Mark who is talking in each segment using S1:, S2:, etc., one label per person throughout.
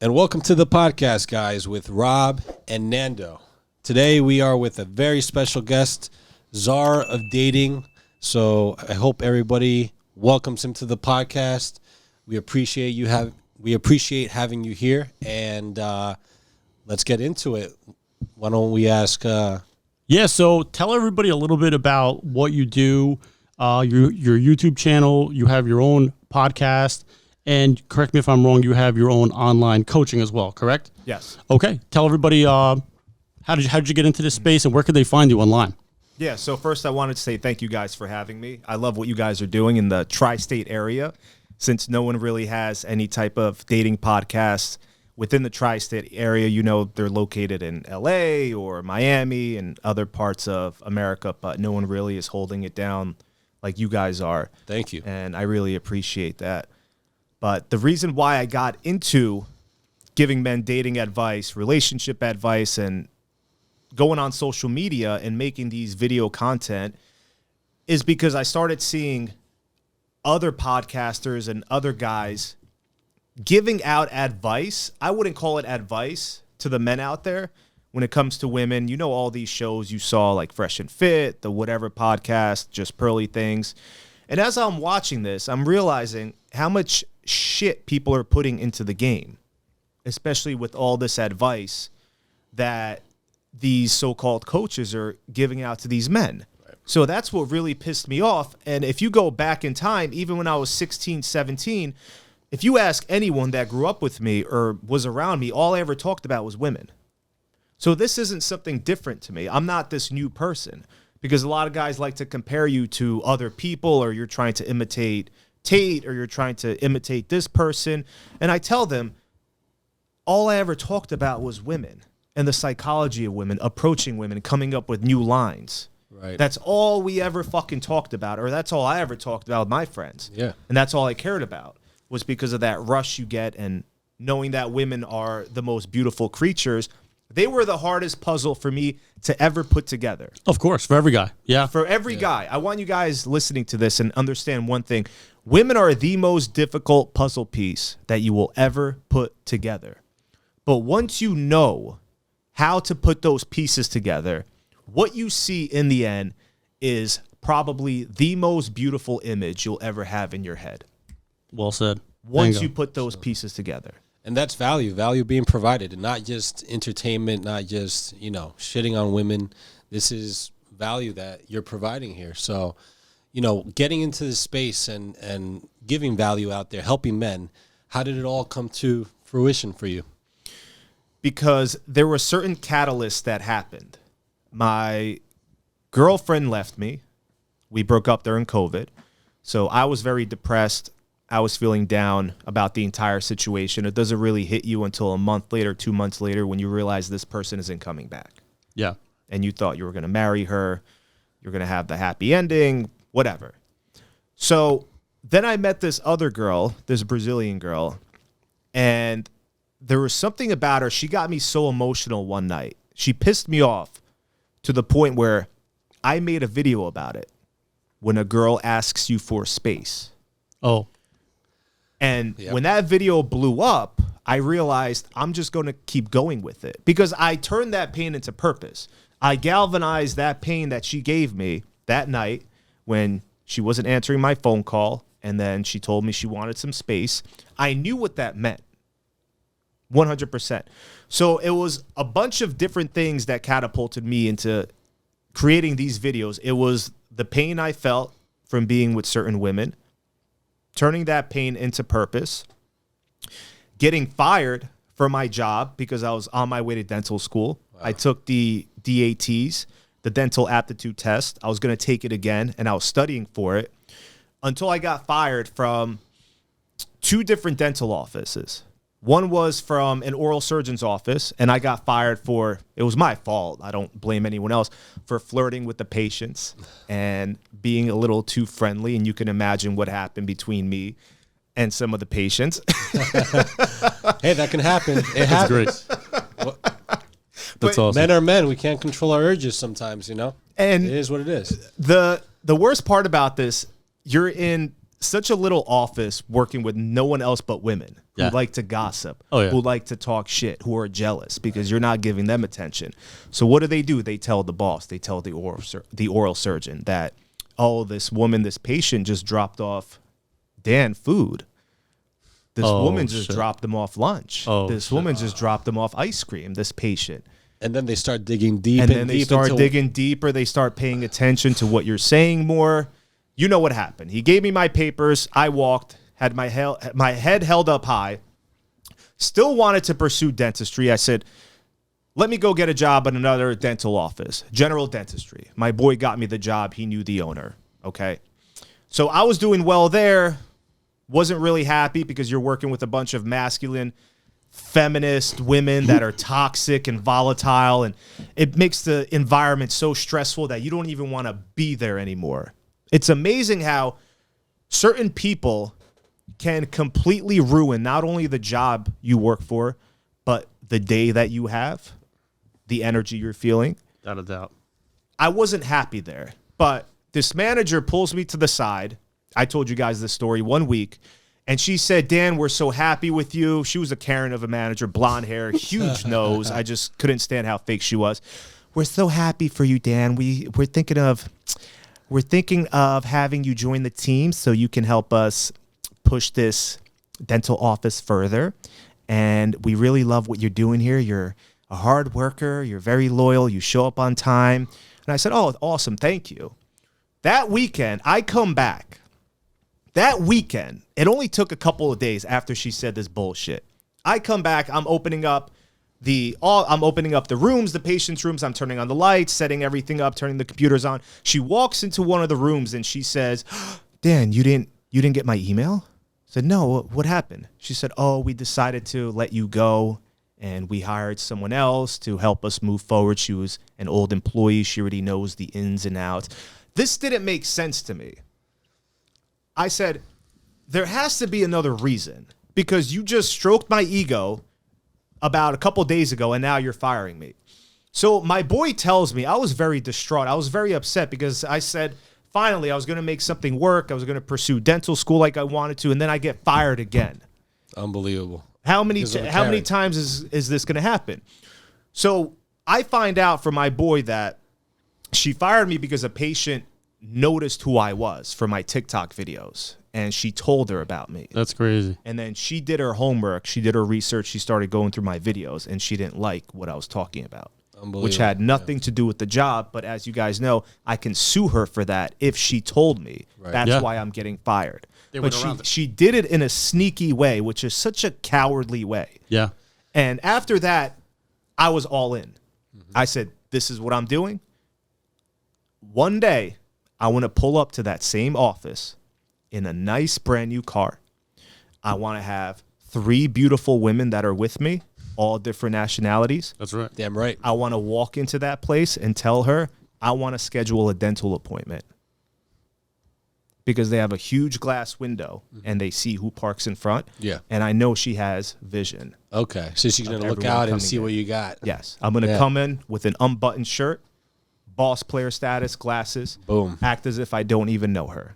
S1: And welcome to the podcast, guys, with Rob and Nando. Today we are with a very special guest, Czar of Dating. So I hope everybody welcomes him to the podcast. We appreciate having you here, and let's get into it. Why don't we ask?
S2: So tell everybody a little bit about what you do. Your YouTube channel. You have your own podcast. And correct me if I'm wrong, you have your own online coaching as well, correct?
S3: Yes.
S2: Okay. Tell everybody how did you get into this space and where could they find you online?
S3: Yeah, so first I wanted to say thank you guys for having me. I love what you guys are doing in the tri-state area, since no one really has any type of dating podcast within the tri-state area. You know, they're located in LA or Miami and other parts of America, but no one really is holding it down like you guys are.
S1: Thank you.
S3: And I really appreciate that. But the reason why I got into giving men dating advice, relationship advice, and going on social media and making these video content is because I started seeing other podcasters and other guys giving out advice. I wouldn't call it advice to the men out there when it comes to women. You know, all these shows you saw like Fresh and Fit, the whatever podcast, Just Pearly Things. And as I'm watching this, I'm realizing how much shit people are putting into the game, especially with all this advice that these so-called coaches are giving out to these men. Right. So that's what really pissed me off. And if you go back in time, even when I was 16, 17, if you ask anyone that grew up with me or was around me, all I ever talked about was women. So this isn't something different to me. I'm not this new person, because a lot of guys like to compare you to other people, or you're trying to imitate Tate, or you're trying to imitate this person. And I tell them, all I ever talked about was women and the psychology of women, approaching women, coming up with new lines.
S1: Right.
S3: That's all we ever fucking talked about, or that's all I ever talked about with my friends.
S1: Yeah.
S3: And that's all I cared about, was because of that rush you get and knowing that women are the most beautiful creatures. They were the hardest puzzle for me to ever put together.
S2: Of course, for every guy. Yeah.
S3: For every guy. I want you guys listening to this and understand one thing. Women are the most difficult puzzle piece that you will ever put together. But once you know how to put those pieces together, what you see in the end is probably the most beautiful image you'll ever have in your head.
S2: Well said.
S3: Once you put those pieces together.
S1: And that's value being provided, and not just entertainment, not just, shitting on women. This is value that you're providing here. So, getting into this space and giving value out there, helping men, how did it all come to fruition for you?
S3: Because there were certain catalysts that happened. My girlfriend left me. We broke up during COVID. So I was very depressed. I was feeling down about the entire situation. It doesn't really hit you until a month later, 2 months later, when you realize this person isn't coming back.
S2: Yeah.
S3: And you thought you were going to marry her. You're going to have the happy ending, whatever. So then I met this other girl, this Brazilian girl, and there was something about her. She got me so emotional one night. She pissed me off to the point where I made a video about it. When a girl asks you for space.
S2: Oh.
S3: And when that video blew up, I realized I'm just going to keep going with it, because I turned that pain into purpose. I galvanized that pain that she gave me that night when she wasn't answering my phone call, and then she told me she wanted some space. I knew what that meant. 100%. So it was a bunch of different things that catapulted me into creating these videos. It was the pain I felt from being with certain women, turning that pain into purpose, getting fired from my job because I was on my way to dental school. Wow. I took the DATs, the dental aptitude test. I was going to take it again, and I was studying for it until I got fired from 2 different dental offices. One was from an oral surgeon's office, and I got fired for, it was my fault, I don't blame anyone else, for flirting with the patients and being a little too friendly. And you can imagine what happened between me and some of the patients.
S1: Hey, that can happen. It happens.
S2: Great. That's awesome.
S1: Men are men. We can't control our urges sometimes, And it is what it is.
S3: The worst part about this, you're in such a little office working with no one else but women who
S2: Yeah.
S3: like to gossip,
S2: Oh, yeah.
S3: who like to talk shit, who are jealous because you're not giving them attention. So what do? They tell the boss, they tell the oral surgeon that, oh, this woman, this patient just dropped off Dan food. This
S2: Oh,
S3: woman just
S2: shit.
S3: dropped them off lunch.
S2: Oh,
S3: this
S2: shit.
S3: woman just dropped them off ice cream, this patient.
S1: And then they start digging deep
S3: And
S1: and
S3: then they
S1: deep
S3: start
S1: into
S3: digging deeper. They start paying attention to what you're saying more. You know what happened. He gave me my papers. I walked, had my head held up high, still wanted to pursue dentistry. I said, let me go get a job at another dental office, general dentistry. My boy got me the job. He knew the owner. Okay. So I was doing well there. Wasn't really happy because you're working with a bunch of masculine, feminist women that are toxic and volatile, and it makes the environment so stressful that you don't even want to be there anymore. It's amazing how certain people can completely ruin not only the job you work for, but the day that you have, the energy you're feeling.
S2: Without a doubt.
S3: I wasn't happy there, but this manager pulls me to the side. I told you guys this story 1 week, and she said, Dan, we're so happy with you. She was a Karen of a manager, blonde hair, huge nose. I just couldn't stand how fake she was. We're so happy for you, Dan. We're thinking of having you join the team so you can help us push this dental office further. And we really love what you're doing here. You're a hard worker. You're very loyal. You show up on time. And I said, oh, awesome. Thank you. That weekend, I come back. That weekend, it only took a couple of days after she said this bullshit. I come back, I'm opening up the rooms, the patient's rooms. I'm turning on the lights, setting everything up, turning the computers on. She walks into one of the rooms and she says, Dan, you didn't get my email? I said, no, what happened? She said, oh, we decided to let you go and we hired someone else to help us move forward. She was an old employee. She already knows the ins and outs. This didn't make sense to me. I said, there has to be another reason because you just stroked my ego about a couple days ago and now you're firing me. So my boy tells me, I was very distraught. I was very upset because I said, finally, I was going to make something work. I was going to pursue dental school like I wanted to, and then I get fired again.
S1: Unbelievable.
S3: How many times is this going to happen? So I find out from my boy that she fired me because a patient noticed who I was for my TikTok videos, and she told her about me.
S2: That's crazy.
S3: And then she did her homework. She did her research. She started going through my videos, and she didn't like what I was talking about, which had nothing to do with the job. But as you guys know, I can sue her for that if she told me. Right. That's why I'm getting fired. But she did it in a sneaky way, which is such a cowardly way.
S2: Yeah.
S3: And after that, I was all in. I said, this is what I'm doing. One day, I want to pull up to that same office in a nice brand new car. I want to have 3 beautiful women that are with me, all different nationalities.
S2: That's right.
S1: Damn right.
S3: I want to walk into that place and tell her I want to schedule a dental appointment because they have a huge glass window and they see who parks in front.
S1: Yeah.
S3: And I know she has vision.
S1: Okay. So she's going to look out and see what you got.
S3: Yes. I'm going to come in with an unbuttoned shirt, boss player status, glasses.
S1: Boom.
S3: Act as if I don't even know her.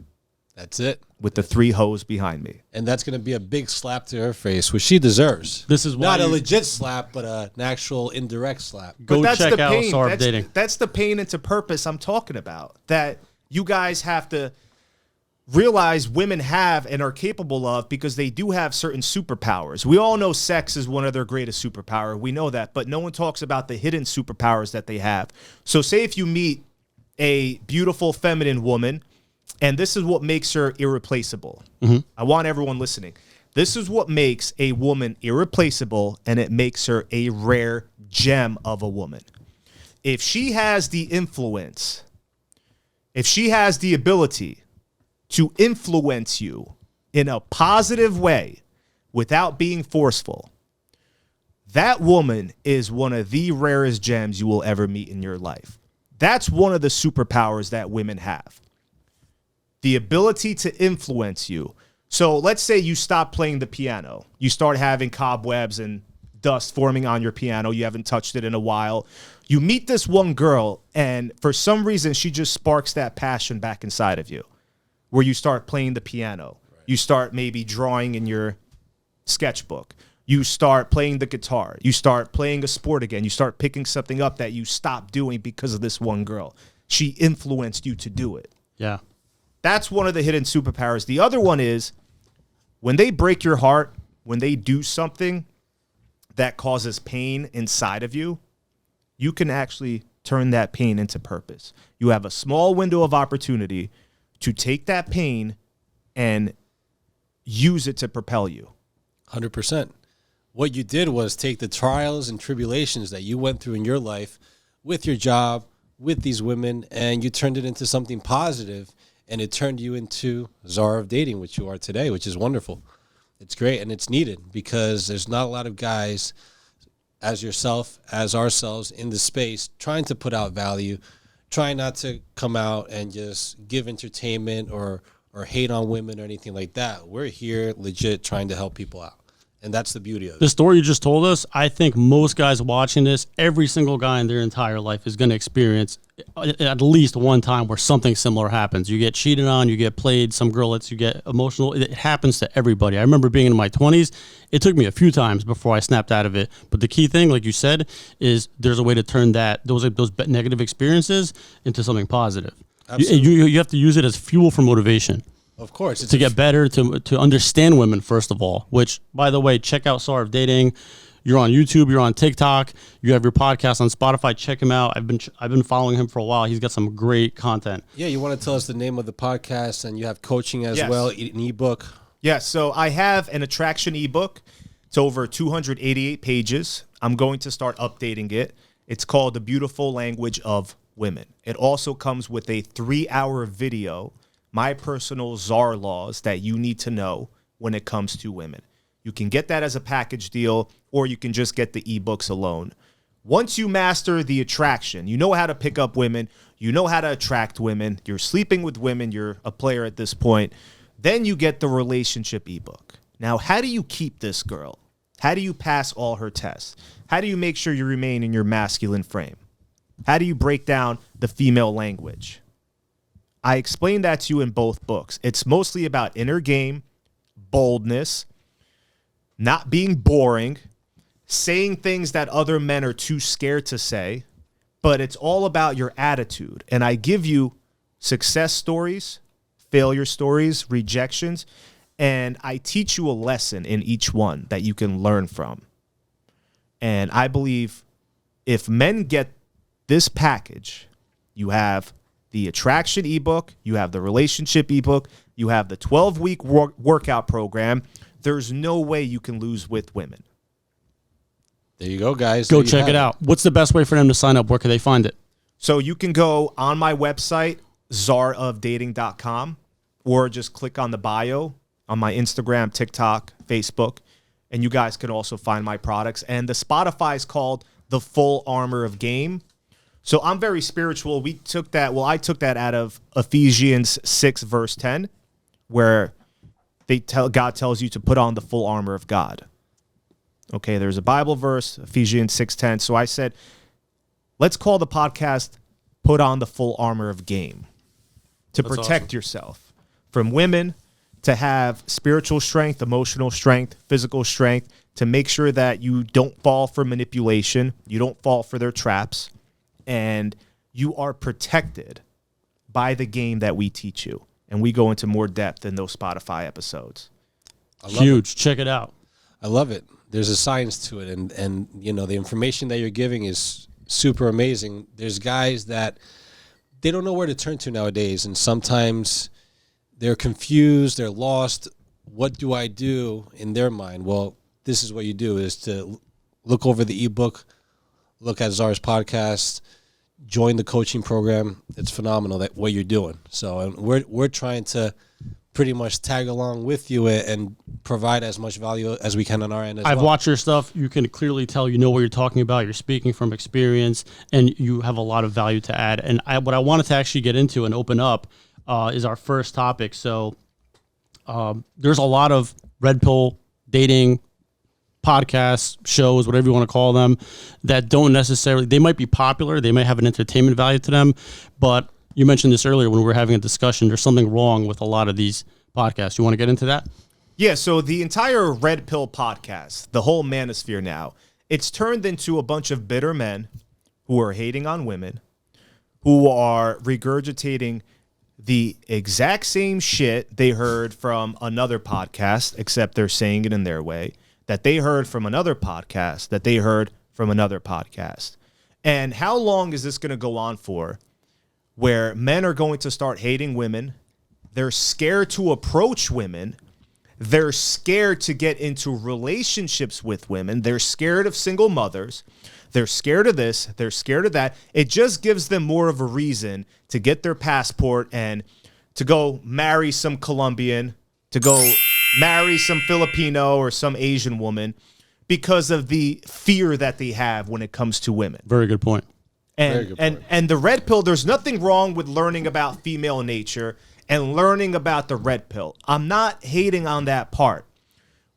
S1: That's it.
S3: With the 3 hoes behind me.
S1: And that's going to be a big slap to her face, which she deserves.
S2: This is why
S1: not a legit slap, but an actual indirect slap.
S2: Go check out Czar of Dating.
S3: That's the pain into purpose I'm talking about. That you guys have to realize women have and are capable of because they do have certain superpowers. We all know sex is one of their greatest superpower. We know that, but no one talks about the hidden superpowers that they have. So say if you meet a beautiful feminine woman, and this is what makes her irreplaceable. I want everyone listening. This is what makes a woman irreplaceable, and it makes her a rare gem of a woman. If she has the influence, if she has the ability to influence you in a positive way without being forceful, that woman is one of the rarest gems you will ever meet in your life. That's one of the superpowers that women have. The ability to influence you. So let's say you stop playing the piano. You start having cobwebs and dust forming on your piano. You haven't touched it in a while. You meet this one girl, and for some reason, she just sparks that passion back inside of you. where you start playing the piano. Right. You start maybe drawing in your sketchbook. You start playing the guitar. You start playing a sport again. You start picking something up that you stopped doing because of this one girl. She influenced you to do it.
S2: Yeah.
S3: That's one of the hidden superpowers. The other one is when they break your heart, when they do something that causes pain inside of you, you can actually turn that pain into purpose. You have a small window of opportunity to take that pain and use it to propel you.
S1: 100%. What you did was take the trials and tribulations that you went through in your life with your job, with these women, and you turned it into something positive, and it turned you into Czar of Dating, which you are today, which is wonderful. It's great, and it's needed because there's not a lot of guys as yourself, as ourselves in the space trying to put out value, trying not to come out and just give entertainment or hate on women or anything like that. We're here legit trying to help people out. And that's the beauty of it.
S2: The story you just told us, I think most guys watching this, every single guy in their entire life is going to experience at least one time where something similar happens. You get cheated on, you get played, some girl lets you get emotional. It happens to everybody. I remember being in my 20s. It took me a few times before I snapped out of it. But the key thing, like you said, is there's a way to turn those negative experiences into something positive. You have to use it as fuel for motivation.
S1: Of course.
S2: To get better, to understand women, first of all, which, by the way, check out Czar of Dating. You're on YouTube, you're on TikTok, you have your podcast on Spotify. Check him out. I've been following him for a while. He's got some great content.
S1: Yeah, you want to tell us the name of the podcast, and you have coaching as well, an ebook.
S3: Yes, so I have an attraction ebook. It's over 288 pages. I'm going to start updating it. It's called The Beautiful Language of Women. It also comes with a 3-hour video, my personal czar laws that you need to know when it comes to women. You can get that as a package deal, or you can just get the ebooks alone. Once you master the attraction, you know how to pick up women, you know how to attract women, you're sleeping with women, you're a player at this point, then you get the relationship ebook. Now, how do you keep this girl? How do you pass all her tests? How do you make sure you remain in your masculine frame? How do you break down the female language? I explained that to you in both books. It's mostly about inner game, boldness, not being boring, saying things that other men are too scared to say, but it's all about your attitude. And I give you success stories, failure stories, rejections, and I teach you a lesson in each one that you can learn from. And I believe if men get this package, you have the attraction ebook, you have the relationship ebook, you have the 12-week workout program. There's no way you can lose with women.
S1: There you go, guys.
S2: Go check it out. What's the best way for them to sign up? Where can they find it?
S3: So you can go on my website, czarofdating.com, or just click on the bio on my Instagram, TikTok, Facebook, and you guys can also find my products. And the Spotify is called The Full Armor of Game. So I'm very spiritual. I took that out of Ephesians 6, verse 10, where God tells you to put on the full armor of God. Okay, there's a Bible verse, Ephesians 6:10. So I said, let's call the podcast Put on the Full Armor of Game to
S1: That's
S3: protect
S1: awesome.
S3: yourself from women, to have spiritual strength, emotional strength, physical strength, to make sure that you don't fall for manipulation, you don't fall for their traps, and you are protected by the game that we teach you. And we go into more depth in those Spotify episodes.
S2: Huge. Check it out.
S1: I love it. There's a science to it, and you know, the information that you're giving is super amazing. There's guys that they don't know where to turn to nowadays, and sometimes they're confused, they're lost. What do I do in their mind? Well, this is what you do, is to look over the ebook, look at Czar's podcast, join the coaching program. It's phenomenal that what you're doing. So, and we're trying to pretty much tag along with you and provide as much value as we can on our end as
S2: I've
S1: well.
S2: watched your stuff. You can clearly tell you know what you're talking about. You're speaking from experience, and you have a lot of value to add. And what I wanted to actually get into and open up is our first topic. So there's a lot of red pill dating podcasts, shows, whatever you want to call them, that don't necessarily, they might be popular, they might have an entertainment value to them, but you mentioned this earlier when we were having a discussion. There's something wrong with a lot of these podcasts. You want to get into that?
S3: Yeah, so the entire Red Pill podcast, the whole manosphere now, it's turned into a bunch of bitter men who are hating on women, who are regurgitating the exact same shit they heard from another podcast, except they're saying it in their way, that they heard from another podcast, that they heard from another podcast. And how long is this going to go on for, where men are going to start hating women? They're scared to approach women. They're scared to get into relationships with women. They're scared of single mothers. They're scared of this. They're scared of that. It just gives them more of a reason to get their passport and to go marry some Colombian, to go marry some Filipino or some Asian woman, because of the fear that they have when it comes to women.
S2: Very good point.
S3: And the red pill, there's nothing wrong with learning about female nature and learning about the red pill. I'm not hating on that part.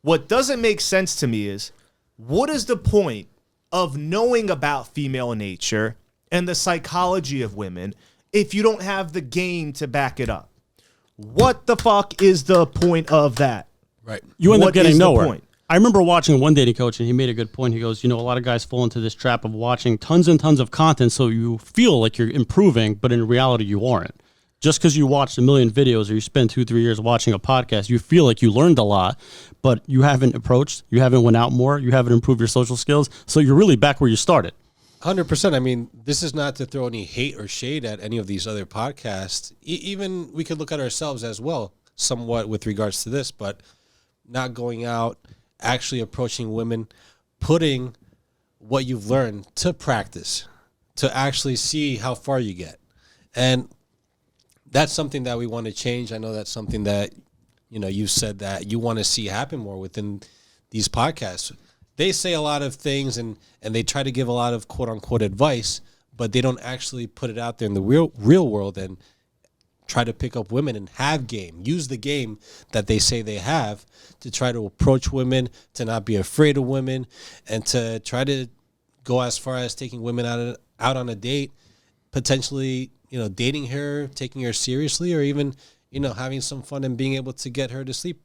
S3: What doesn't make sense to me is, what is the point of knowing about female nature and the psychology of women if you don't have the game to back it up? What the fuck is the point of that?
S1: Right.
S2: You end up
S3: What
S2: getting
S3: is the
S2: nowhere.
S3: point?
S2: I remember watching one dating coach, and he made a good point. He goes, a lot of guys fall into this trap of watching tons and tons of content, so you feel like you're improving, but in reality, you aren't. Just because you watched a million videos or you spend 2-3 years watching a podcast, you feel like you learned a lot, but you haven't approached, you haven't went out more, you haven't improved your social skills, so you're really back where you started.
S1: 100%. I mean, this is not to throw any hate or shade at any of these other podcasts. Even we could look at ourselves as well, somewhat with regards to this, but not going out, actually approaching women, putting what you've learned to practice, to actually see how far you get. And that's something that we want to change. I know that's something that, you said that you want to see happen more within these podcasts. They say a lot of things and they try to give a lot of quote unquote advice, but they don't actually put it out there in the real world and try to pick up women and have game. Use the game that they say they have to try to approach women, to not be afraid of women, and to try to go as far as taking women out on a date, potentially, dating her, taking her seriously, or even, having some fun and being able to get her to sleep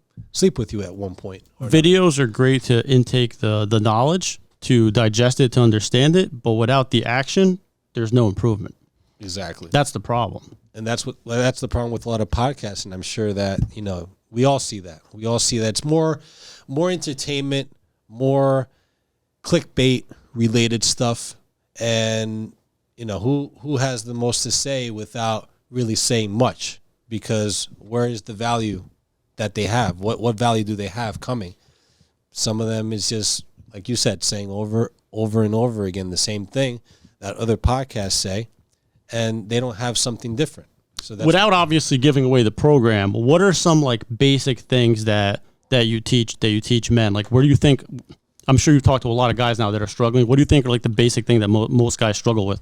S1: with you at one point.
S2: Videos are great to intake the knowledge, to digest it, to understand it, but without the action, there's no improvement.
S1: Exactly.
S2: That's the problem.
S1: And that's the problem with a lot of podcasts, and I'm sure that, we all see that. We all see that it's more entertainment, more clickbait related stuff, and who has the most to say without really saying much, because where is the value that they have? What value do they have coming? Some of them is just, like you said, saying over and over again the same thing that other podcasts say, and they don't have something different. So that's
S2: without obviously giving away the program, what are some like basic things that you teach men? Like, where do you think, I'm sure you've talked to a lot of guys now that are struggling. What do you think are like the basic thing that most guys struggle with?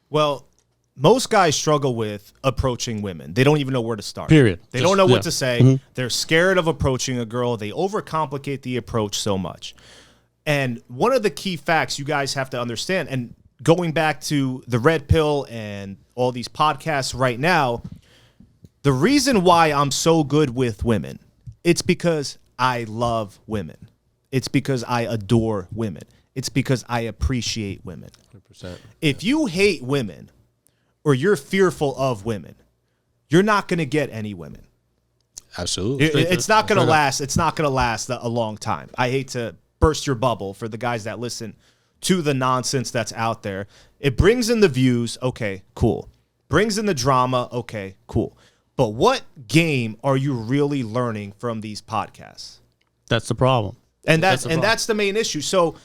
S3: Well, most guys struggle with approaching women. They don't even know where to start.
S2: Period.
S3: They don't know what to say. They're scared of approaching a girl. They overcomplicate the approach so much. And one of the key facts you guys have to understand, and going back to the red pill and all these podcasts right now, the reason why I'm so good with women, it's because I love women. It's because I adore women. It's because I appreciate women.
S1: 100%.
S3: If you hate women or you're fearful of women, you're not going to get any women.
S1: Absolutely.
S3: It's not going to last. It's not going to last a long time. I hate to burst your bubble for the guys that listen to the nonsense that's out there. It brings in the views. Okay, cool. Brings in the drama. Okay, cool. But what game are you really learning from these podcasts?
S2: That's the problem.
S3: And that's the main issue. So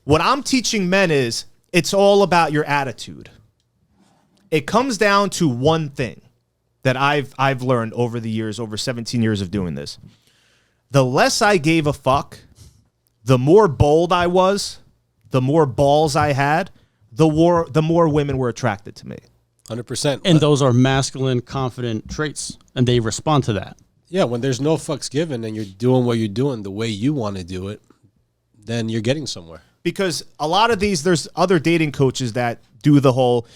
S3: what I'm teaching men is, it's all about your attitude. It comes down to one thing that I've learned over the years, over 17 years of doing this. The less I gave a fuck, the more bold I was, the more balls I had, the more women were attracted to me.
S1: 100%.
S2: And those are masculine, confident traits, and they respond to that.
S1: Yeah, when there's no fucks given and you're doing what you're doing the way you want to do it, then you're getting somewhere.
S3: Because a lot of these, there's other dating coaches that do the whole,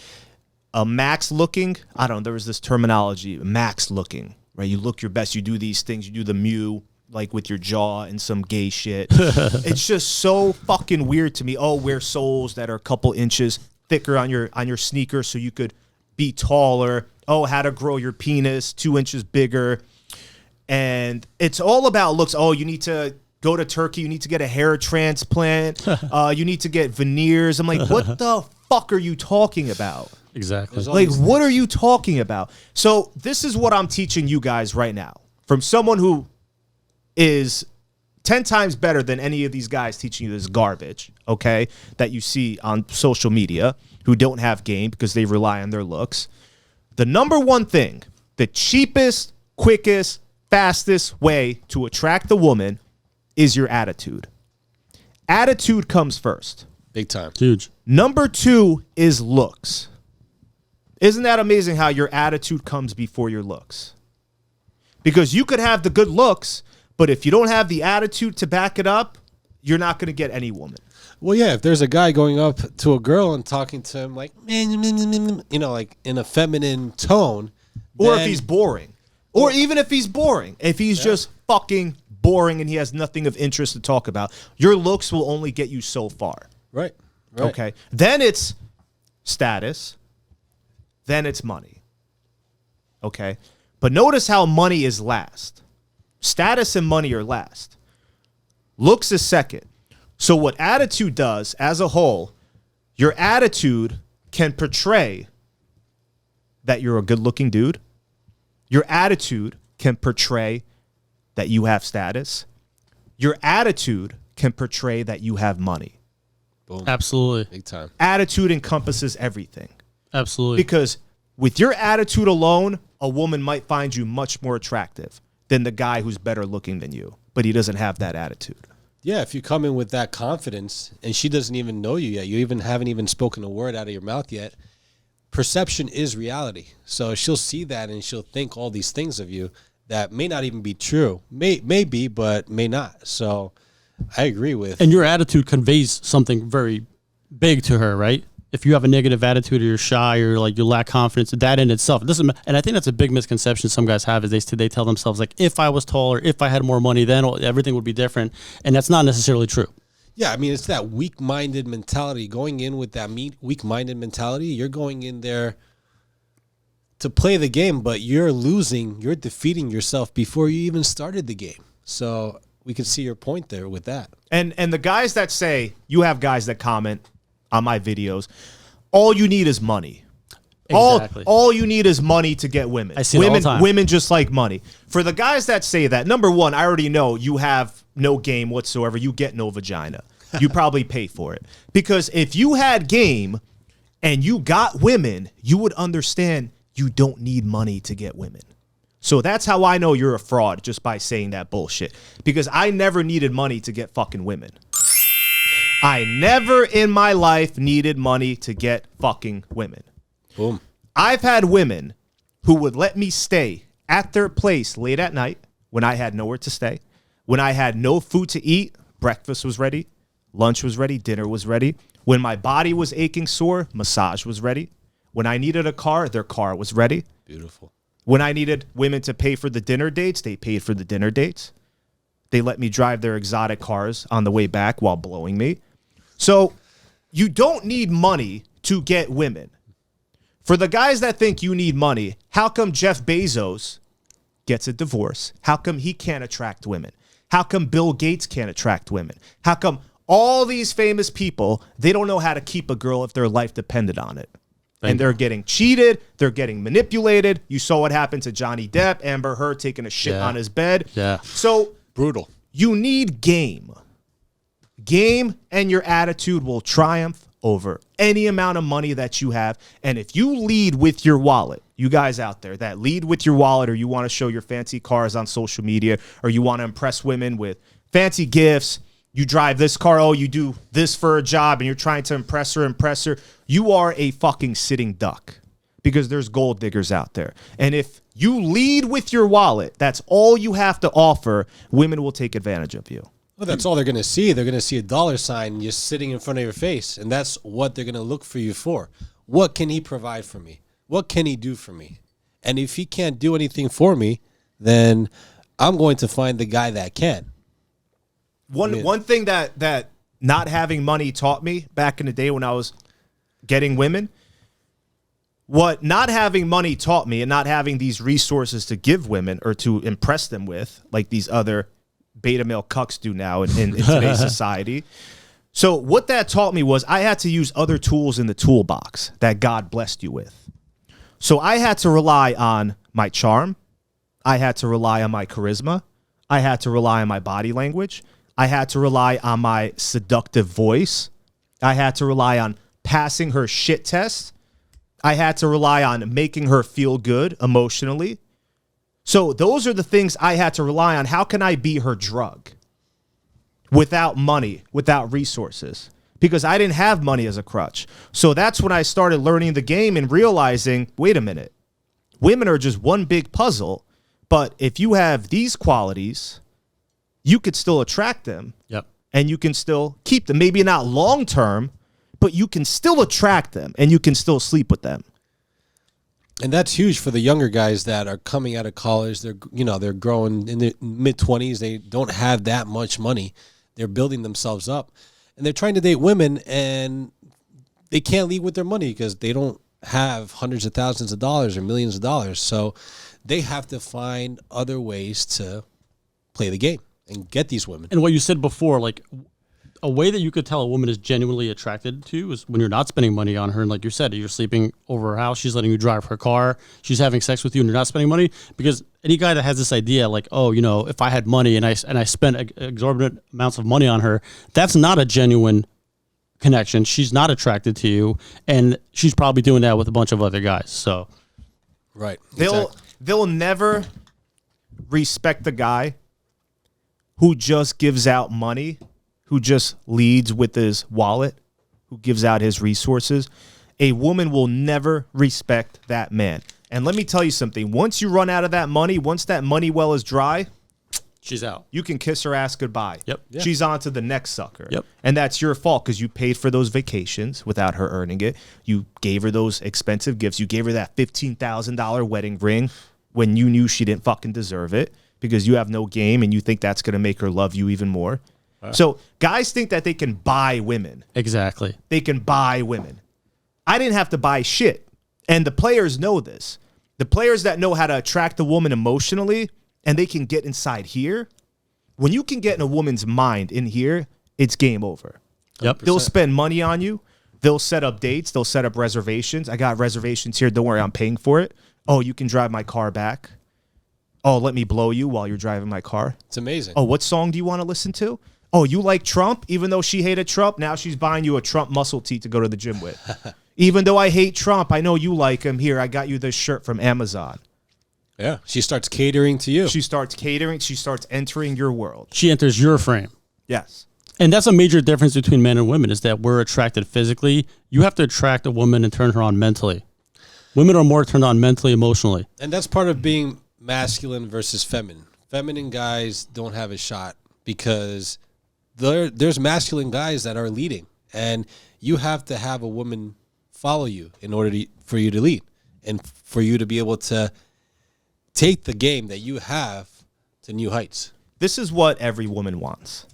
S3: a max looking, I don't know, there was this terminology, max looking, right? You look your best, you do these things, you do the mew, like with your jaw and some gay shit. It's just so fucking weird to me. Oh, wear soles that are a couple inches thicker on your sneakers so you could be taller. Oh, how to grow your penis 2 inches bigger. And it's all about looks. Oh, you need to go to Turkey. You need to get a hair transplant. You need to get veneers. I'm like, what the fuck are you talking about?
S2: Exactly.
S3: Like, what are you talking about? So this is what I'm teaching you guys right now from someone who is 10 times better than any of these guys teaching you this garbage, okay, that you see on social media who don't have game because they rely on their looks. The number one thing, the cheapest, quickest, fastest way to attract the woman is your attitude. Attitude comes first.
S1: Big time.
S2: Huge.
S3: Number two is looks. Isn't that amazing how your attitude comes before your looks? Because you could have the good looks, but if you don't have the attitude to back it up, you're not going to get any woman.
S1: Well, yeah, if there's a guy going up to a girl and talking to him like, you know, like in a feminine tone.
S3: Or if he's boring. Or even if he's boring. If he's just fucking boring and he has nothing of interest to talk about, your looks will only get you so far.
S1: Right.
S3: Okay. Then it's status. Then it's money. Okay. But notice how money is last. Status and money are last. Looks is second. So what attitude does as a whole, your attitude can portray that you're a good-looking dude. Your attitude can portray that you have status. Your attitude can portray that you have money.
S1: Boom.
S2: Absolutely.
S1: Big time.
S3: Attitude encompasses everything.
S2: Absolutely.
S3: Because with your attitude alone, a woman might find you much more attractive than the guy who's better looking than you, but he doesn't have that attitude.
S1: Yeah, if you come in with that confidence and she doesn't even know you yet, you haven't even spoken a word out of your mouth yet, perception is reality. So she'll see that and she'll think all these things of you that may not even be true. May be, but may not. So I agree with.
S2: And your attitude conveys something very big to her, right? If you have a negative attitude or you're shy or like you lack confidence, that in itself, it doesn't. And I think that's a big misconception some guys have is they tell themselves like, if I was taller, if I had more money, then everything would be different. And that's not necessarily true.
S1: Yeah, I mean, it's that weak-minded mentality. Going in with that weak-minded mentality, you're going in there to play the game, but you're losing, you're defeating yourself before you even started the game. So we can see your point there with that.
S3: And the guys that say, you have guys that comment on my videos, all you need is money.
S2: Exactly.
S3: All you need is money to get women.
S2: I see it all the time.
S3: Women just like money. For the guys that say that, number one, I already know you have no game whatsoever. You get no vagina. You probably pay for it. Because if you had game and you got women, you would understand you don't need money to get women. So that's how I know you're a fraud, just by saying that bullshit. Because I never needed money to get fucking women. I never in my life needed money to get fucking women.
S1: Boom.
S3: I've had women who would let me stay at their place late at night when I had nowhere to stay, when I had no food to eat, breakfast was ready, lunch was ready, dinner was ready. When my body was aching sore, massage was ready. When I needed a car, their car was ready.
S1: Beautiful.
S3: When I needed women to pay for the dinner dates, they paid for the dinner dates. They let me drive their exotic cars on the way back while blowing me. So you don't need money to get women. For the guys that think you need money, how come Jeff Bezos gets a divorce? How come he can't attract women? How come Bill Gates can't attract women? How come all these famous people, they don't know how to keep a girl if their life depended on it? And they're getting cheated. They're getting manipulated. You saw what happened to Johnny Depp, Amber Heard taking a shit on his bed.
S2: Yeah.
S3: So
S1: Brutal.
S3: you need game. Game and your attitude will triumph over any amount of money that you have. And if you lead with your wallet, you guys out there that lead with your wallet, or you want to show your fancy cars on social media, or you want to impress women with fancy gifts, you drive this car, oh, you do this for a job, and you're trying to impress her, you are a fucking sitting duck, because there's gold diggers out there. And if you lead with your wallet, that's all you have to offer, women will take advantage of you.
S1: Well, that's all they're going to see. They're going to see a dollar sign just sitting in front of your face, and that's what they're going to look for you for. what can he provide for me? What can he do for me? And if he can't do anything for me, then I'm going to find the guy that can.
S3: One thing that not having money taught me back in the day when I was getting women, what not having money taught me and not having these resources to give women or to impress them with, like these other beta male cucks do now in today's society. So what that taught me was I had to use other tools in the toolbox that God blessed you with. So I had to rely on my charm. I had to rely on my charisma. I had to rely on my body language. I had to rely on my seductive voice. I had to rely on passing her shit test. I had to rely on making her feel good emotionally. So those are the things I had to rely on. How can I be her drug without money, without resources? Because I didn't have money as a crutch. So that's when I started learning the game and realizing, wait a minute, women are just one big puzzle. But if you have these qualities, you could still attract them.
S2: Yep.
S3: And you can still keep them. Maybe not long term, but you can still attract them and you can still sleep with them.
S1: And that's huge for the younger guys that are coming out of college. They're growing in their mid-20s. They don't have that much money. They're building themselves up. And they're trying to date women, and they can't leave with their money because they don't have hundreds of thousands of dollars or millions of dollars. So they have to find other ways to play the game and get these women.
S2: And what you said before, like a way that you could tell a woman is genuinely attracted to is when you're not spending money on her. And like you said, you're sleeping over her house. She's letting you drive her car. She's having sex with you and you're not spending money. Because any guy that has this idea like, oh, you know, if I had money and I spent exorbitant amounts of money on her, that's not a genuine connection. She's not attracted to you. And she's probably doing that with a bunch of other guys. So,
S1: right.
S3: They'll never respect the guy who just gives out money, who just leads with his wallet, who gives out his resources. A woman will never respect that man. And let me tell you something. Once you run out of that money, once that money well is dry,
S2: she's out.
S3: You can kiss her ass goodbye.
S2: Yep. Yeah.
S3: She's on to the next sucker.
S2: Yep.
S3: And that's your fault because you paid for those vacations without her earning it. You gave her those expensive gifts. You gave her that $15,000 wedding ring when you knew she didn't fucking deserve it because you have no game and you think that's going to make her love you even more. So guys think that they can buy women.
S2: Exactly.
S3: They can buy women. I didn't have to buy shit. And the players know this. The players that know how to attract a woman emotionally and they can get inside here. When you can get in a woman's mind in here, it's game over.
S2: Yep.
S3: They'll spend money on you. They'll set up dates. They'll set up reservations. I got reservations here. Don't worry, I'm paying for it. Oh, you can drive my car back. Oh, let me blow you while you're driving my car.
S1: It's amazing.
S3: Oh, what song do you want to listen to? Oh, you like Trump? Even though she hated Trump, now she's buying you a Trump muscle tee to go to the gym with. Even though I hate Trump, I know you like him. Here, I got you this shirt from Amazon.
S1: Yeah. She starts catering to you.
S3: She starts catering. She starts entering your world.
S2: She enters your frame.
S3: Yes.
S2: And that's a major difference between men and women is that we're attracted physically. You have to attract a woman and turn her on mentally. Women are more turned on mentally, emotionally.
S1: And that's part of being masculine versus feminine. Feminine guys don't have a shot because there's masculine guys that are leading. And you have to have a woman follow you in order for you to lead and for you to be able to take the game that you have to new heights.
S3: This is what every woman wants.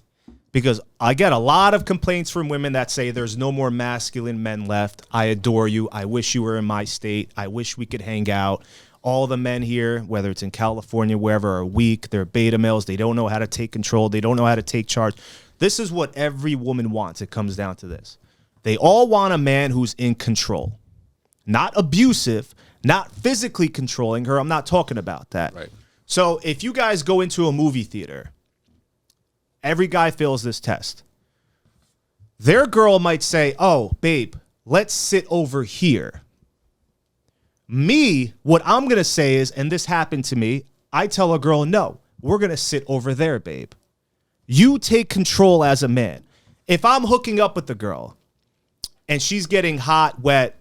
S3: Because I get a lot of complaints from women that say there's no more masculine men left. I adore you. I wish you were in my state. I wish we could hang out. All the men here, whether it's in California, wherever, are weak. They're beta males. They don't know how to take control. They don't know how to take charge. This is what every woman wants. It comes down to this. They all want a man who's in control. Not abusive, not physically controlling her. I'm not talking about that.
S1: Right.
S3: So if you guys go into a movie theater, every guy fails this test. Their girl might say, oh, babe, let's sit over here. Me, what I'm going to say is, and this happened to me, I tell a girl, no, we're going to sit over there, babe. You take control as a man. If I'm hooking up with the girl and she's getting hot, wet,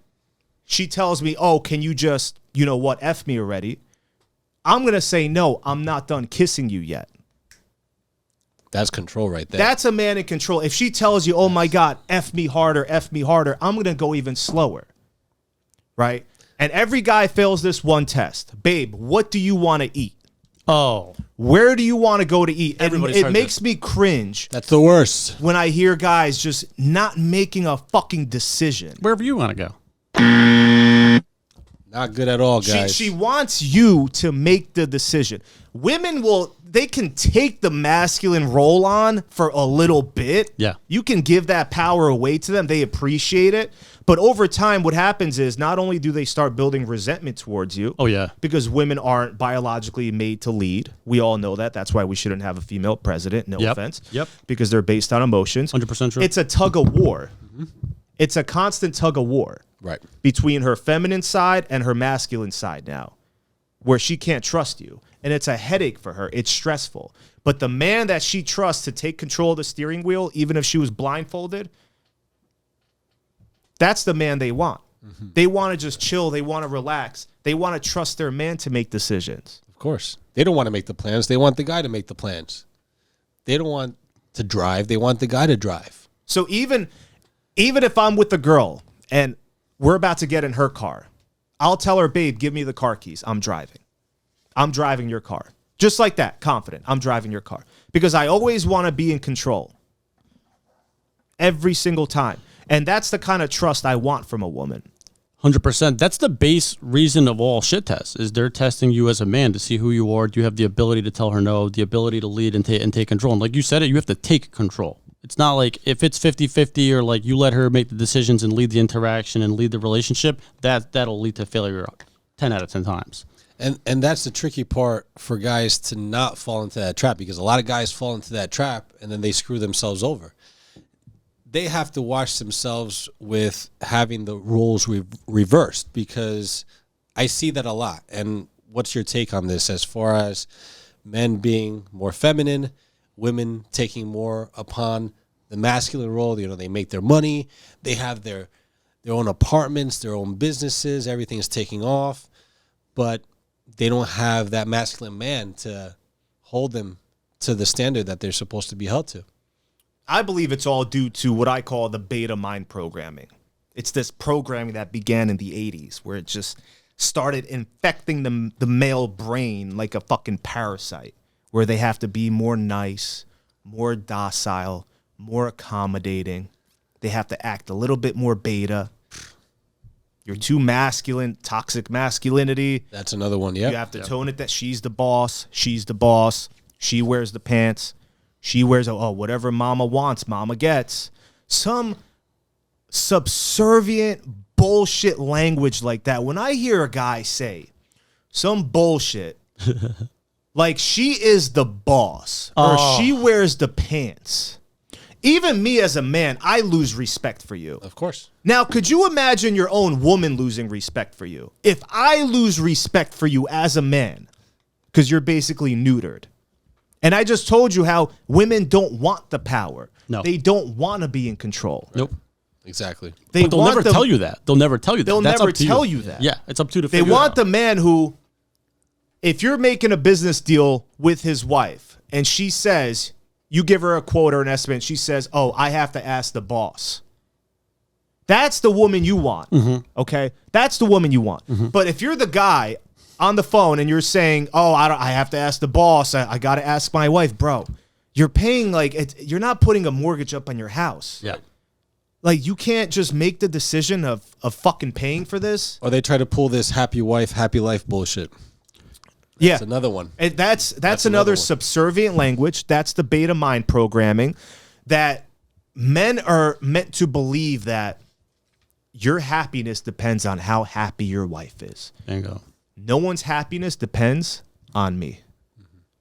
S3: she tells me, oh, can you just, you know what, F me already? I'm going to say, no, I'm not done kissing you yet.
S1: That's control right there.
S3: That's a man in control. If she tells you, oh, my God, F me harder, I'm going to go even slower. right? And every guy fails this one test. Babe, what do you want to eat?
S2: Oh.
S3: Where do you want to go to eat? And
S2: Everybody's
S3: it
S2: heard
S3: makes
S2: this.
S3: me cringe
S1: That's the worst.
S3: when I hear guys just not making a fucking decision.
S2: Wherever you want to go.
S1: Not good at all, guys.
S3: She wants you to make the decision. Women they can take the masculine role on for a little bit.
S2: Yeah.
S3: You can give that power away to them. They appreciate it. But over time, what happens is not only do they start building resentment towards you.
S2: Oh, yeah.
S3: Because women aren't biologically made to lead. We all know that. That's why we shouldn't have a female president. No offense.
S2: Yep.
S3: Because they're based on emotions.
S2: 100% true.
S3: It's a tug of war. It's a constant tug of war.
S1: Right.
S3: Between her feminine side and her masculine side now, where she can't trust you. And it's a headache for her. It's stressful. But the man that she trusts to take control of the steering wheel, even if she was blindfolded, that's the man they want. Mm-hmm. They want to just chill. They want to relax. They want to trust their man to make decisions.
S1: Of course. They don't want to make the plans. They want the guy to make the plans. They don't want to drive. They want the guy to drive.
S3: So even if I'm with the girl and we're about to get in her car, I'll tell her, babe, give me the car keys. I'm driving. I'm driving your car. Just like that, confident. I'm driving your car. Because I always want to be in control. Every single time. And that's the kind of trust I want from a woman.
S2: 100%. That's the base reason of all shit tests, is they're testing you as a man to see who you are. Do you have the ability to tell her no, the ability to lead and take control? And like you said it, you have to take control. It's not like if it's 50-50 or like you let her make the decisions and lead the interaction and lead the relationship, that'll lead to failure 10 out of 10 times.
S1: And that's the tricky part for guys to not fall into that trap, because a lot of guys fall into that trap and then they screw themselves over. They have to watch themselves with having the roles reversed, because I see that a lot. And what's your take on this as far as men being more feminine, women taking more upon the masculine role? You know, they make their money, they have their own apartments, their own businesses, everything's taking off, but they don't have that masculine man to hold them to the standard that they're supposed to be held to.
S3: I believe it's all due to what I call the beta mind programming. It's this programming that began in the 80s where it just started infecting the male brain like a fucking parasite, where they have to be more nice, more docile, more accommodating. They have to act a little bit more beta. You're too masculine, toxic masculinity.
S1: That's another one, yeah.
S3: You have to tone it that she's the boss, she wears the pants. She wears, whatever mama wants, mama gets. Some subservient bullshit language like that. When I hear a guy say some bullshit, like she is the boss or she wears the pants, even me as a man, I lose respect for you.
S1: Of course.
S3: Now, could you imagine your own woman losing respect for you? If I lose respect for you as a man, because you're basically neutered. And I just told you how women don't want the power.
S2: No.
S3: They don't want to be in control.
S2: Nope.
S1: Exactly.
S2: But they'll never tell you that. They'll never tell you that.
S3: They'll
S2: That's
S3: never
S2: up to
S3: tell
S2: you.
S3: you that.
S2: Yeah, it's up to you to
S3: They
S2: figure it
S3: want
S2: out.
S3: the man who, if you're making a business deal with his wife and she says, you give her a quote or an estimate, she says, I have to ask the boss. That's the woman you want, okay? That's the woman you want. But if you're the guy on the phone and you're saying, I have to ask the boss, I got to ask my wife, bro, you're paying you're not putting a mortgage up on your house.
S2: Yeah.
S3: Like, you can't just make the decision of fucking paying for this.
S1: Or they try to pull this happy wife, happy life bullshit.
S3: Yeah.
S1: That's another one.
S3: And that's
S1: another
S3: another
S1: one.
S3: subservient language. That's the beta mind programming, that men are meant to believe that your happiness depends on how happy your wife is.
S2: There you go.
S3: No one's happiness depends on me.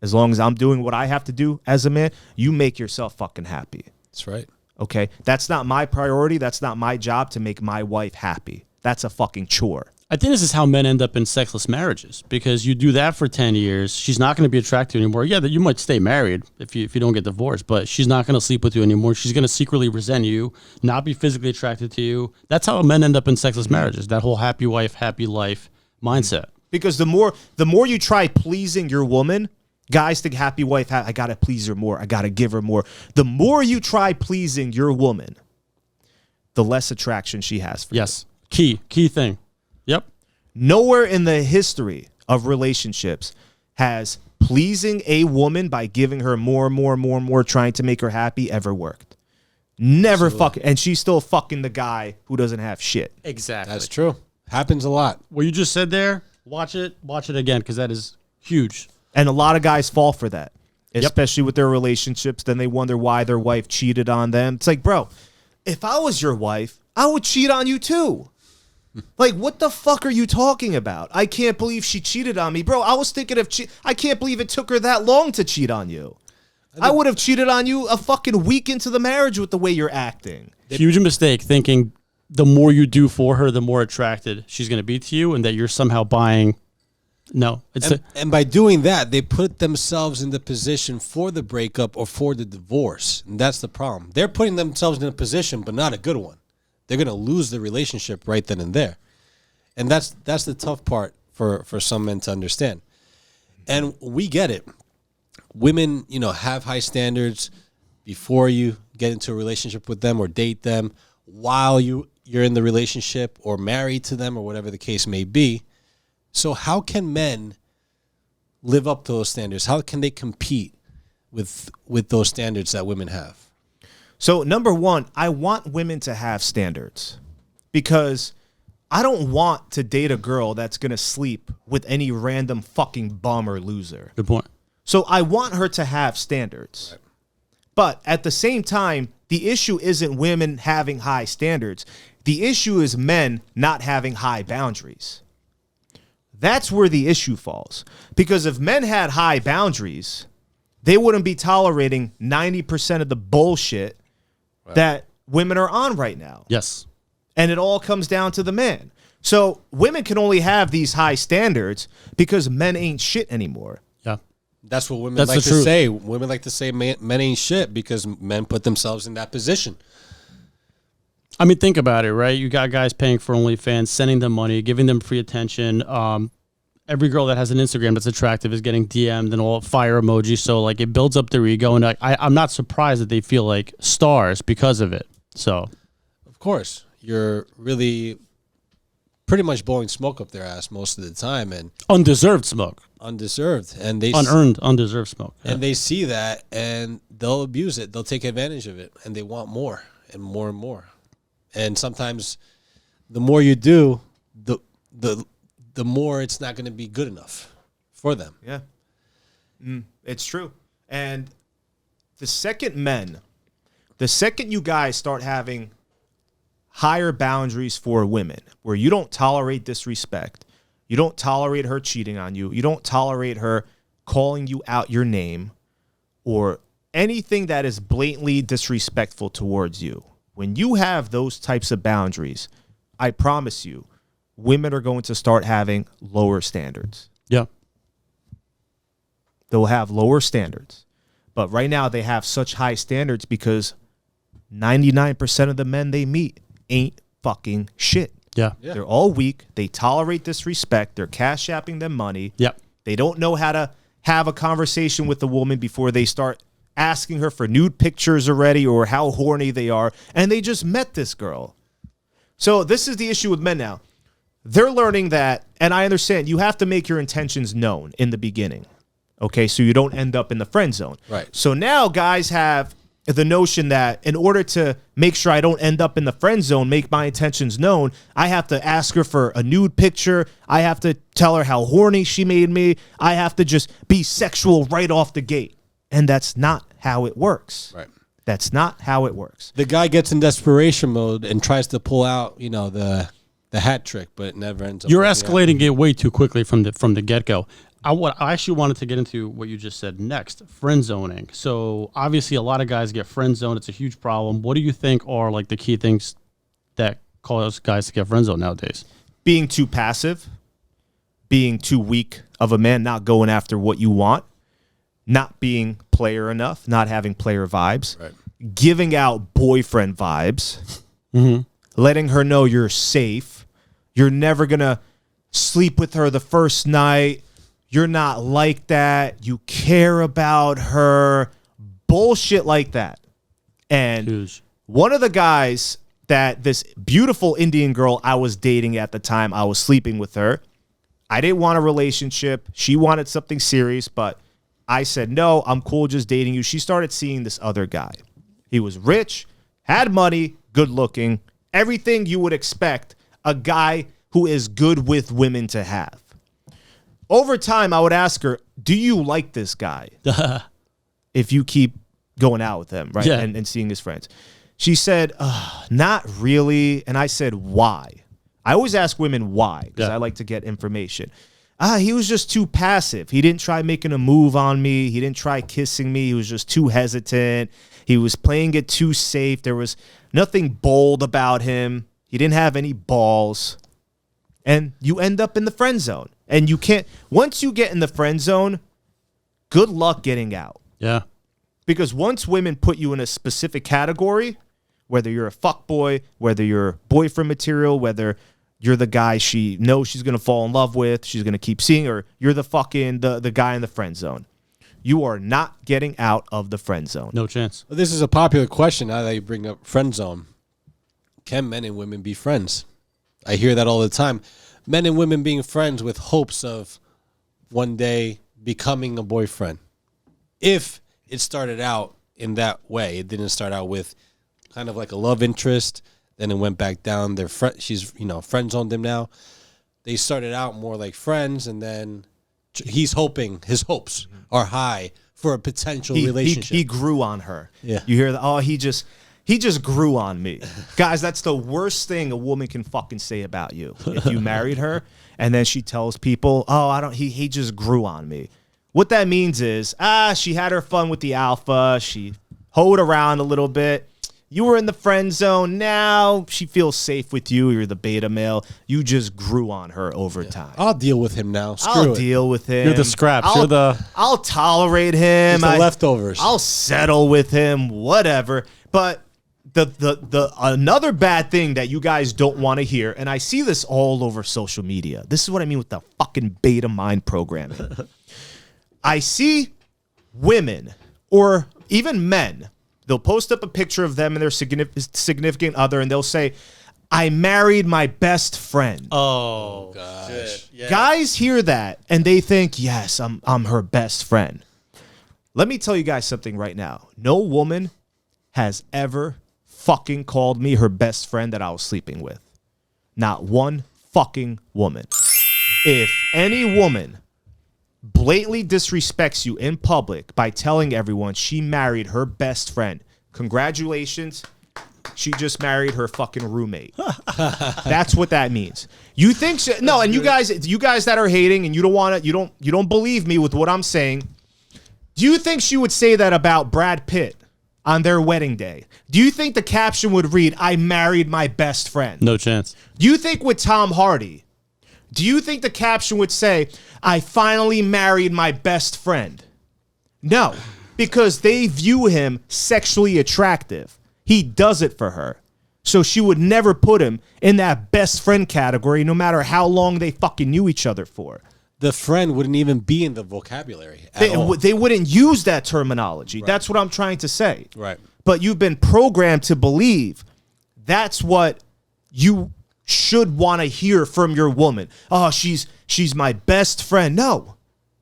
S3: As long as I'm doing what I have to do as a man, you make yourself fucking happy.
S1: That's right.
S3: Okay? That's not my priority. That's not my job to make my wife happy. That's a fucking chore.
S2: I think this is how men end up in sexless marriages, because you do that for 10 years. She's not going to be attracted to you anymore. Yeah, that you might stay married if you don't get divorced, but she's not going to sleep with you anymore. She's going to secretly resent you, not be physically attracted to you. That's how men end up in sexless marriages, that whole happy wife, happy life mindset.
S3: Because the more you try pleasing your woman, guys think happy wife, I got to please her more. I got to give her more. The more you try pleasing your woman, the less attraction she has for you.
S2: Yes. Key thing.
S3: Nowhere in the history of relationships has pleasing a woman by giving her more and more and more and more, trying to make her happy, ever worked. Never fucking, and she's still fucking the guy who doesn't have shit.
S2: Exactly.
S1: That's true. Happens a lot.
S2: What you just said there, watch it again, because that is huge.
S3: And a lot of guys fall for that, especially with their relationships. Then they wonder why their wife cheated on them. It's like, bro, if I was your wife, I would cheat on you too. Like, what the fuck are you talking about? I can't believe she cheated on me. Bro, I was thinking of I can't believe it took her that long to cheat on you. I would have cheated on you a fucking week into the marriage with the way you're acting.
S2: Huge mistake thinking the more you do for her, the more attracted she's going to be to you, and that you're somehow buying. No.
S1: And by doing that, they put themselves in the position for the breakup or for the divorce. And that's the problem. They're putting themselves in a position, but not a good one. They're going to lose the relationship right then and there. And that's the tough part for some men to understand. And we get it. Women, have high standards before you get into a relationship with them or date them, while you're in the relationship or married to them or whatever the case may be. So how can men live up to those standards? How can they compete with those standards that women have?
S3: So number one, I want women to have standards, because I don't want to date a girl that's going to sleep with any random fucking bum or loser.
S2: Good point.
S3: So I want her to have standards. Right. But at the same time, the issue isn't women having high standards. The issue is men not having high boundaries. That's where the issue falls. Because if men had high boundaries, they wouldn't be tolerating 90% of the bullshit that women are on right now.
S2: Yes.
S3: And it all comes down to the man. So women can only have these high standards because men ain't shit anymore.
S2: Yeah.
S1: That's what women like to say. Women like to say men ain't shit because men put themselves in that position.
S2: I mean, think about it, right? You got guys paying for OnlyFans, sending them money, giving them free attention. Every girl that has an Instagram that's attractive is getting DM'd and all fire emojis. So, like, it builds up their ego. And I'm not surprised that they feel like stars because of it. So,
S1: of course, you're really pretty much blowing smoke up their ass most of the time. And
S2: undeserved smoke.
S1: Undeserved. And they
S2: unearned, undeserved smoke.
S1: Yeah. And they see that and they'll abuse it. They'll take advantage of it. And they want more and more and more. And sometimes the more you do, the more it's not going to be good enough for them.
S3: Yeah. It's true. And the second you guys start having higher boundaries for women, where you don't tolerate disrespect, you don't tolerate her cheating on you, you don't tolerate her calling you out your name, or anything that is blatantly disrespectful towards you, when you have those types of boundaries, I promise you, women are going to start having lower standards.
S2: Yeah.
S3: They'll have lower standards. But right now they have such high standards because 99% of the men they meet ain't fucking shit.
S2: Yeah.
S3: They're all weak. They tolerate disrespect. They're cash apping them money.
S2: Yep.
S3: They don't know how to have a conversation with the woman before they start asking her for nude pictures already or how horny they are. And they just met this girl. So this is the issue with men now. They're learning that, and I understand, you have to make your intentions known in the beginning. Okay, so you don't end up in the friend zone.
S1: Right.
S3: So now guys have the notion that in order to make sure I don't end up in the friend zone, make my intentions known, I have to ask her for a nude picture. I have to tell her how horny she made me. I have to just be sexual right off the gate. And that's not how it works.
S1: Right.
S3: That's not how it works.
S1: The guy gets in desperation mode and tries to pull out, the hat trick, but it never ends up.
S2: You're escalating it way too quickly from the get-go. I actually wanted to get into what you just said next, friend zoning. So obviously a lot of guys get friend zoned. It's a huge problem. What do you think are like the key things that cause guys to get friend zoned nowadays?
S3: Being too passive, being too weak of a man, not going after what you want, not being player enough, not having player vibes,
S1: right.
S3: Giving out boyfriend vibes, letting her know you're safe, you're never going to sleep with her the first night, you're not like that, you care about her, bullshit like that. And one of the guys that this beautiful Indian girl I was dating at the time, I was sleeping with her. I didn't want a relationship. She wanted something serious, but I said, no, I'm cool just dating you. She started seeing this other guy. He was rich, had money, good looking, everything you would expect a guy who is good with women to have. Over time, I would ask her, do you like this guy? If you keep going out with him, right?
S2: Yeah.
S3: And seeing his friends. She said, not really. And I said, why? I always ask women why, because I like to get information. He was just too passive. He didn't try making a move on me. He didn't try kissing me. He was just too hesitant. He was playing it too safe. There was nothing bold about him. He didn't have any balls. And you end up in the friend zone. And you can't, once you get in the friend zone, good luck getting out.
S2: Yeah.
S3: Because once women put you in a specific category, whether you're a fuckboy, whether you're boyfriend material, whether you're the guy she knows she's going to fall in love with, she's going to keep seeing, or you're the fucking the guy in the friend zone, you are not getting out of the friend zone.
S2: No chance.
S1: Well, this is a popular question now that you bring up friend zone. Can men and women be friends? I hear that all the time. Men and women being friends with hopes of one day becoming a boyfriend. If it started out in that way, it didn't start out with kind of like a love interest, then it went back down. She's friend zoned him now. They started out more like friends, and then he's hoping his hopes are high for a potential relationship.
S3: He grew on her.
S1: Yeah.
S3: You hear that? Oh, he just grew on me. Guys, that's the worst thing a woman can fucking say about you. If you married her and then she tells people, oh, he just grew on me. What that means is, she had her fun with the alpha. She hoed around a little bit. You were in the friend zone. Now she feels safe with you. You're the beta male. You just grew on her over time.
S1: I'll deal with him now.
S3: I'll deal with him.
S2: You're the scraps.
S3: I'll tolerate him.
S1: The leftovers.
S3: I'll settle with him. Whatever. But the another bad thing that you guys don't want to hear, and I see this all over social media. This is what I mean with the fucking beta mind programming. I see women or even men. They'll post up a picture of them and their significant other, and they'll say, I married my best friend.
S2: Oh, gosh. Shit.
S3: Yeah. Guys hear that, and they think, yes, I'm her best friend. Let me tell you guys something right now. No woman has ever fucking called me her best friend that I was sleeping with. Not one fucking woman. If any woman blatantly disrespects you in public by telling everyone she married her best friend, congratulations, she just married her fucking roommate. That's what that means. You think no, and you guys that are hating and you don't believe me with what I'm saying. Do you think she would say that about Brad Pitt on their wedding day? Do you think the caption would read, I married my best friend?
S2: No chance.
S3: Do you think with Tom Hardy, do you think the caption would say, I finally married my best friend? No, because they view him sexually attractive. He does it for her. So she would never put him in that best friend category, no matter how long they fucking knew each other for.
S1: The friend wouldn't even be in the vocabulary at all.
S3: They wouldn't use that terminology. Right. That's what I'm trying to say.
S1: Right.
S3: But you've been programmed to believe that's what you should want to hear from your woman. Oh, she's my best friend. No,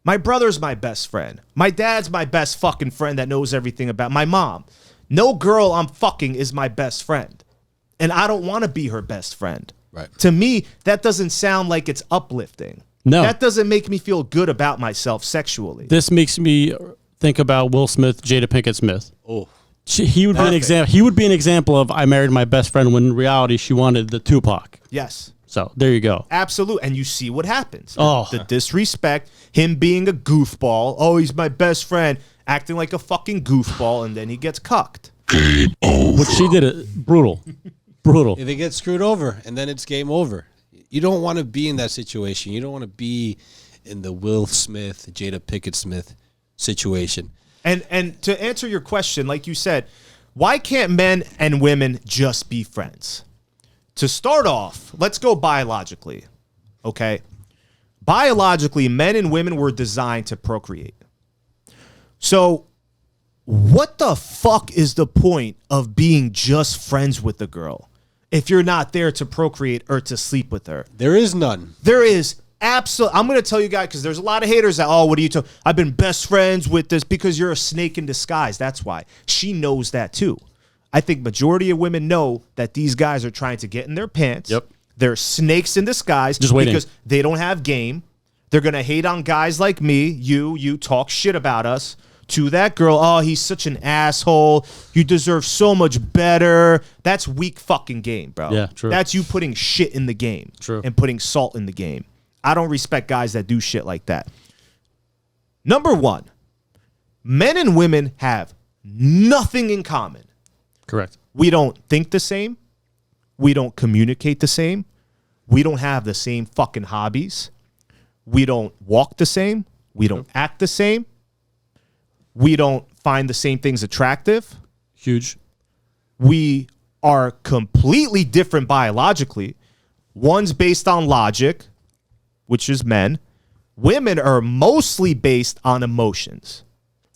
S3: my brother's my best friend. My dad's my best fucking friend that knows everything about my mom. No girl I'm fucking is my best friend. And I don't want to be her best friend.
S1: Right.
S3: To me, that doesn't sound like it's uplifting.
S2: No.
S3: That doesn't make me feel good about myself sexually.
S2: This makes me think about Will Smith, Jada Pinkett Smith.
S1: Oh.
S2: He would be an example. He would be an example of I married my best friend when in reality she wanted the Tupac.
S3: Yes.
S2: So there you go.
S3: Absolutely. And you see what happens.
S2: Oh.
S3: The disrespect, him being a goofball. Oh, he's my best friend, acting like a fucking goofball, and then he gets cucked.
S2: What she did, it brutal. Brutal.
S1: If they get screwed over, and then it's game over. You don't want to be in that situation. You don't want to be in the Will Smith, Jada Pinkett Smith situation.
S3: And to answer your question, like you said, why can't men and women just be friends? To start off, let's go biologically, okay? Biologically, men and women were designed to procreate. So what the fuck is the point of being just friends with the girl? if you're not there to procreate or to sleep with her.
S1: There is none.
S3: There is absolutely. I'm going to tell you guys, because there's a lot of haters that, oh, what are you talking? I've been best friends with this, because you're a snake in disguise. That's why. She knows that too. I think majority of women know that these guys are trying to get in their pants.
S2: Yep.
S3: They're snakes in disguise
S2: Just waiting.
S3: because they don't have game. They're going to hate on guys like me. You talk shit about us to that girl. Oh, he's such an asshole. You deserve so much better. That's weak fucking game, bro.
S2: Yeah, true.
S3: That's you putting shit in the game.
S2: True.
S3: And putting salt in the game. I don't respect guys that do shit like that. Number one, men and women have nothing in common.
S2: Correct.
S3: We don't think the same. We don't communicate the same. We don't have the same fucking hobbies. We don't walk the same. We don't act the same. We don't find the same things attractive.
S2: Huge.
S3: We are completely different biologically. One's based on logic, which is men. Women are mostly based on emotions.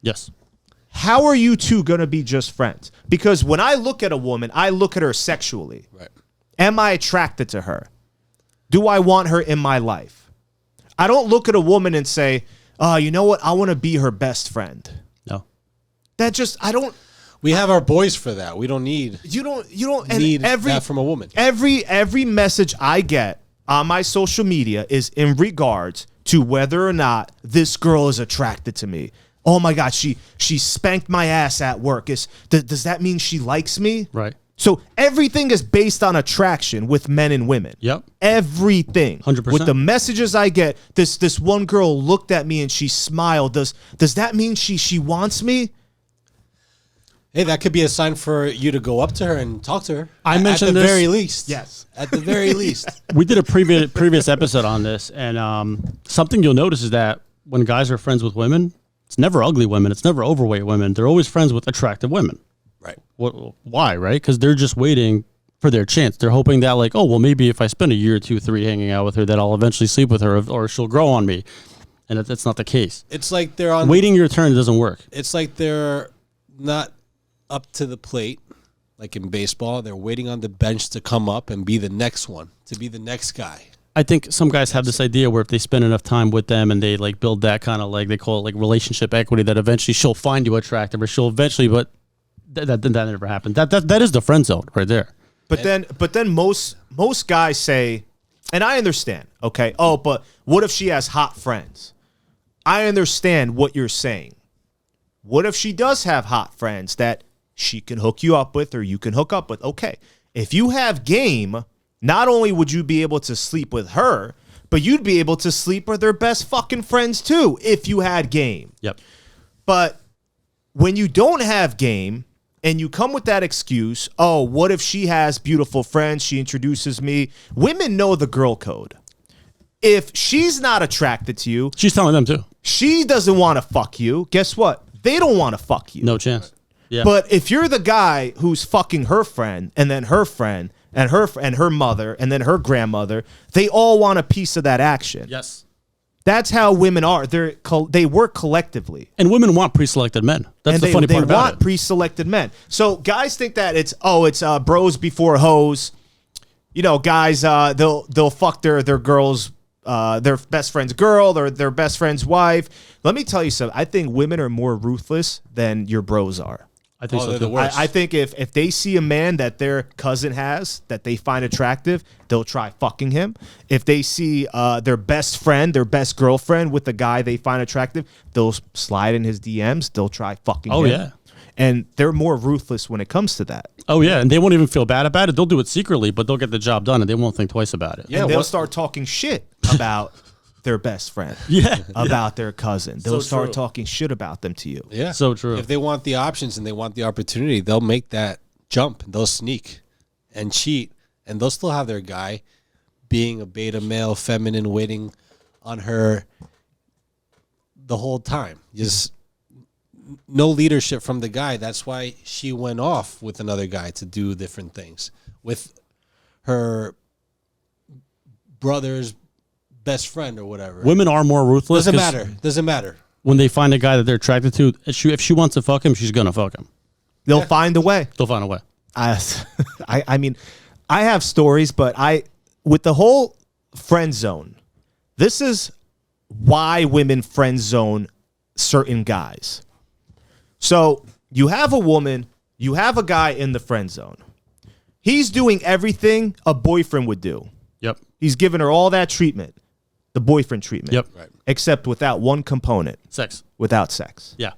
S2: Yes.
S3: How are you two going to be just friends? Because when I look at a woman, I look at her sexually.
S1: Right.
S3: Am I attracted to her? Do I want her in my life? I don't look at a woman and say, oh, you know what? I want to be her best friend.
S2: No.
S3: That just, I don't.
S1: We have our boys for that. We don't need
S3: You don't
S1: need
S3: and
S1: that from a woman.
S3: Every message I get on my social media is in regards to whether or not this girl is attracted to me. Oh my God, she spanked my ass at work. Does that mean she likes me?
S2: Right.
S3: So everything is based on attraction with men and women.
S2: Yep.
S3: Everything.
S2: 100%.
S3: With the messages I get, this one girl looked at me and she smiled. Does that mean she wants me?
S1: Hey, that could be a sign for you to go up to her and talk to her.
S2: I mentioned
S1: at the
S2: this-
S1: very least.
S3: Yes.
S1: At the very least.
S2: We did a previous episode on this, and something you'll notice is that when guys are friends with women, it's never ugly women. It's never overweight women. They're always friends with attractive women.
S1: Right.
S2: Why, right? Because they're just waiting for their chance. They're hoping that, like, oh, well, maybe if I spend a year, 2, 3 hanging out with her, that I'll eventually sleep with her or she'll grow on me. And that's not the case.
S1: It's like they're on
S2: Waiting your turn doesn't work.
S1: It's like they're not up to the plate, like in baseball. They're waiting on the bench to come up and be the next one, to be the next guy.
S2: I think some guys have this idea where if they spend enough time with them and they like build that kind of, like, they call it like relationship equity, that eventually she'll find you attractive, or she'll eventually, but that never happened. That is the friend zone right there.
S3: But then most guys say, and I understand, okay, oh, but what if she has hot friends? I understand what you're saying. What if she does have hot friends that she can hook you up with or you can hook up with? Okay, if you have game, not only would you be able to sleep with her, but you'd be able to sleep with her best fucking friends too if you had game.
S2: Yep.
S3: But when you don't have game and you come with that excuse, oh, what if she has beautiful friends? She introduces me. Women know the girl code. If she's not attracted to you,
S2: She's telling them too.
S3: she doesn't want to fuck you. Guess what? They don't want to fuck you.
S2: No chance. Yeah.
S3: But if you're the guy who's fucking her friend and then her friend and her mother and then her grandmother, they all want a piece of that action.
S2: yes.
S3: That's how women are. They work collectively.
S2: And women want pre-selected men. That's the funny part
S3: they
S2: about
S3: want
S2: it.
S3: pre-selected men. So guys think that it's bros before hoes. You know, guys they'll fuck their girls, their best friend's girl or their best friend's wife. Let me tell you something. I think women are more ruthless than your bros are.
S2: I think
S1: Oh,
S2: so
S1: they're
S2: too.
S1: the worst.
S3: I think if they see a man that their cousin has that they find attractive, they'll try fucking him. If they see their best friend, their best girlfriend with a guy they find attractive, they'll slide in his DMs. They'll try fucking him.
S2: Oh, yeah.
S3: And they're more ruthless when it comes to that.
S2: Oh yeah, and they won't even feel bad about it. They'll do it secretly, but they'll get the job done, and they won't think twice about it.
S1: Yeah,
S3: And they'll
S1: what-
S3: start talking shit about their best friend.
S2: Yeah.
S3: About their cousin. They'll
S1: So
S3: start
S1: true.
S3: talking shit about them to you.
S1: Yeah.
S2: So true.
S1: If they want the options and they want the opportunity, they'll make that jump. They'll sneak and cheat, and they'll still have their guy being a beta male, feminine, waiting on her the whole time. Just no leadership from the guy. That's why she went off with another guy to do different things with her brother's best friend or whatever.
S2: Women are more ruthless.
S1: Doesn't
S2: 'cause
S1: matter. Doesn't matter.
S2: When they find a guy that they're attracted to, if she wants to fuck him, she's gonna fuck him.
S3: They'll find a way.
S2: They'll find a way.
S3: I mean, I have stories, but with the whole friend zone, this is why women friend zone certain guys. So you have a woman, you have a guy in the friend zone. He's doing everything a boyfriend would do.
S2: Yep.
S3: He's giving her all that treatment, the boyfriend treatment.
S2: Yep.
S1: Right.
S3: Except without one component.
S2: Sex.
S3: Without sex.
S2: Yeah.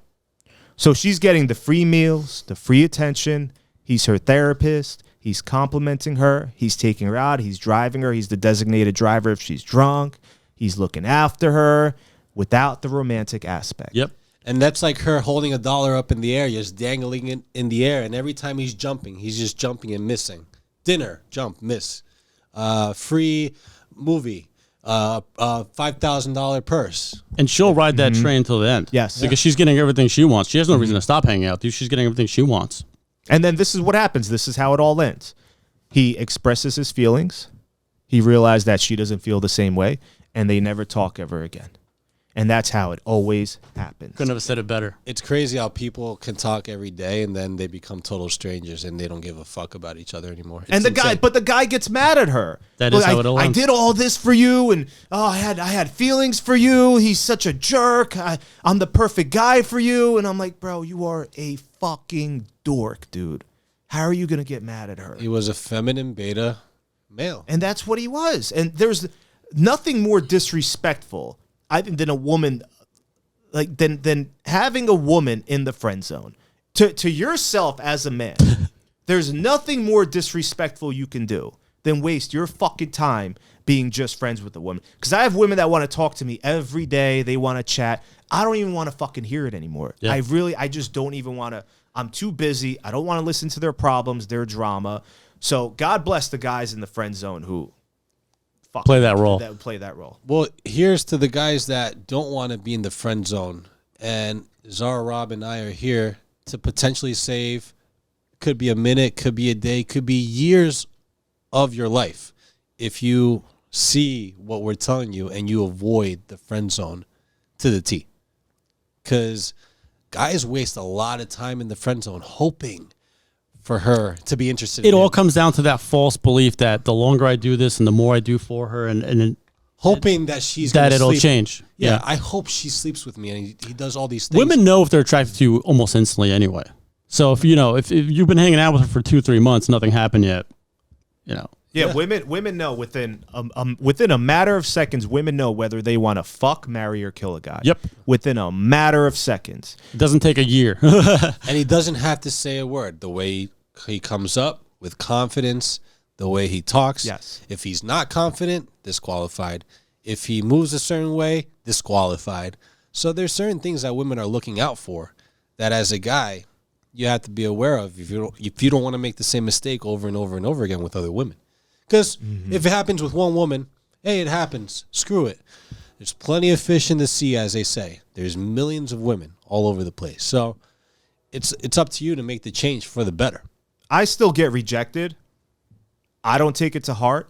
S3: So she's getting the free meals, the free attention. He's her therapist. He's complimenting her. He's taking her out. He's driving her. He's the designated driver if she's drunk. He's looking after her without the romantic aspect.
S2: Yep.
S1: And that's like her holding a dollar up in the air, just dangling it in the air. And every time he's jumping, he's just jumping and missing. Dinner, jump, miss. Free movie, $5,000 purse.
S2: And she'll ride that train till the end.
S3: Yes.
S2: Because she's getting everything she wants. She has no reason to stop hanging out with you. She's getting everything she wants.
S3: And then this is what happens. This is how it all ends. He expresses his feelings. He realized that she doesn't feel the same way. And they never talk ever again. And that's how it always happens.
S2: Couldn't have said it better.
S1: It's crazy how people can talk every day and then they become total strangers and they don't give a fuck about each other anymore. It's
S3: And the guy gets mad at her.
S2: That is how it all
S3: I
S2: ends.
S3: did all this for you, and I had feelings for you. He's such a jerk. I'm the perfect guy for you, and I'm like, bro, you are a fucking dork, dude. How are you gonna get mad at her?
S1: He was a feminine beta male.
S3: And that's what he was. And there's nothing more disrespectful, I think, than a woman, like than having a woman in the friend zone. To yourself as a man, there's nothing more disrespectful you can do than waste your fucking time being just friends with a woman. Because I have women that want to talk to me every day. They want to chat. I don't even want to fucking hear it anymore.
S2: Yeah.
S3: I just don't even want to. I'm too busy. I don't want to listen to their problems, their drama. So God bless the guys in the friend zone who
S2: Play that role.
S3: That would play that role.
S1: Well, here's to the guys that don't want to be in the friend zone. And Zara, Rob, and I are here to potentially save, could be a minute, could be a day, could be years of your life. If you see what we're telling you and you avoid the friend zone to the T. Because guys waste a lot of time in the friend zone hoping for her to be interested
S2: It
S1: in
S2: all
S1: him.
S2: comes down to that false belief that the longer I do this and the more I do for her and
S1: Hoping that she's
S2: that
S1: gonna
S2: it'll
S1: sleep.
S2: change.
S1: Yeah, I hope she sleeps with me and he does all these things.
S2: Women know if they're attracted to you almost instantly anyway. So if if you've been hanging out with her for 2-3 months, nothing happened yet,
S3: Yeah, women know within a matter of seconds. Women know whether they want to fuck, marry, or kill a guy.
S2: Yep.
S3: Within a matter of seconds.
S2: it doesn't take a year.
S1: And he doesn't have to say a word. The way he comes up with confidence, the way he talks.
S3: Yes.
S1: If he's not confident, disqualified. If he moves a certain way, disqualified. So there's certain things that women are looking out for that as a guy you have to be aware of if you don't want to make the same mistake over and over and over again with other women. Because if it happens with one woman, hey, it happens. Screw it. There's plenty of fish in the sea, as they say. There's millions of women all over the place. So it's up to you to make the change for the better.
S3: I still get rejected. I don't take it to heart.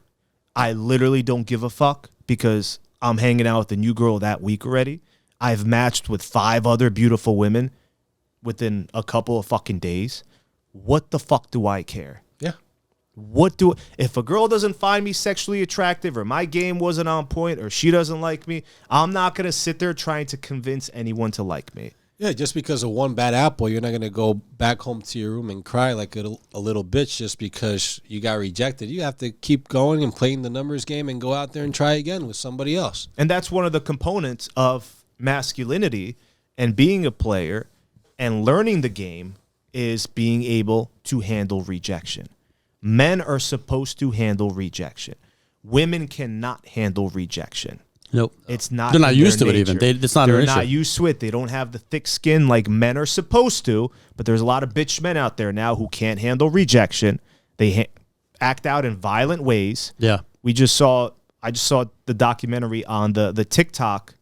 S3: I literally don't give a fuck because I'm hanging out with a new girl that week already. I've matched with 5 other beautiful women within a couple of fucking days. What the fuck do I care?
S1: Yeah.
S3: If a girl doesn't find me sexually attractive or my game wasn't on point or she doesn't like me, I'm not going to sit there trying to convince anyone to like me.
S1: Yeah, just because of one bad apple, you're not going to go back home to your room and cry like a little bitch just because you got rejected. You have to keep going and playing the numbers game and go out there and try again with somebody else.
S3: And that's one of the components of masculinity and being a player and learning the game is being able to handle rejection. Men are supposed to handle rejection. Women cannot handle rejection.
S2: Nope.
S3: It's not.
S2: They're not
S3: in their
S2: used to it even.
S3: nature.
S2: It's not
S3: They're
S2: an
S3: not
S2: issue.
S3: used to it. They don't have the thick skin like men are supposed to. But there's a lot of bitch men out there now who can't handle rejection. They act out in violent ways.
S2: Yeah.
S3: I just saw the documentary on the TikTok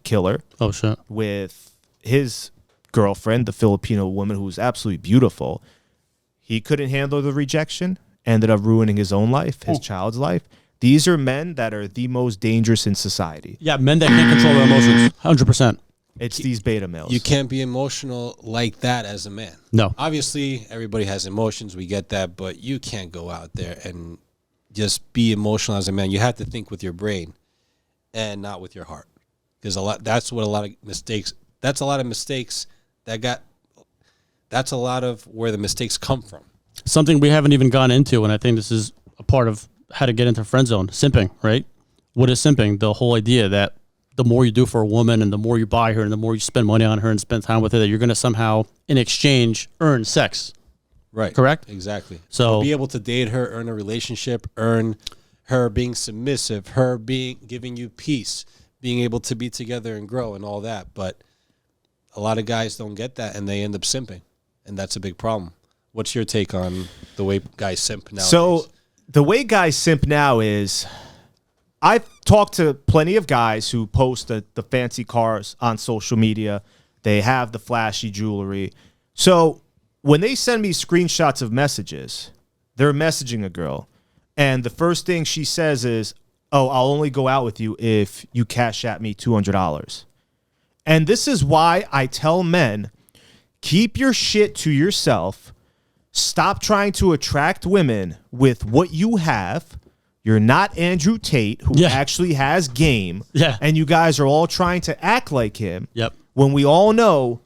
S3: killer
S2: Oh shit.
S3: with his girlfriend, the Filipino woman who was absolutely beautiful. He couldn't handle the rejection, ended up ruining his own life, his child's life. These are men that are the most dangerous in society.
S2: Yeah, men that can't control their emotions. 100%.
S3: It's these beta males.
S1: You can't be emotional like that as a man.
S2: No.
S1: Obviously, everybody has emotions. We get that, but you can't go out there and just be emotional as a man. You have to think with your brain and not with your heart, because that's a lot of mistakes where the mistakes come from.
S2: Something we haven't even gone into, and I think this is a part of how to get into friend zone, simping, right? What is simping? The whole idea that the more you do for a woman and the more you buy her and the more you spend money on her and spend time with her, that you're going to somehow, in exchange, earn sex.
S1: Right.
S2: Correct?
S1: Exactly.
S2: So
S1: be able to date her, earn a relationship, earn her being submissive, her giving you peace, being able to be together and grow and all that. But a lot of guys don't get that and they end up simping, and that's a big problem. What's your take on the way guys simp nowadays?
S3: So the way guys simp now is, I've talked to plenty of guys who post the fancy cars on social media. They have the flashy jewelry. So when they send me screenshots of messages, they're messaging a girl, and the first thing she says is, "Oh, I'll only go out with you if you cash at me $200. And this is why I tell men, keep your shit to yourself. Stop trying to attract women with what you have. You're not Andrew Tate, who actually has game.
S2: Yeah.
S3: And you guys are all trying to act like him.
S2: Yep.
S3: When we all know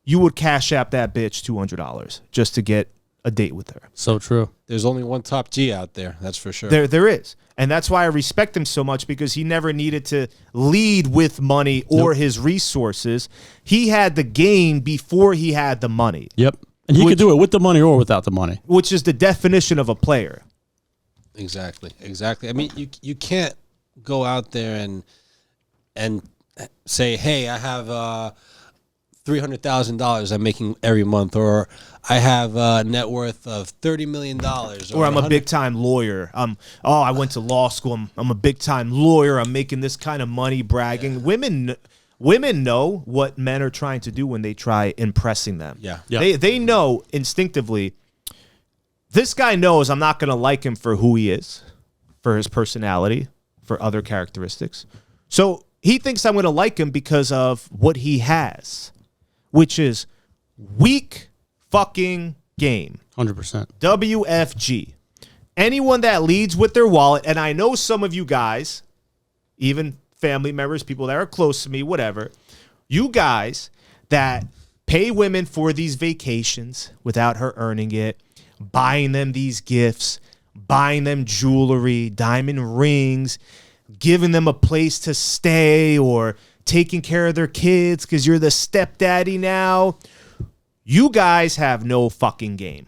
S3: you would cash app that bitch $200 just to get a date with her.
S2: So true.
S1: There's only one top G out there, that's for sure.
S3: There is. And that's why I respect him so much, because he never needed to lead with money or his resources. He had the game before he had the money.
S2: Yep. And he could do it with the money or without the money.
S3: Which is the definition of a player.
S1: Exactly. I mean, you can't go out there and say, "Hey, I have $300,000 I'm making every month," or "I have a net worth of $30 million,"
S3: or "I'm a big time lawyer. I went to law school. I'm a big time lawyer. I'm making this kind of money," bragging. Yeah. Women know what men are trying to do when they try impressing them.
S1: Yeah.
S3: They know instinctively. This guy knows I'm not going to like him for who he is, for his personality, for other characteristics. So he thinks I'm going to like him because of what he has, which is weak fucking game.
S2: 100%.
S3: WFG. Anyone that leads with their wallet, and I know some of you guys, even family members, people that are close to me, whatever, you guys that pay women for these vacations without her earning it, buying them these gifts, buying them jewelry, diamond rings, giving them a place to stay, or taking care of their kids because you're the stepdaddy now. You guys have no fucking game.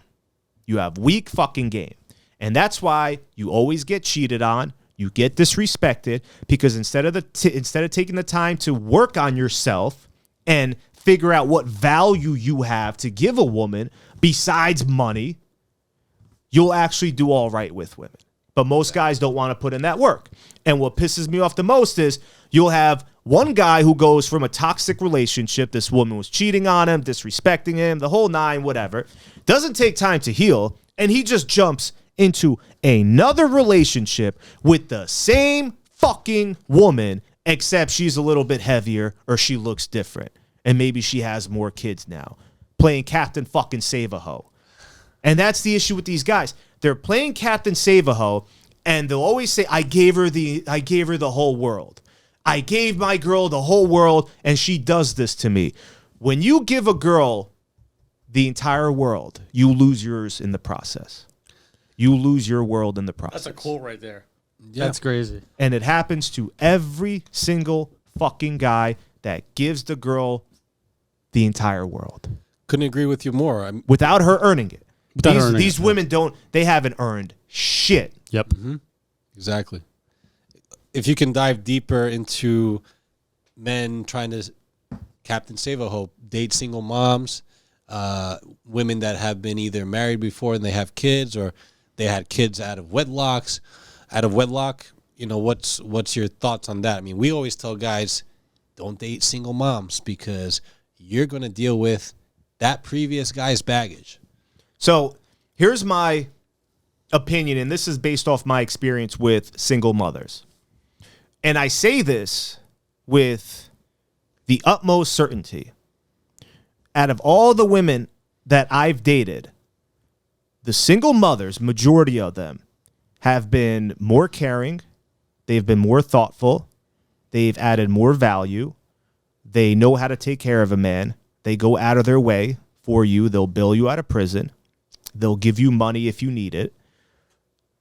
S3: You have weak fucking game. And that's why you always get cheated on. You get disrespected, because instead of taking the time to work on yourself and figure out what value you have to give a woman besides money, you'll actually do all right with women. But most guys don't want to put in that work. And what pisses me off the most is you'll have one guy who goes from a toxic relationship, this woman was cheating on him, disrespecting him, the whole nine, whatever, doesn't take time to heal, and he just jumps into another relationship with the same fucking woman, except she's a little bit heavier or she looks different. And maybe she has more kids now. Playing Captain fucking Save-A-Ho. And that's the issue with these guys. They're playing Captain Save-A-Ho, and they'll always say, I gave her the whole world. I gave my girl the whole world, and she does this to me. When you give a girl the entire world, you lose yours in the process. You lose your world in the process.
S2: That's a quote right there.
S1: Yeah.
S2: That's crazy.
S3: And it happens to every single fucking guy that gives the girl the entire world.
S1: Couldn't agree with you more.
S3: Without her earning it. These
S2: it,
S3: women they haven't earned shit.
S2: Yep.
S1: Mm-hmm. Exactly. If you can dive deeper into men trying to Captain Save-A-Ho, date single moms, women that have been either married before and they have kids, or they had kids out of wedlock, what's your thoughts on that? I mean, we always tell guys, don't date single moms, because you're going to deal with that previous guy's baggage.
S3: So here's my opinion, and this is based off my experience with single mothers. And I say this with the utmost certainty, out of all the women that I've dated, the single mothers, majority of them, have been more caring. They've been more thoughtful. They've added more value. They know how to take care of a man. They go out of their way for you. They'll bail you out of prison. They'll give you money if you need it.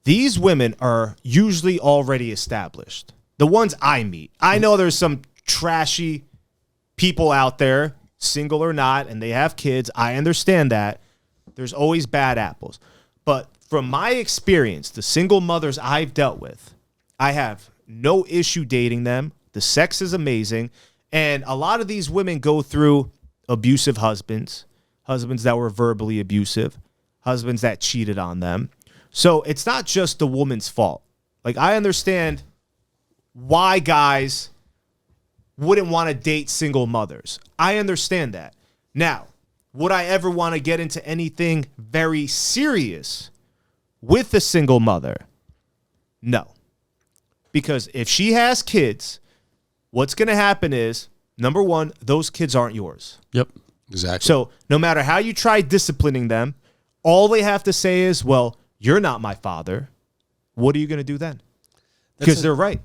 S3: These women are usually already established. The ones I meet. I know there's some trashy people out there, single or not, and they have kids. I understand that. There's always bad apples. But from my experience, the single mothers I've dealt with, I have no issue dating them. The sex is amazing. And a lot of these women go through abusive husbands, husbands that were verbally abusive, husbands that cheated on them. So it's not just the woman's fault. Like, I understand why guys wouldn't want to date single mothers. I understand that. Now, would I ever want to get into anything very serious with a single mother? No. Because if she has kids, what's going to happen is, number one, those kids aren't yours.
S2: Yep.
S1: Exactly.
S3: So no matter how you try disciplining them, all they have to say is, well, you're not my father. What are you going to do then? Because they're right.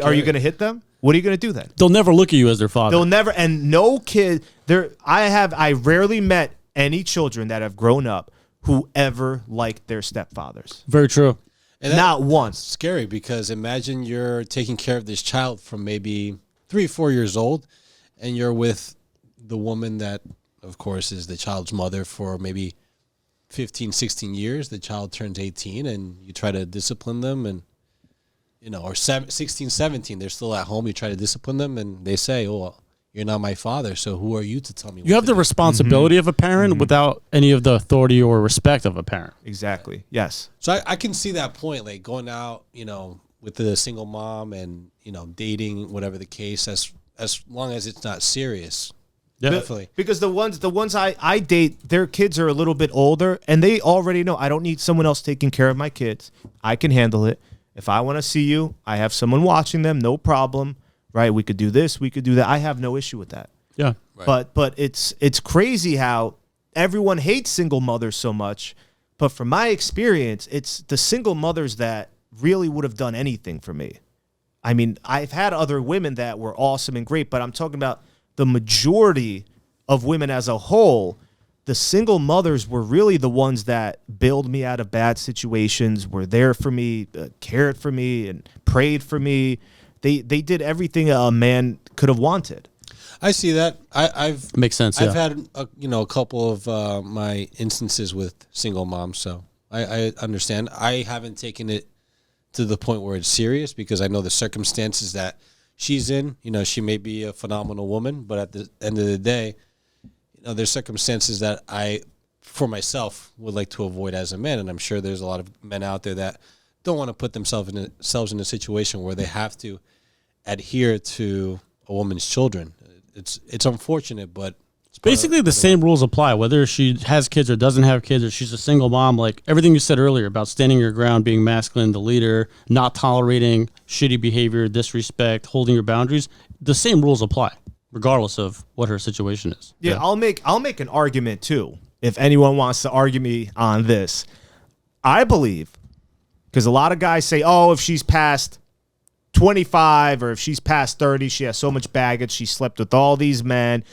S3: Are you going to hit them? What are you going to do then?
S2: They'll never look at you as their father.
S3: They'll never, and no kid there. I rarely met any children that have grown up who ever liked their stepfathers.
S2: Very true.
S1: And
S3: Not once.
S1: Scary, because imagine you're taking care of this child from maybe 3 or 4 years old, and you're with the woman that, of course, is the child's mother for maybe 15, 16 years. The child turns 18, and you try to discipline them, and or 16, 17, they're still at home. You try to discipline them, and they say, "Oh, well, you're not my father, so who are you to tell me?"
S2: You have the responsibility of a parent without any of the authority or respect of a parent.
S3: Exactly. Yes.
S1: So I can see that point, like going out, with the single mom and dating, whatever the case, as long as it's not serious.
S2: Yeah.
S1: Definitely.
S3: Because the ones I date, their kids are a little bit older, and they already know I don't need someone else taking care of my kids. I can handle it. If I want to see you, I have someone watching them, no problem. Right? We could do this, we could do that. I have no issue with that.
S2: Yeah.
S1: Right.
S3: But it's crazy how everyone hates single mothers so much. But from my experience, it's the single mothers that really would have done anything for me. I mean, I've had other women that were awesome and great, but I'm talking about the majority of women as a whole. The single mothers were really the ones that bailed me out of bad situations, were there for me, cared for me, and prayed for me. They did everything a man could have wanted.
S1: I see that. I've
S2: Makes sense.
S1: I've
S2: Yeah.
S1: had a couple of my instances with single moms, so I understand. I haven't taken it to the point where it's serious because I know the circumstances that she's in. She may be a phenomenal woman, but at the end of the day, there's circumstances that I, for myself, would like to avoid as a man, and I'm sure there's a lot of men out there that don't want to put themselves in a situation where they have to adhere to a woman's children. It's unfortunate, but
S2: It's basically the same rules apply, whether she has kids or doesn't have kids, or she's a single mom. Like everything you said earlier about standing your ground, being masculine, the leader, not tolerating shitty behavior, disrespect, holding your boundaries. The same rules apply, regardless of what her situation is.
S3: Yeah, I'll make an argument too. If anyone wants to argue me on this, I believe, because a lot of guys say, oh, if she's past 25 or if she's past 30, she has so much baggage, she slept with all these men.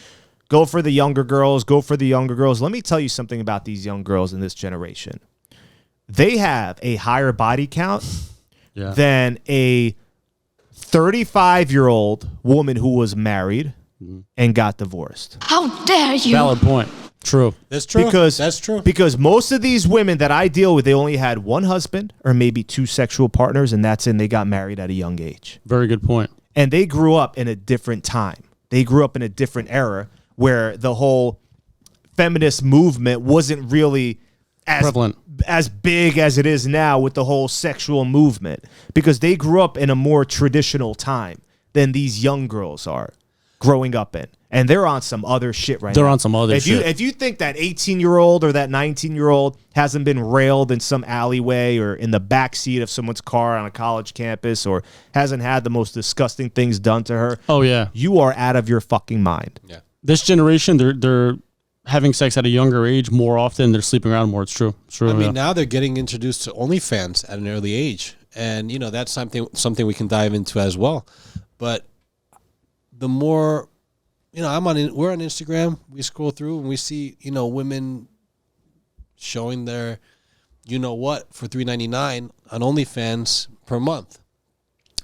S3: Go for the younger girls. Let me tell you something about these young girls in this generation. They have a higher body count than a 35-year-old woman who was married and got divorced.
S4: How dare you?
S2: Valid point. True.
S1: that's true. That's true.
S3: Because most of these women that I deal with, they only had one husband or maybe 2 sexual partners, and that's it. They got married at a young age.
S2: Very good point.
S3: And they grew up in a different time. They grew up in a different era where the whole feminist movement wasn't really
S2: Prevalent.
S3: as big as it is now with the whole sexual movement, because they grew up in a more traditional time than these young girls are growing up in. And they're on some other shit right now.
S2: They're on some other shit.
S3: If you think that 18-year-old or that 19-year-old hasn't been railed in some alleyway or in the backseat of someone's car on a college campus or hasn't had the most disgusting things done to her,
S2: oh yeah,
S3: you are out of your fucking mind.
S1: Yeah.
S2: This generation, they're having sex at a younger age more often. They're sleeping around more. It's true. It's true.
S1: I mean, now they're getting introduced to OnlyFans at an early age, and that's something we can dive into as well. But the more, we're on Instagram. We scroll through and we see, women showing their, what for $3.99 on OnlyFans per month.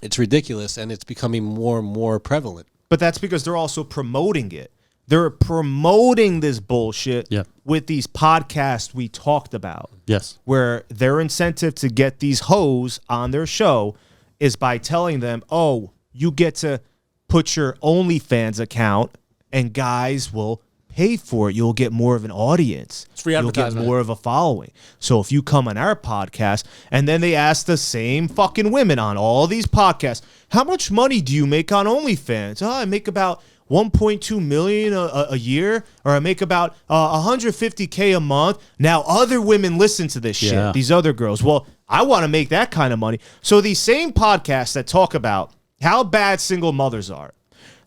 S1: It's ridiculous, and it's becoming more and more prevalent.
S3: But that's because they're also promoting it. They're promoting this bullshit with these podcasts we talked about.
S2: Yes.
S3: Where their incentive to get these hoes on their show is by telling them, oh, you get to put your OnlyFans account and guys will pay for it. You'll get more of an audience.
S2: It's free
S3: You'll get
S2: advertisement.
S3: more of a following. So if you come on our podcast, and then they ask the same fucking women on all these podcasts, how much money do you make on OnlyFans? Oh, I make about 1.2 million a year, or I make about 150K a month. Now other women listen to this shit. These other girls. Well, I want to make that kind of money. So these same podcasts that talk about how bad single mothers are,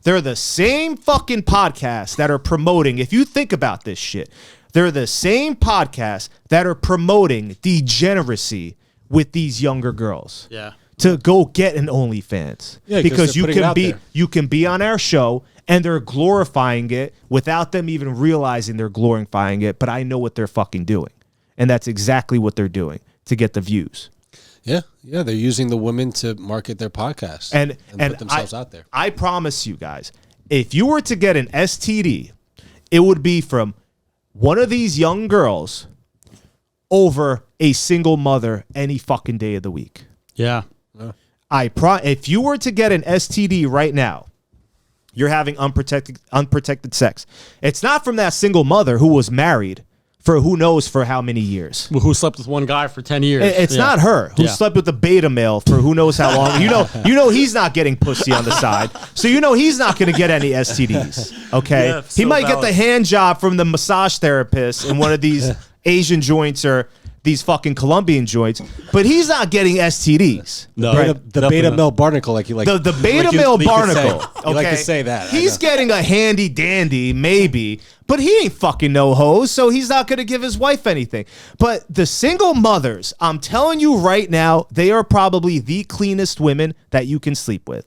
S3: they're the same fucking podcasts that are promoting, if you think about this shit, they're the same podcasts that are promoting degeneracy with these younger girls.
S2: Yeah.
S3: To go get an OnlyFans.
S1: Yeah,
S3: because
S1: they're putting it out there.
S3: you can be on our show and they're glorifying it without them even realizing they're glorifying it, but I know what they're fucking doing. And that's exactly what they're doing to get the views.
S1: Yeah, they're using the women to market their podcasts
S3: And
S1: put themselves out there.
S3: I promise you guys, if you were to get an STD, it would be from one of these young girls over a single mother any fucking day of the week.
S2: Yeah.
S3: If you were to get an STD right now, you're having unprotected sex. It's not from that single mother who was married for who knows for how many years.
S2: Who slept with one guy for 10 years.
S3: It's not her who
S2: Yeah.
S3: slept with the beta male for who knows how long. You know he's not getting pussy on the side. So he's not going to get any STDs. Okay?
S2: Yeah,
S3: He
S2: so
S3: might get
S2: valid.
S3: the hand job from the massage therapist in one of these Asian joints or these fucking Colombian joints, but he's not getting STDs.
S2: No,
S3: right?
S1: The
S2: definitely
S1: beta
S2: not.
S1: male barnacle, like you like
S3: The beta male barnacle.
S1: You like to say that. I
S3: He's
S1: know.
S3: getting a handy dandy, maybe, but he ain't fucking no hose, so he's not going to give his wife anything. But the single mothers, I'm telling you right now, they are probably the cleanest women that you can sleep with.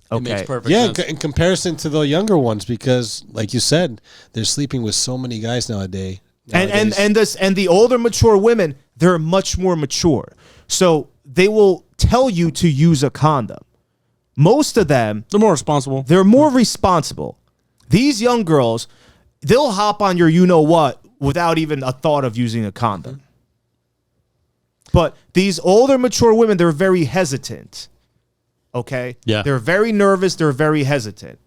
S2: It makes
S3: Okay.
S2: perfect
S1: Yeah,
S2: sense.
S1: in comparison to the younger ones, because like you said, they're sleeping with so many guys nowadays.
S3: And the older mature women, they're much more mature. So they will tell you to use a condom. Most of them,
S2: They're more responsible.
S3: they're more responsible. These young girls, they'll hop on your you-know-what without even a thought of using a condom. But these older, mature women, they're very hesitant. Okay?
S2: Yeah.
S3: They're very nervous. They're very hesitant.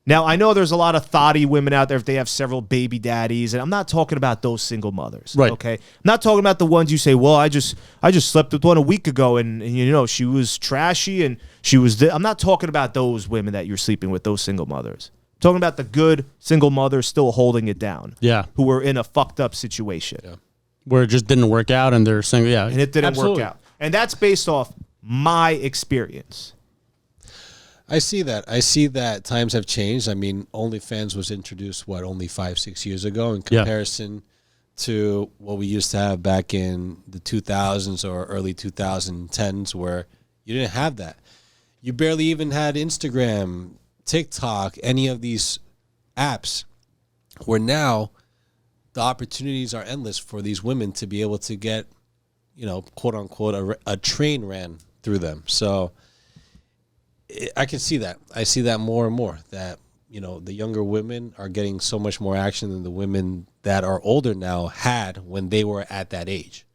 S3: Now, I know there's a lot of thotty women out there if they have several baby daddies, and I'm not talking about those single mothers.
S2: Right.
S3: Okay? I'm not talking about the ones you say, well, I just slept with one a week ago, and she was trashy, and she was... I'm not talking about those women that you're sleeping with, those single mothers. I'm talking about the good single mothers still holding it down.
S2: Yeah.
S3: Who were in a fucked up situation.
S1: Yeah.
S2: Where it just didn't work out and they're saying, yeah.
S3: And it didn't
S2: absolutely.
S3: work out. And that's based off my experience.
S1: I see that. I see that times have changed. I mean, OnlyFans was introduced, only 5-6 years ago in
S2: Yeah.
S1: comparison to what we used to have back in the 2000s or early 2010s, where you didn't have that. You barely even had Instagram, TikTok, any of these apps, where now the opportunities are endless for these women to be able to get, quote unquote, a train ran through them. So I can see that. I see that more and more, that, the younger women are getting so much more action than the women that are older now had when they were at that age.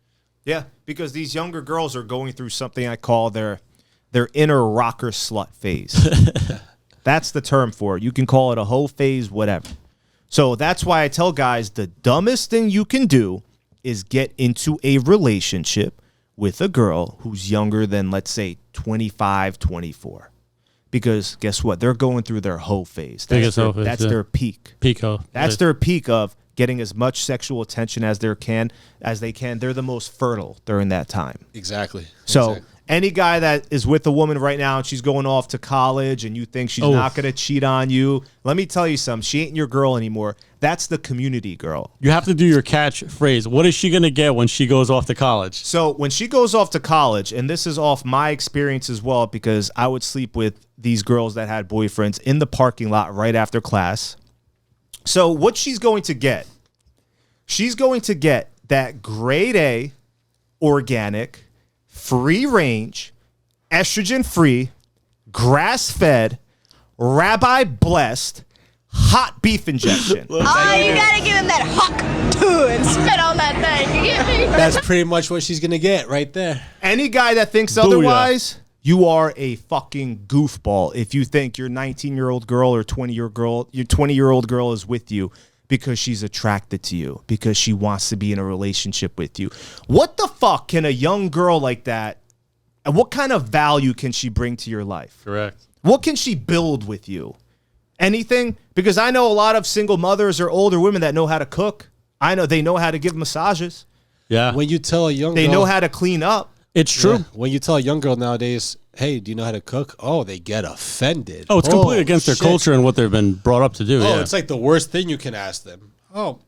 S3: Yeah, because these younger girls are going through something I call their inner rocker slut phase. That's the term for it. You can call it a hoe phase, whatever. So that's why I tell guys the dumbest thing you can do is get into a relationship with a girl who's younger than, let's say, 25, 24. because guess what? They're going through their hoe phase.
S2: Biggest hoe phase,
S3: That's
S2: yeah.
S3: their peak.
S2: Pico.
S3: That's their peak of getting as much sexual attention as they can. They're the most fertile during that time.
S1: Exactly.
S3: So
S1: Exactly.
S3: any guy that is with a woman right now and she's going off to college and you think she's not going to cheat on you, let me tell you something. She ain't your girl anymore. That's the community girl.
S2: You have to do your catchphrase. What is she going to get when she goes off to college?
S3: So when she goes off to college, and this is off my experience as well, because I would sleep with these girls that had boyfriends in the parking lot right after class. So what she's going to get, she's going to get that grade A, organic, free range, estrogen free, grass fed, rabbi blessed, hot beef injection.
S4: Oh, you gotta give him that hawk too and spit on that thing. You get me?
S1: That's pretty much what she's gonna get right there.
S3: Any guy that thinks
S2: Booyah.
S3: otherwise, you are a fucking goofball if you think your 19-year-old girl or 20-year-old girl is with you because she's attracted to you, because she wants to be in a relationship with you. What the fuck can a young girl like that, and what kind of value can she bring to your life?
S2: Correct.
S3: What can she build with you? Anything? Because I know a lot of single mothers or older women that know how to cook. I know they know how to give massages.
S2: Yeah.
S1: When you tell a young
S3: They
S1: girl,
S3: know how to clean up.
S2: It's true.
S1: Yeah, when you tell a young girl nowadays, hey, do you know how to cook? Oh, they get offended.
S2: Oh, it's completely against their
S1: shit.
S2: culture and what they've been brought up to do.
S1: Oh,
S2: yeah.
S1: it's like the worst thing you can ask them. Oh,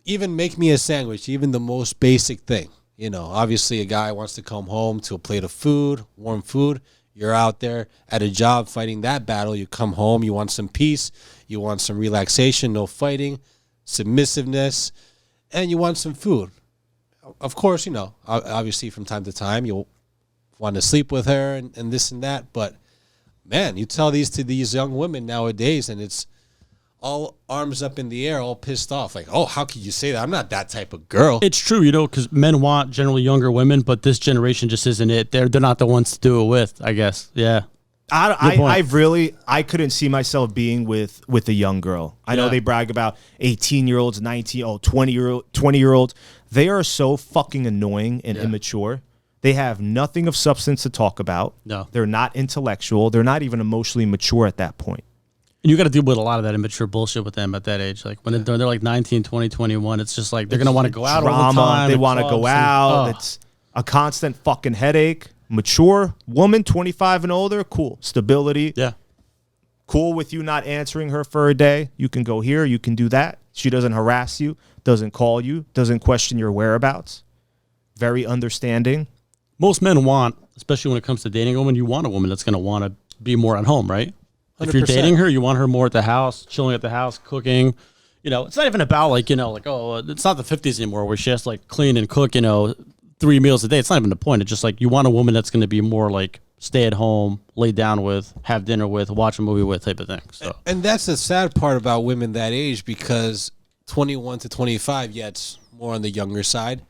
S1: even make me a sandwich, even the most basic thing. You know, obviously a guy wants to come home to a plate of food, warm food. You're out there at a job fighting that battle. You come home, you want some peace, you want some relaxation, no fighting, submissiveness, and you want some food. Of course, you know, obviously from time to time you'll want to sleep with her and this and that. But, man, you tell these to these young women nowadays and it's all arms up in the air, all pissed off. Like, oh, how could you say that? I'm not that type of girl.
S2: It's true, you know, because men want generally younger women, but this generation just isn't it. They're not the ones to do it with, I guess. Yeah.
S3: I couldn't see myself being with a young girl. I know
S2: Yeah.
S3: they brag about 18-year-olds, 20-year-olds. They are so fucking annoying and immature. They have nothing of substance to talk about.
S2: No.
S3: They're not intellectual. They're not even emotionally mature at that point.
S2: And you got to deal with a lot of that immature bullshit with them at that age. Like when they're like 19, 20, 21, it's just like they're going to want to go out all the time.
S3: They want to go out. It's a constant fucking headache. Mature woman, 25 and older, cool. Stability.
S2: Yeah.
S3: Cool with you not answering her for a day. You can go here. You can do that. She doesn't harass you, doesn't call you, doesn't question your whereabouts. Very understanding.
S2: Most men want, especially when it comes to dating a woman, you want a woman that's going to want to be more at home, right? If you're
S1: 100%.
S2: dating her, you want her more at the house, chilling at the house, cooking. You know, it's not even about like, you know, like, oh, it's not the 50s anymore where she has to like clean and cook, you know, 3 meals a day. It's not even the point. It's just like you want a woman that's going to be more like stay at home, lay down with, have dinner with, watch a movie with type of thing. So
S1: And that's the sad part about women that age because 21 to 25, yeah, it's more on the younger side.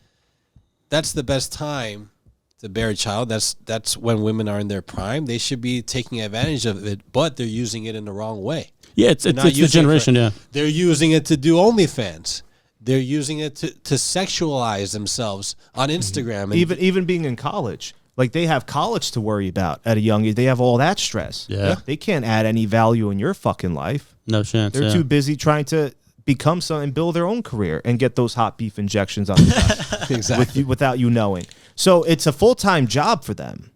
S1: That's the best time to bear a child. That's when women are in their prime. They should be taking advantage of it, but they're using it in the wrong way.
S2: yeah, it's
S1: not
S2: the
S1: using it
S2: generation,
S1: for-
S2: yeah.
S1: They're using it to do OnlyFans. They're using it to sexualize themselves on Instagram. And
S3: Even being in college. Like they have college to worry about at a young age. They have all that stress.
S2: Yeah.
S3: They can't add any value in your fucking life.
S2: No chance.
S3: They're
S2: yeah.
S3: too busy trying to become something and build their own career and get those hot beef injections on the side.
S1: exactly.
S3: Without you knowing. So it's a full-time job for them,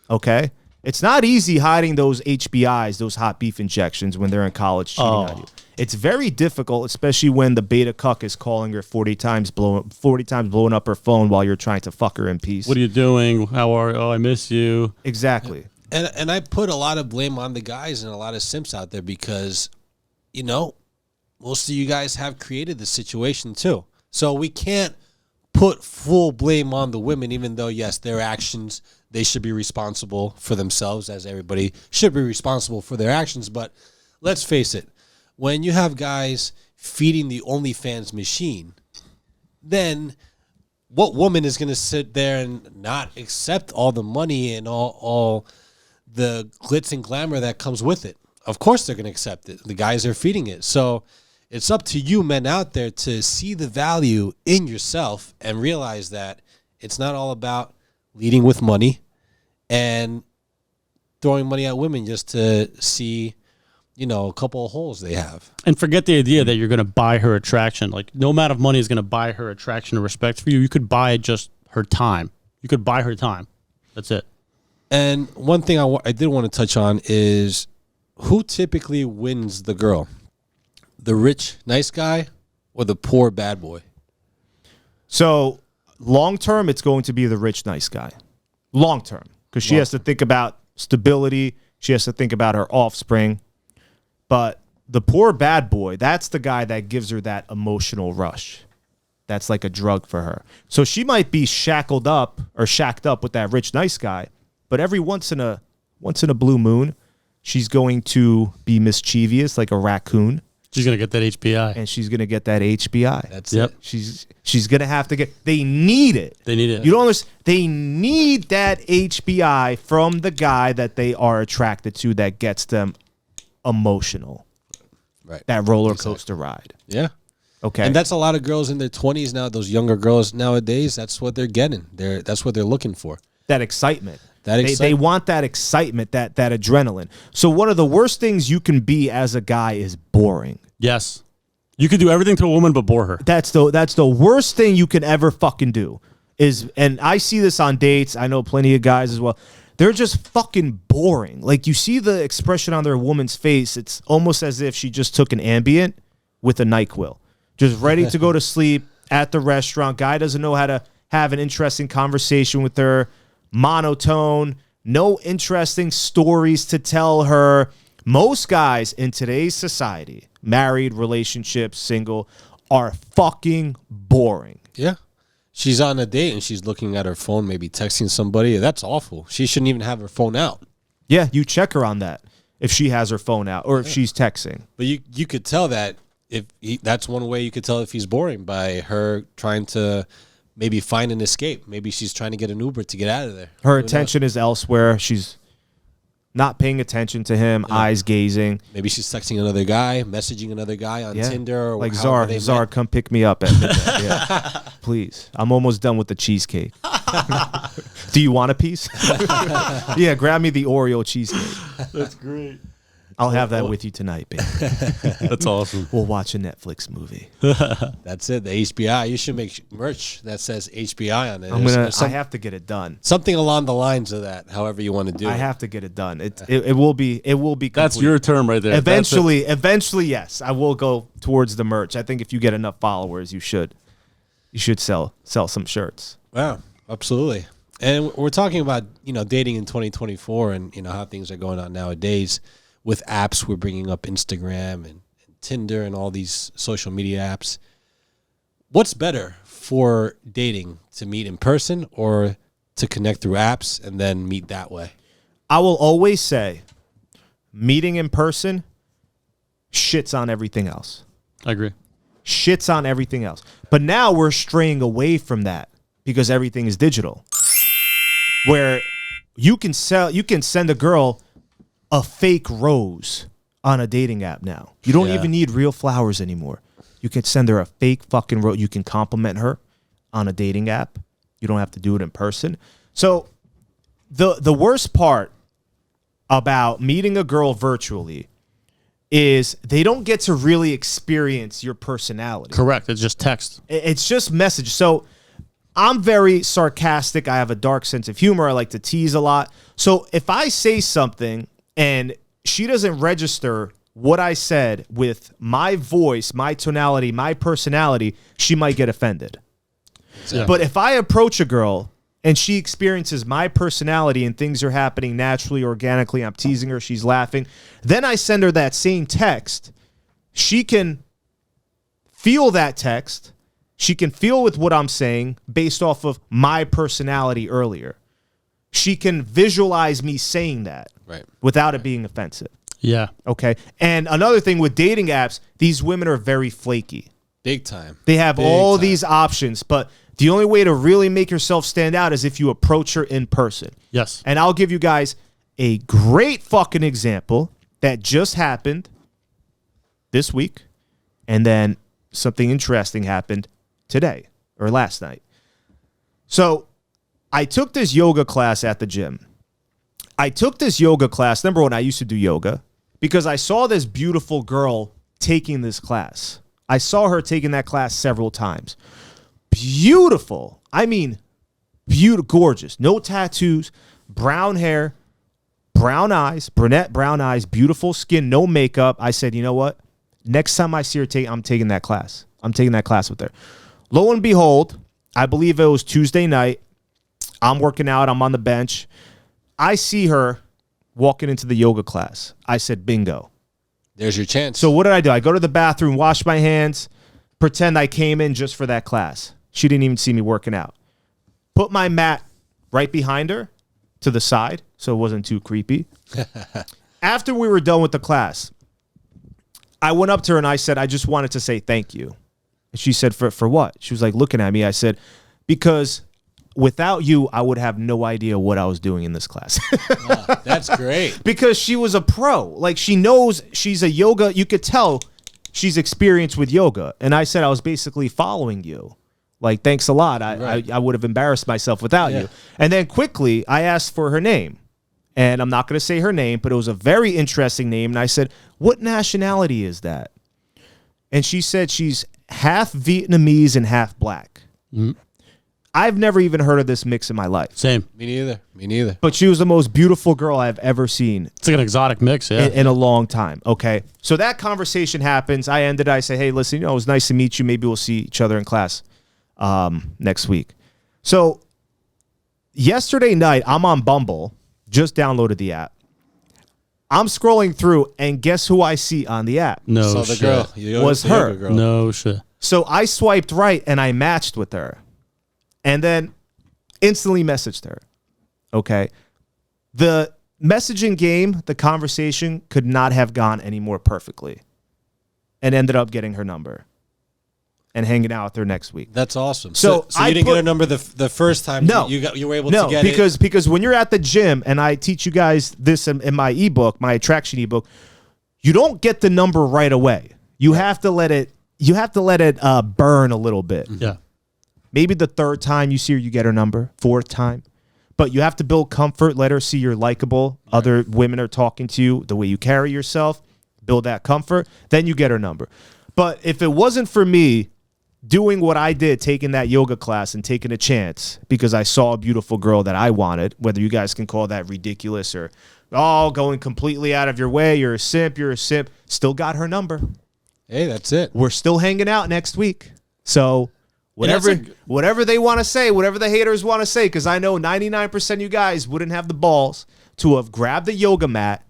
S3: okay? It's not easy hiding those HBIs, those hot beef injections when they're in college cheating on you. It's very difficult, especially when the beta cuck is calling her 40 times blowing up her phone while you're trying to fuck her in peace.
S2: What are you doing? How are you? Oh, I miss you.
S3: Exactly.
S1: And I put a lot of blame on the guys and a lot of simps out there because, you know, most of you guys have created this situation too. So we can't put full blame on the women, even though, yes, their actions, they should be responsible for themselves, as everybody should be responsible for their actions. But let's face it, when you have guys feeding the OnlyFans machine, then what woman is going to sit there and not accept all the money and all the glitz and glamour that comes with it? Of course they're going to accept it. The guys are feeding it. So it's up to you men out there to see the value in yourself and realize that it's not all about leading with money and throwing money at women just to see, a couple of holes they have.
S2: And forget the idea that you're going to buy her attraction. Like, no amount of money is going to buy her attraction or respect for you. You could buy just her time. You could buy her time. That's it.
S1: And one thing I did want to touch on is who typically wins the girl? The rich, nice guy or the poor, bad boy?
S3: So long term, it's going to be the rich, nice guy. Long term, because she has to think about stability. She has to think about her offspring. But the poor bad boy, that's the guy that gives her that emotional rush. That's like a drug for her. So she might be shacked up with that rich, nice guy. But every once in a blue moon, she's going to be mischievous like a raccoon.
S2: She's going to get that HBI.
S3: And she's going to get that HBI.
S1: That's it.
S3: She's going to have to they need it.
S2: They need it.
S3: You don't understand? They need that HBI from the guy that they are attracted to that gets them emotional.
S1: Right.
S3: That roller coaster ride.
S1: Yeah.
S3: Okay.
S1: And that's a lot of girls in their 20s now, those younger girls nowadays. That's what they're getting. That's what they're looking for.
S3: That excitement.
S1: They
S3: They want that excitement, that adrenaline. So one of the worst things you can be as a guy is boring.
S2: Yes. You could do everything to a woman but bore her.
S3: That's the worst thing you can ever fucking do. And I see this on dates. I know plenty of guys as well. They're just fucking boring. Like, you see the expression on their woman's face. It's almost as if she just took an Ambient with a NyQuil. Just ready to go to sleep at the restaurant. Guy doesn't know how to have an interesting conversation with her. Monotone. No interesting stories to tell her. Most guys in today's society, married, relationships, single, are fucking boring.
S1: Yeah. She's on a date and she's looking at her phone, maybe texting somebody. That's awful. She shouldn't even have her phone out.
S3: Yeah, you check her on that if she has her phone out or if she's texting.
S1: But you could tell that that's one way you could tell if he's boring, by her trying to maybe find an escape. Maybe she's trying to get an Uber to get out of there.
S3: Her attention is elsewhere. She's not paying attention to him, eyes gazing.
S1: Maybe she's texting another guy, messaging another guy on Tinder. Or
S3: like, Czar, come pick me up at midnight. Yeah. Please. I'm almost done with the cheesecake. Do you want a piece? Yeah, grab me the Oreo cheesecake.
S2: That's great.
S3: I'll have that with you tonight, baby.
S2: That's awesome.
S3: We'll watch a Netflix movie.
S1: That's it. The HBI. You should make merch that says HBI on it.
S3: I have to get it done.
S1: Something along the lines of that. However you want to do it.
S3: I have to get it done. It will be. Complete.
S2: That's your term right there.
S3: Eventually, yes, I will go towards the merch. I think if you get enough followers, you should sell some shirts.
S1: Wow, absolutely. And we're talking about dating in 2024 and how things are going on nowadays. With apps, we're bringing up Instagram and Tinder and all these social media apps. What's better for dating, to meet in person or to connect through apps and then meet that way?
S3: I will always say meeting in person shits on everything else.
S2: I agree.
S3: Shits on everything else. But now we're straying away from that because everything is digital. Where you can send a girl a fake rose on a dating app now. You don't even need real flowers anymore. You can send her a fake fucking rose. You can compliment her on a dating app. You don't have to do it in person. So the worst part about meeting a girl virtually is they don't get to really experience your personality.
S2: Correct. It's just text.
S3: It's just message. So I'm very sarcastic. I have a dark sense of humor. I like to tease a lot. So if I say something and she doesn't register what I said with my voice, my tonality, my personality, she might get offended.
S2: Yeah.
S3: But if I approach a girl and she experiences my personality and things are happening naturally, organically, I'm teasing her, she's laughing, then I send her that same text, she can feel that text. She can feel with what I'm saying based off of my personality earlier. She can visualize me saying that without it being offensive.
S2: Yeah.
S3: Okay. And another thing with dating apps, these women are very flaky.
S1: Big time.
S3: They have all these options, but the only way to really make yourself stand out is if you approach her in person.
S2: Yes.
S3: And I'll give you guys a great fucking example that just happened this week, and then something interesting happened today or last night. So I took this yoga class at the gym. I took this yoga class. Number one, I used to do yoga because I saw this beautiful girl taking this class. I saw her taking that class several times. Beautiful. I mean, beautiful, gorgeous. No tattoos, brown hair, brown eyes, brunette brown eyes, beautiful skin, no makeup. I said, you know what? Next time I see her, I'm taking that class. I'm taking that class with her. Lo and behold, I believe it was Tuesday night. I'm working out. I'm on the bench. I see her walking into the yoga class. I said, bingo.
S1: There's your chance.
S3: So what did I do? I go to the bathroom, wash my hands, pretend I came in just for that class. She didn't even see me working out. Put my mat right behind her to the side so it wasn't too creepy. After we were done with the class, I went up to her and I said, I just wanted to say thank you. And she said, for what? She was like looking at me. I said, because without you, I would have no idea what I was doing in this class.
S1: Wow, that's great.
S3: Because she was a pro. Like, she knows she's a yoga. You could tell she's experienced with yoga. And I said, I was basically following you. Like, thanks a lot. I would have embarrassed myself without you. And then quickly, I asked for her name. And I'm not going to say her name, but it was a very interesting name. And I said, what nationality is that? And she said she's half Vietnamese and half black. Mm-hmm. I've never even heard of this mix in my life.
S2: Same.
S1: Me neither. Me neither.
S3: But she was the most beautiful girl I've ever seen.
S2: It's like an exotic mix, yeah.
S3: In a long time. Okay. So that conversation happens. I say, hey, listen, it was nice to meet you. Maybe we'll see each other in class next week. So yesterday night, I'm on Bumble. Just downloaded the app. I'm scrolling through, and guess who I see on the app?
S2: No
S1: so
S2: shit.
S1: the girl
S3: Was her.
S1: Girl.
S2: No shit.
S3: So I swiped right, and I matched with her. And then instantly messaged her. Okay. The messaging game, the conversation could not have gone any more perfectly. And ended up getting her number and hanging out with her next week.
S1: That's awesome.
S3: So
S1: you didn't get her number the first time.
S3: No.
S1: You were able to get
S3: it. Because when you're at the gym, and I teach you guys this in my ebook, my attraction ebook, you don't get the number right away. You have to let it burn a little bit.
S2: Yeah.
S3: Maybe the third time you see her, you get her number. Fourth time. But you have to build comfort. Let her see you're likable. Right. Other women are talking to you. The way you carry yourself. Build that comfort. Then you get her number. But if it wasn't for me doing what I did, taking that yoga class and taking a chance because I saw a beautiful girl that I wanted, whether you guys can call that ridiculous or, going completely out of your way. You're a simp. Still got her number.
S1: Hey, that's it.
S3: We're still hanging out next week. So whatever they want to say, whatever the haters want to say, because I know 99% of you guys wouldn't have the balls to have grabbed the yoga mat,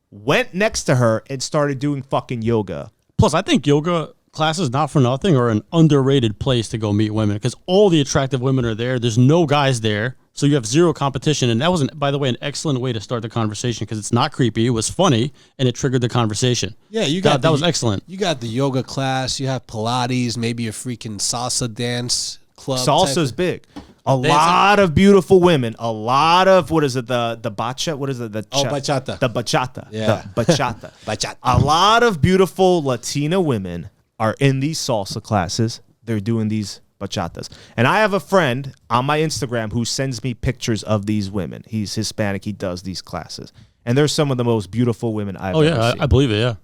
S3: went next to her, and started doing fucking yoga.
S2: Plus, I think yoga classes, not for nothing, are an underrated place to go meet women because all the attractive women are there. There's no guys there. So you have zero competition. And that was, by the way, an excellent way to start the conversation because it's not creepy. It was funny, and it triggered the conversation.
S1: Yeah, that
S2: was excellent.
S1: You got the yoga class. You have Pilates, maybe a freaking salsa dance club.
S3: Salsa's big. A lot of beautiful women. A lot of, what is it, the bachata? What is it?
S1: Bachata.
S3: The bachata.
S1: Yeah.
S3: The bachata.
S1: Bachata.
S3: A lot of beautiful Latina women are in these salsa classes. They're doing these bachatas. And I have a friend on my Instagram who sends me pictures of these women. He's Hispanic. He does these classes. And they're some of the most beautiful women I've ever seen.
S2: I believe it, yeah.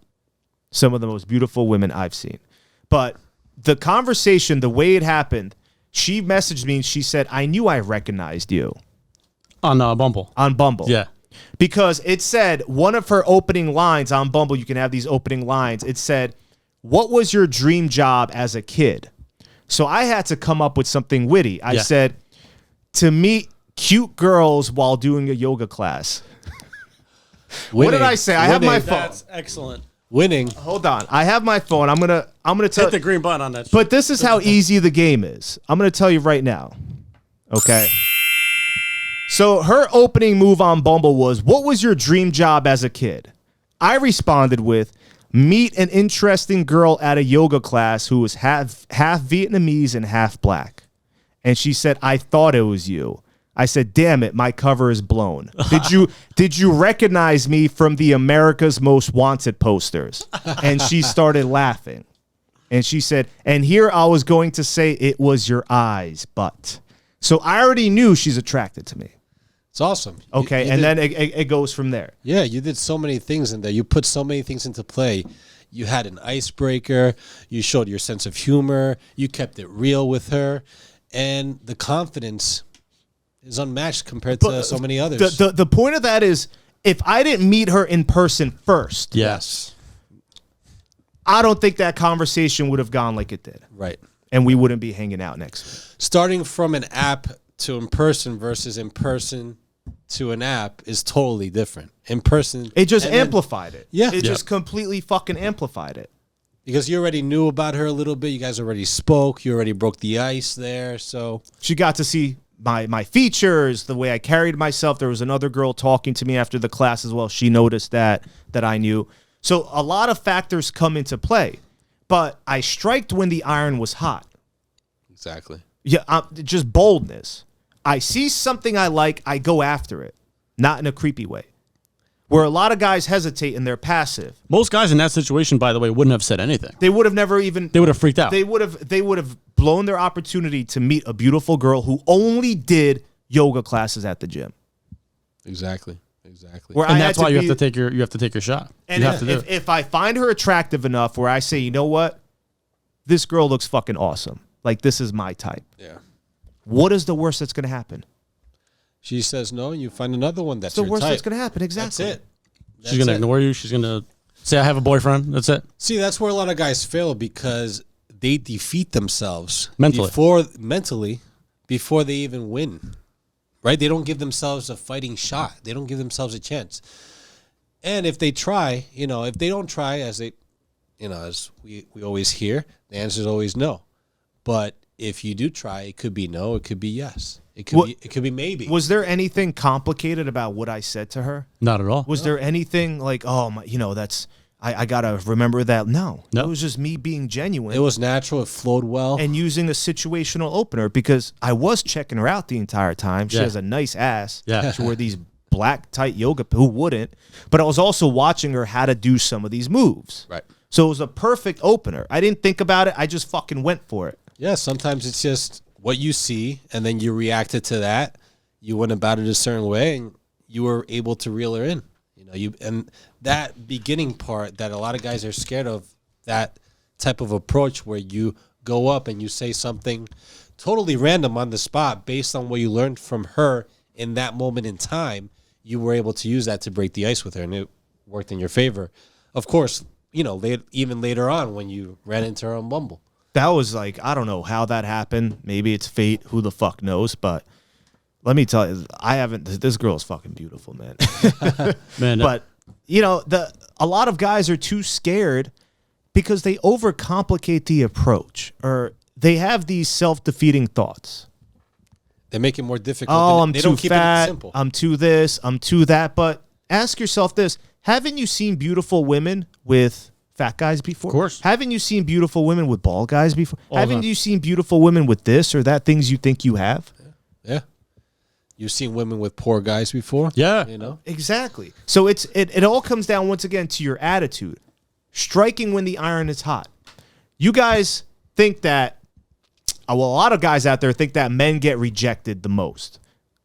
S3: Some of the most beautiful women I've seen. But the conversation, the way it happened, she messaged me and she said, I knew I recognized you.
S2: On Bumble.
S3: On Bumble.
S2: Yeah.
S3: Because it said, one of her opening lines on Bumble, you can have these opening lines. It said, what was your dream job as a kid? So I had to come up with something witty. I said, to meet cute girls while doing a yoga class. What did I say? I have my phone.
S2: That's excellent.
S1: Winning.
S3: Hold on. I have my phone. I'm gonna tell
S2: hit the green button on that.
S3: But this is how easy the game is. I'm gonna tell you right now. Okay. So her opening move on Bumble was, what was your dream job as a kid? I responded with, meet an interesting girl at a yoga class who was half Vietnamese and half black. And she said, I thought it was you. I said, damn it, my cover is blown. Did you recognize me from the America's Most Wanted posters? And she started laughing. And she said, and here I was going to say it was your eyes, but. So I already knew she's attracted to me.
S1: It's awesome.
S3: Okay, and then it goes from there.
S1: Yeah, you did so many things in there. You put so many things into play. You had an icebreaker. You showed your sense of humor. You kept it real with her. And the confidence is unmatched compared to so many others.
S3: The point of that is, if I didn't meet her in person first,
S2: Yes.
S3: I don't think that conversation would have gone like it did.
S1: Right.
S3: And we wouldn't be hanging out next week.
S1: Starting from an app to in person versus in person to an app is totally different. In person,
S3: It just
S1: and then-
S3: amplified it.
S1: Yeah.
S3: It
S1: Yeah.
S3: just completely fucking amplified it.
S1: because you already knew about her a little bit. You guys already spoke. You already broke the ice there. So
S3: She got to see my features, the way I carried myself. There was another girl talking to me after the class as well. She noticed that I knew. So a lot of factors come into play. But I striked when the iron was hot.
S1: exactly.
S3: Yeah, just boldness. I see something I like, I go after it, not in a creepy way. Where a lot of guys hesitate and they're passive.
S2: Most guys in that situation, by the way, wouldn't have said anything.
S3: They would have never even.
S2: They would have freaked out.
S3: They would have blown their opportunity to meet a beautiful girl who only did yoga classes at the gym.
S1: Exactly.
S3: Where
S2: And
S3: I
S2: that's
S3: had
S2: why
S3: to
S2: you
S3: be-
S2: have to take your shot.
S3: And
S2: you have to do it.
S3: if I find her attractive enough, where I say, you know what, this girl looks fucking awesome. Like, this is my type.
S1: Yeah.
S3: What is the worst that's going to happen?
S1: She says no, and you find another one that's
S3: It's the
S1: your
S3: worst
S1: type.
S3: that's going to happen. Exactly.
S1: That's it.
S2: She's going to
S1: it.
S2: ignore you. She's going to say, I have a boyfriend. That's it.
S1: See, that's where a lot of guys fail because they defeat themselves
S2: Mentally.
S1: before they even win. Right? They don't give themselves a fighting shot. They don't give themselves a chance. And if they try, if they don't try, as we always hear, the answer is always no. But if you do try, it could be no, it could be yes. It could be maybe.
S3: Was there anything complicated about what I said to her?
S2: Not at all.
S3: Was there anything like, oh, my, that's, I got to remember that? No.
S2: No.
S3: It was just me being genuine.
S1: It was natural. It flowed well.
S3: and using a situational opener because I was checking her out the entire time. She
S2: Yeah.
S3: has a nice ass.
S2: Yeah.
S3: She wore these black tight yoga. Who wouldn't? But I was also watching her how to do some of these moves.
S1: Right.
S3: So it was a perfect opener. I didn't think about it. I just fucking went for it.
S1: Yeah, sometimes it's just what you see, and then you reacted to that. You went about it a certain way, and you were able to reel her in. And that beginning part that a lot of guys are scared of, that type of approach where you go up and you say something totally random on the spot based on what you learned from her in that moment in time, you were able to use that to break the ice with her, and it worked in your favor. Of course, even later on when you ran into her on Bumble.
S3: That was like, I don't know how that happened. Maybe it's fate. Who the fuck knows? But let me tell you, this girl is fucking beautiful, man.
S2: Man,
S3: But, a lot of guys are too scared because they overcomplicate the approach or they have these self-defeating thoughts.
S1: They make it more difficult.
S3: Oh, I'm
S1: they
S3: too
S1: don't keep it
S3: fat.
S1: simple.
S3: I'm too this. I'm too that. But ask yourself this. Haven't you seen beautiful women with fat guys before?
S2: Of course.
S3: Haven't you seen beautiful women with bald guys before?
S2: All the
S3: Haven't
S2: time.
S3: you seen beautiful women with this or that things you think you have?
S1: Yeah. You've seen women with poor guys before?
S2: Yeah.
S3: Exactly. So it all comes down once again to your attitude. Striking when the iron is hot. You guys think that, a lot of guys out there think that men get rejected the most.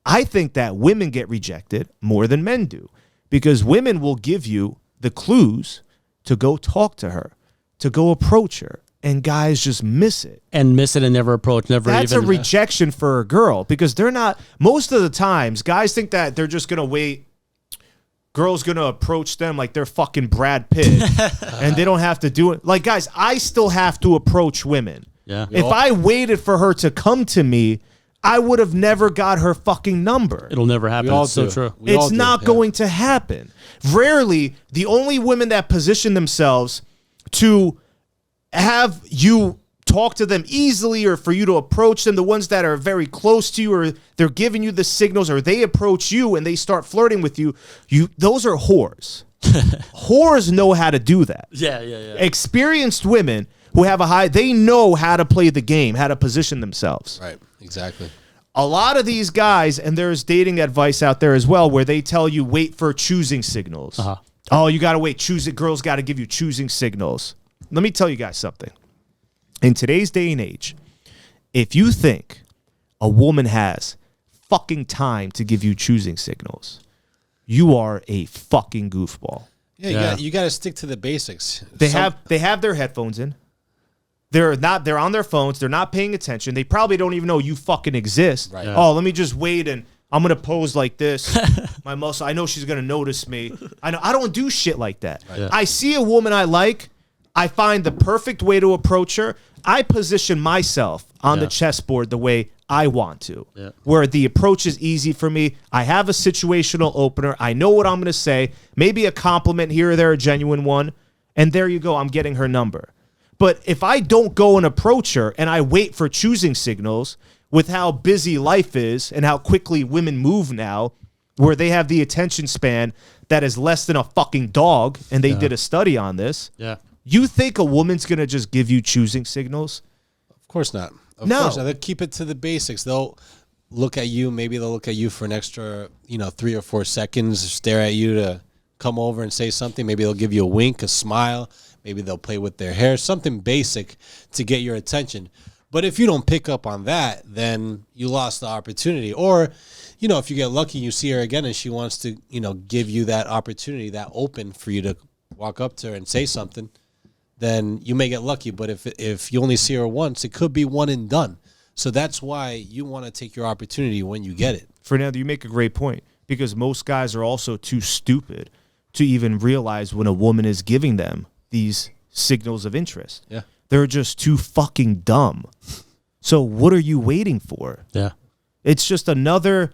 S3: I think that women get rejected more than men do because women will give you the clues to go talk to her, to go approach her, and guys just miss it.
S2: And miss it and never approach,
S3: That's a rejection for a girl because they're not, most of the times, guys think that they're just going to wait. Girl's going to approach them like they're fucking Brad Pitt and they don't have to do it. Like, guys, I still have to approach women.
S2: Yeah.
S3: If I waited for her to come to me, I would have never got her fucking number.
S2: It'll never happen.
S1: We all
S2: It's so
S1: do.
S2: true.
S1: We all
S3: It's
S1: do,
S3: not
S1: yeah.
S3: going to happen. Rarely, the only women that position themselves to have you talk to them easily or for you to approach them, the ones that are very close to you or they're giving you the signals or they approach you and they start flirting with you, those are whores. Whores know how to do that.
S2: Yeah.
S3: Experienced women who have they know how to play the game, how to position themselves.
S1: Right. Exactly.
S3: A lot of these guys, and there's dating advice out there as well, where they tell you wait for choosing signals.
S2: Uh-huh.
S3: Oh, you got to wait. Girls got to give you choosing signals. Let me tell you guys something. In today's day and age, if you think a woman has fucking time to give you choosing signals, you are a fucking goofball.
S1: Yeah, you got to stick to the basics.
S3: They have their headphones in. They're on their phones. They're not paying attention. They probably don't even know you fucking exist.
S1: Right.
S2: Yeah.
S3: Oh, let me just wait and I'm gonna pose like this. My muscle. I know she's gonna notice me. I don't do shit like that.
S2: Right. Yeah.
S3: I see a woman I like. I find the perfect way to approach her. I position myself on the chessboard the way I want to, where the approach is easy for me. I have a situational opener. I know what I'm going to say. Maybe a compliment here or there, a genuine one. And there you go. I'm getting her number. But if I don't go and approach her and I wait for choosing signals with how busy life is and how quickly women move now, where they have the attention span that is less than a fucking dog, and they did a study on this.
S2: Yeah.
S3: You think a woman's going to just give you choosing signals?
S1: Of course not. Of
S3: No.
S1: course not. They'll keep it to the basics. They'll look at you. Maybe they'll look at you for an extra, 3 or 4 seconds, stare at you to come over and say something. Maybe they'll give you a wink, a smile. Maybe they'll play with their hair, something basic to get your attention. But if you don't pick up on that, then you lost the opportunity. Or, if you get lucky, you see her again and she wants to, give you that opportunity, that open for you to walk up to her and say something, then you may get lucky. But if you only see her once, it could be one and done. So that's why you want to take your opportunity when you get it.
S3: Fernando, you make a great point, because most guys are also too stupid to even realize when a woman is giving them these signals of interest.
S1: Yeah.
S3: They're just too fucking dumb. So what are you waiting for?
S2: Yeah.
S3: It's just another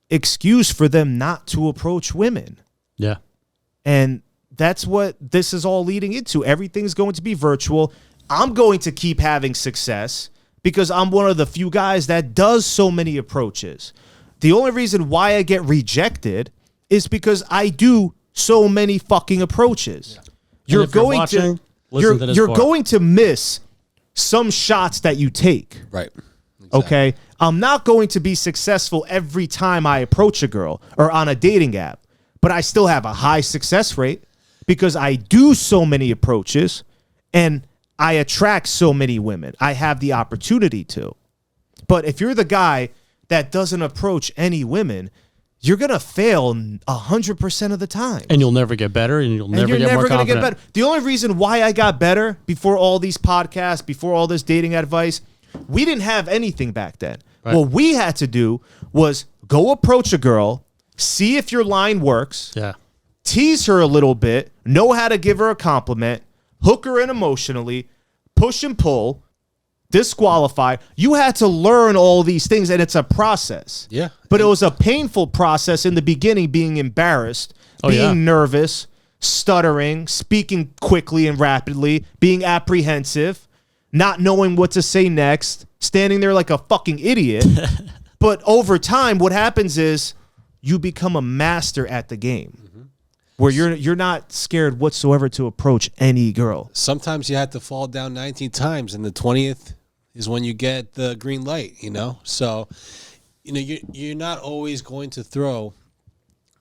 S3: excuse for them not to approach women.
S2: Yeah.
S3: And that's what this is all leading into. Everything's going to be virtual. I'm going to keep having success because I'm one of the few guys that does so many approaches. The only reason why I get rejected is because I do so many fucking approaches.
S2: Yeah.
S3: You're
S2: if you're
S3: going
S2: watching,
S3: to
S2: listen to this
S3: you're
S2: part.
S3: going to miss some shots that you take.
S1: Right.
S3: Okay? I'm not going to be successful every time I approach a girl or on a dating app, but I still have a high success rate because I do so many approaches and I attract so many women. I have the opportunity to. But if you're the guy that doesn't approach any women, you're going to fail 100% of the time.
S2: And you'll never get better, and you're never
S3: gonna
S2: confident.
S3: get better. The only reason why I got better before all these podcasts, before all this dating advice, we didn't have anything back then.
S2: Right.
S3: What we had to do was go approach a girl, see if your line works,
S2: Yeah.
S3: tease her a little bit, know how to give her a compliment, hook her in emotionally, push and pull, disqualify. You had to learn all these things, and it's a process.
S1: Yeah.
S3: But it was a painful process in the beginning, being embarrassed, being nervous, stuttering, speaking quickly and rapidly, being apprehensive, not knowing what to say next, standing there like a fucking idiot. But over time, what happens is you become a master at the game, where you're not scared whatsoever to approach any girl.
S1: Sometimes you have to fall down 19 times, and the 20th is when you get the green light, So, you're not always going to throw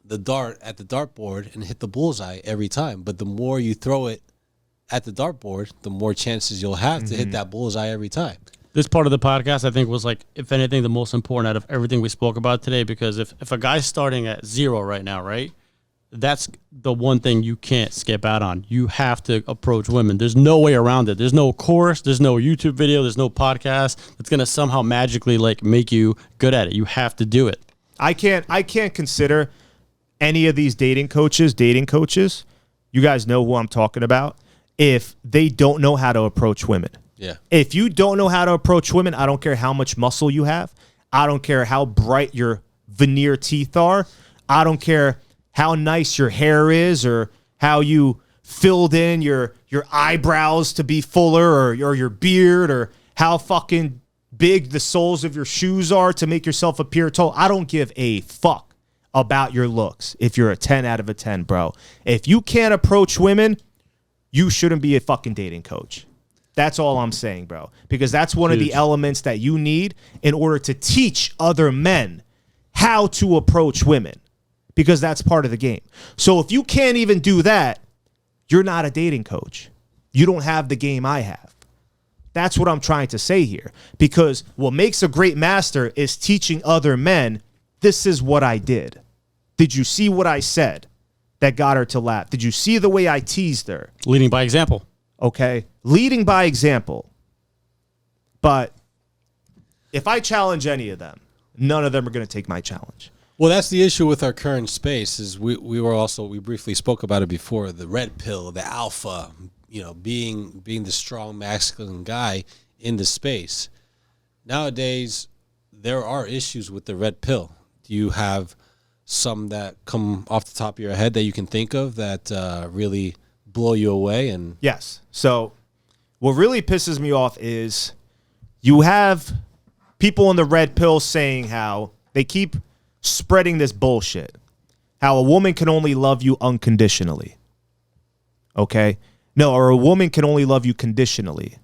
S1: the dart at the dartboard and hit the bullseye every time. But the more you throw it at the dartboard, the more chances you'll have to hit that bullseye every time.
S2: This part of the podcast, I think, was like, if anything, the most important out of everything we spoke about today, because if a guy's starting at 0 right now, right, that's the one thing you can't skip out on. You have to approach women. There's no way around it. There's no course. There's no YouTube video. There's no podcast that's going to somehow magically make you good at it. You have to do it.
S3: I can't consider any of these dating coaches. You guys know who I'm talking about. If they don't know how to approach women.
S1: Yeah.
S3: If you don't know how to approach women, I don't care how much muscle you have. I don't care how bright your veneer teeth are. I don't care how nice your hair is or how you filled in your eyebrows to be fuller or your beard or how fucking big the soles of your shoes are to make yourself appear tall. I don't give a fuck about your looks if you're a 10 out of a 10, bro. If you can't approach women, you shouldn't be a fucking dating coach. That's all I'm saying, bro. Because that's one of the elements that you need in order to teach other men how to approach women. Because that's part of the game. So if you can't even do that, you're not a dating coach. You don't have the game I have. That's what I'm trying to say here. Because what makes a great master is teaching other men, this is what I did. Did you see what I said that got her to laugh? Did you see the way I teased her?
S2: Leading by example.
S3: Okay? Leading by example. But if I challenge any of them, none of them are going to take my challenge.
S1: Well, that's the issue with our current space. Is we briefly spoke about it before. The red pill, the alpha, being the strong masculine guy in the space. Nowadays, there are issues with the red pill. Do you have some that come off the top of your head that you can think of that really blow you away? And
S3: yes. So what really pisses me off is you have people in the red pill saying how they keep spreading this bullshit, how a woman can only love you unconditionally. Okay? No, or a woman can only love you conditionally.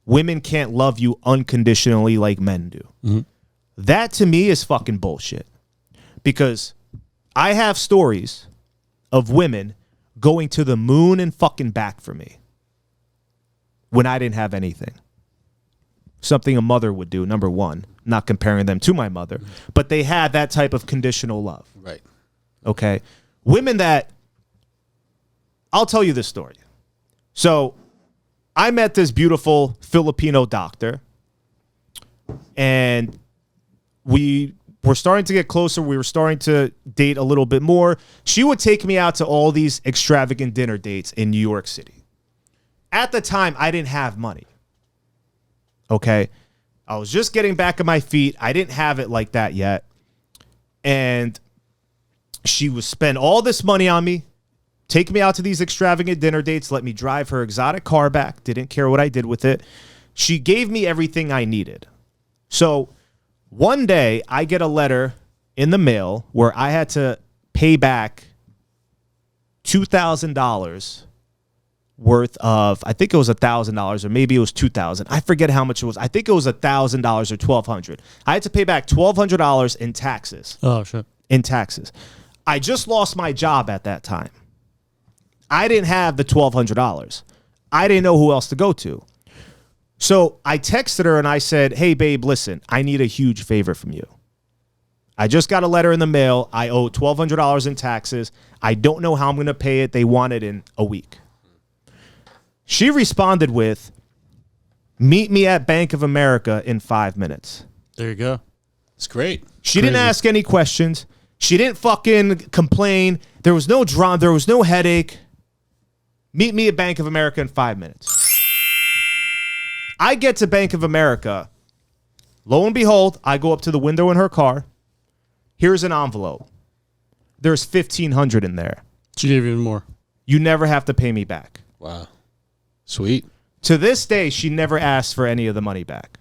S3: Women can't love you unconditionally like men do. Mm-hmm. That to me is fucking bullshit. Because I have stories of women going to the moon and fucking back for me when I didn't have anything. Something a mother would do, number one. Not comparing them to my mother, but they had that type of conditional love.
S1: right.
S3: Okay? Women that... I'll tell you this story. So, I met this beautiful Filipino doctor, and we were starting to get closer. We were starting to date a little bit more. She would take me out to all these extravagant dinner dates in New York City. At the time, I didn't have money. Okay? I was just getting back on my feet. I didn't have it like that yet. And she would spend all this money on me, take me out to these extravagant dinner dates, let me drive her exotic car back, didn't care what I did with it. She gave me everything I needed. So one day I get a letter in the mail where I had to pay back $2,000 worth of, I think it was $1,000 or maybe it was $2,000. I forget how much it was. I think it was $1,000 or $1,200. I had to pay back $1,200 in taxes.
S2: Oh, shit.
S3: In taxes. I just lost my job at that time. I didn't have the $1,200. I didn't know who else to go to. So I texted her and I said, hey, babe, listen, I need a huge favor from you. I just got a letter in the mail. I owe $1,200 in taxes. I don't know how I'm going to pay it. They want it in a week. She responded with, meet me at Bank of America in 5 minutes.
S2: There you go.
S1: It's great.
S3: She didn't ask any questions. She didn't fucking complain. There was no drama. There was no headache. Meet me at Bank of America in 5 minutes. I get to Bank of America. Lo and behold, I go up to the window in her car. Here's an envelope. There's $1,500 in there.
S2: She gave you even more.
S3: You never have to pay me back.
S1: Wow. Sweet.
S3: To this day, she never asked for any of the money back.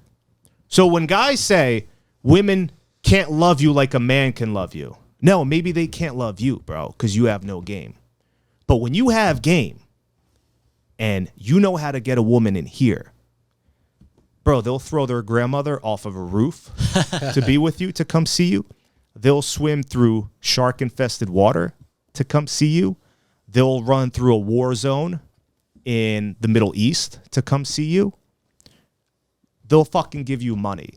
S3: So when guys say women can't love you like a man can love you, no, maybe they can't love you, bro, because you have no game. But when you have game and you know how to get a woman in here, bro, they'll throw their grandmother off of a roof to be with you, to come see you. They'll swim through shark-infested water to come see you. They'll run through a war zone in the Middle East to come see you. They'll fucking give you money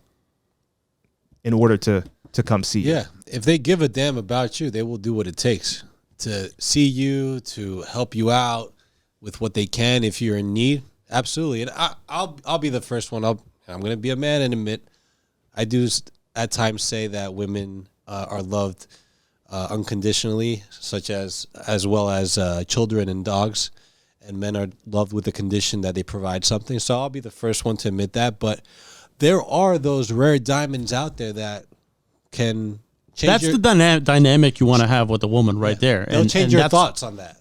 S3: in order to come see you.
S1: Yeah. If they give a damn about you, they will do what it takes to see you, to help you out with what they can if you're in need. Absolutely. And I'll be the first one. I'm going to be a man and admit I do at times say that women are loved unconditionally, such as well as children and dogs. And men are loved with the condition that they provide something. So I'll be the first one to admit that. But there are those rare diamonds out there that can change.
S2: That's the dynamic you want to have with a woman right there.
S1: They'll change your thoughts on that.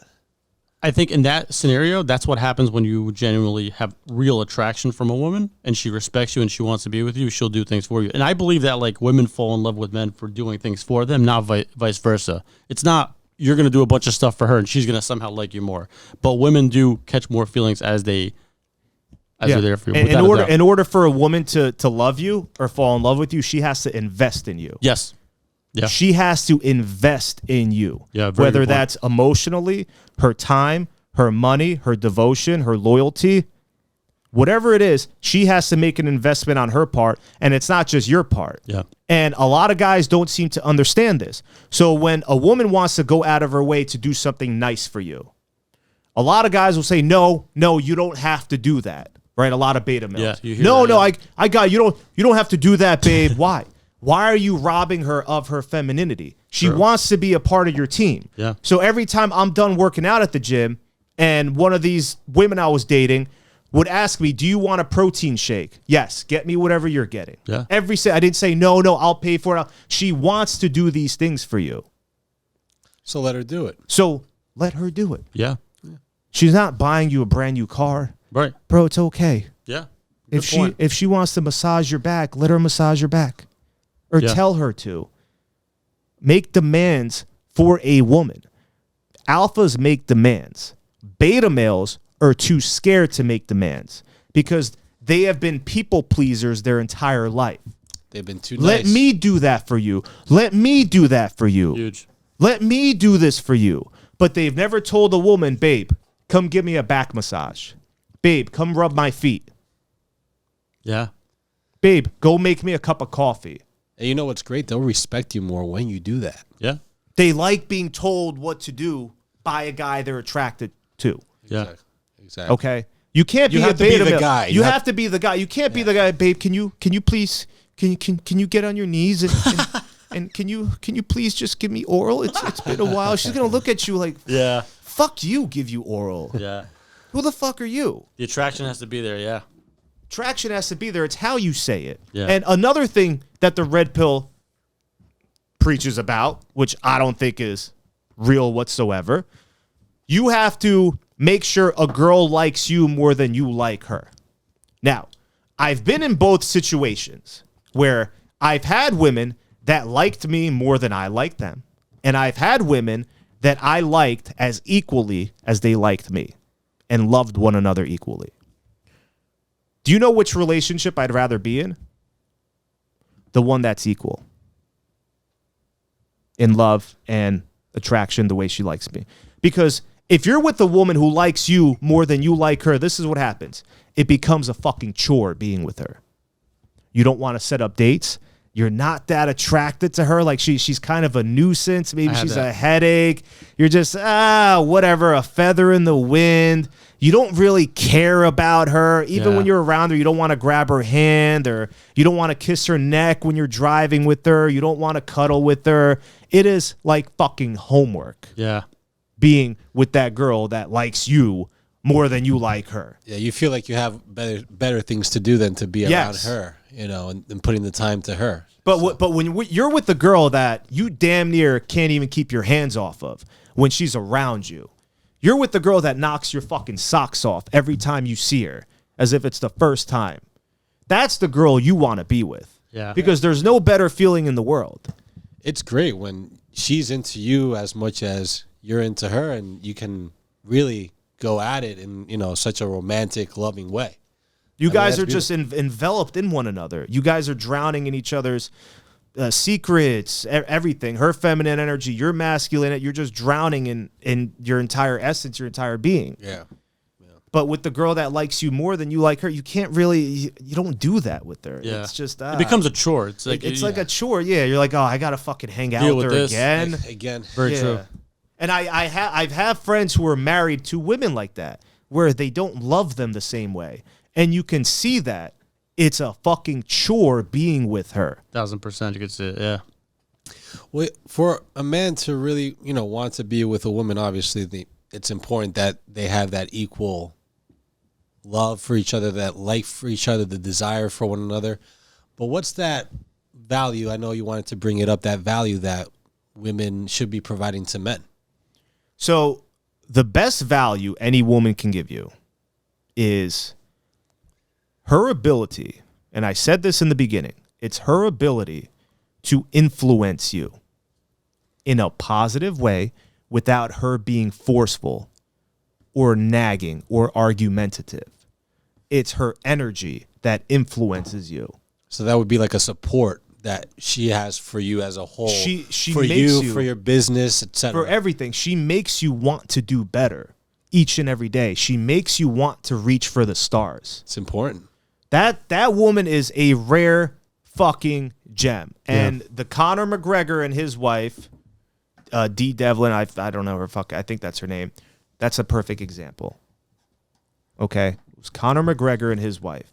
S2: I think in that scenario, that's what happens when you genuinely have real attraction from a woman and she respects you and she wants to be with you. She'll do things for you. And I believe that like women fall in love with men for doing things for them, not vice versa. It's not you're going to do a bunch of stuff for her and she's going to somehow like you more. But women do catch more feelings as they're there for you.
S3: In order for a woman to love you or fall in love with you, she has to invest in you.
S2: Yes. Yeah.
S3: She has to invest in you.
S2: Yeah, very
S3: whether
S2: good point.
S3: that's emotionally, her time, her money, her devotion, her loyalty, Whatever it is, she has to make an investment on her part, and it's not just your part.
S2: Yeah.
S3: And a lot of guys don't seem to understand this. So when a woman wants to go out of her way to do something nice for you, a lot of guys will say, no, you don't have to do that. Right? A lot of beta males.
S2: Yeah, you hear
S3: no,
S2: that,
S3: no,
S2: yeah.
S3: I got you. You don't have to do that, babe. Why? Why are you robbing her of her femininity? She
S2: True.
S3: wants to be a part of your team.
S2: Yeah.
S3: So every time I'm done working out at the gym and one of these women I was dating would ask me, do you want a protein shake? Yes, get me whatever you're getting.
S2: Yeah.
S3: I didn't say, no, I'll pay for it. She wants to do these things for you.
S1: So let her do it.
S3: So let her do it.
S2: Yeah.
S3: She's not buying you a brand new car.
S2: Right.
S3: Bro, it's okay.
S2: Yeah.
S3: If she wants to massage your back, let her massage your back. Or
S2: Yeah.
S3: tell her to. Make demands for a woman. Alphas make demands. Beta males are too scared to make demands because they have been people pleasers their entire life.
S1: They've been too
S3: Let
S1: nice.
S3: me do that for you. Let me do that for you.
S2: Huge.
S3: Let me do this for you. But they've never told a woman, babe, come give me a back massage. Babe, come rub my feet.
S2: Yeah.
S3: Babe, go make me a cup of coffee.
S1: And you know what's great? They'll respect you more when you do that.
S2: Yeah.
S3: They like being told what to do by a guy they're attracted to.
S2: Yeah.
S1: Exactly.
S3: Okay? You can't
S1: You
S3: be
S1: have
S3: a
S1: to be
S3: beta
S1: the
S3: male.
S1: guy.
S3: You
S1: You
S3: have
S1: have-
S3: to be the guy. You can't be the guy, babe. Can you please can you get on your knees and can you please just give me oral? It's been a while. She's gonna look at you like,
S2: Yeah.
S3: fuck you, give you oral.
S2: Yeah.
S3: Who the fuck are you?
S2: The attraction has to be there. Yeah.
S3: Traction has to be there. It's how you say it.
S2: Yeah.
S3: And another thing that the red pill preaches about, which I don't think is real whatsoever, you have to make sure a girl likes you more than you like her. Now, I've been in both situations where I've had women that liked me more than I liked them. And I've had women that I liked as equally as they liked me and loved one another equally. Do you know which relationship I'd rather be in? The one that's equal in love and attraction, the way she likes me. Because if you're with a woman who likes you more than you like her, this is what happens. It becomes a fucking chore being with her. You don't want to set up dates. You're not that attracted to her. Like she's kind of a nuisance. Maybe she's a headache. You're just, whatever, a feather in the wind. You don't really care about her. Even when you're around her, you don't want to grab her hand or you don't want to kiss her neck when you're driving with her. You don't want to cuddle with her. It is like fucking homework
S2: Yeah.
S3: being with that girl that likes you more than you like her.
S1: Yeah, you feel like you have better things to do than to be around
S3: Yes.
S1: her, you know, and putting the time to her.
S3: But when you're with the girl that you damn near can't even keep your hands off of when she's around you, you're with the girl that knocks your fucking socks off every time you see her as if it's the first time. That's the girl you want to be with.
S2: Yeah.
S3: Because there's no better feeling in the world.
S1: It's great when she's into you as much as you're into her, and you can really go at it in, you know, such a romantic, loving way.
S3: You guys
S1: that's
S3: are just enveloped in one another. You guys are drowning in each other's secrets, everything. Her feminine energy, your masculine. You're just drowning in your entire essence, your entire being.
S1: Yeah.
S3: But with the girl that likes you more than you like her, you can't really. You don't do that with her.
S2: Yeah.
S3: It's just
S2: It becomes a chore. It's like
S3: it's like a chore. Yeah, you're like, oh, I gotta fucking hang out
S2: Deal
S3: with
S2: with
S3: her
S2: this.
S3: again.
S1: Again.
S2: very
S3: Yeah.
S2: true.
S3: And I've had friends who are married to women like that, where they don't love them the same way, and you can see that it's a fucking chore being with her.
S2: 1000%. You could see it. Yeah.
S1: Well, for a man to really, you know, want to be with a woman, obviously, it's important that they have that equal love for each other, that like for each other, the desire for one another. But what's that value? I know you wanted to bring it up, that value that women should be providing to men.
S3: So the best value any woman can give you is her ability, and I said this in the beginning, it's her ability to influence you in a positive way without her being forceful or nagging or argumentative. It's her energy that influences you.
S1: So that would be like a support that she has for you as a whole.
S3: She
S1: for
S3: makes
S1: you,
S3: you-
S1: for your business, etc.
S3: For everything, she makes you want to do better. each and every day. She makes you want to reach for the stars.
S1: It's important.
S3: That woman is a rare fucking gem. And the Conor McGregor and his wife, Dee Devlin, I don't know her I think that's her name. That's a perfect example. Okay? It was Conor McGregor and his wife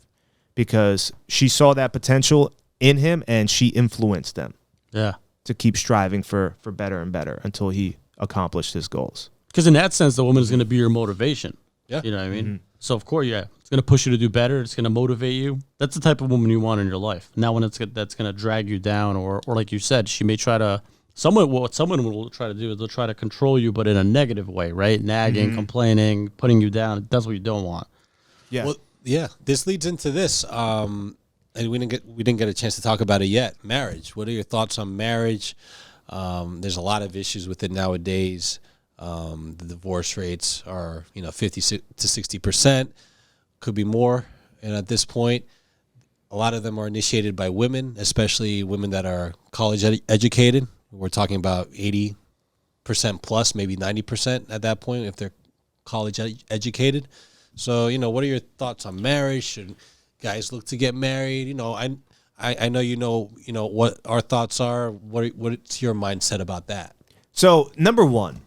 S3: because she saw that potential in him and she influenced them.
S2: Yeah.
S3: To keep striving for better and better until he accomplished his goals.
S2: Because in that sense, the woman is going to be your motivation.
S1: Yeah.
S2: You know what I mean? So, of course, it's going to push you to do better. It's going to motivate you. That's the type of woman you want in your life. Now, when that's going to drag you down, or like you said, she may try to, what someone will try to do is they'll try to control you, but in a negative way, right? Nagging, complaining, putting you down. That's what you don't want.
S3: Yeah.
S1: Well, yeah. This leads into this. And we didn't get a chance to talk about it yet. Marriage. What are your thoughts on marriage? There's a lot of issues with it nowadays. The divorce rates are 50 to 60%, could be more. And at this point, a lot of them are initiated by women, especially women that are college educated. We're talking about 80% plus, maybe 90% at that point if they're college educated. So what are your thoughts on marriage? Should guys look to get married? I know what our thoughts are. What's your mindset about that?
S3: So, number one,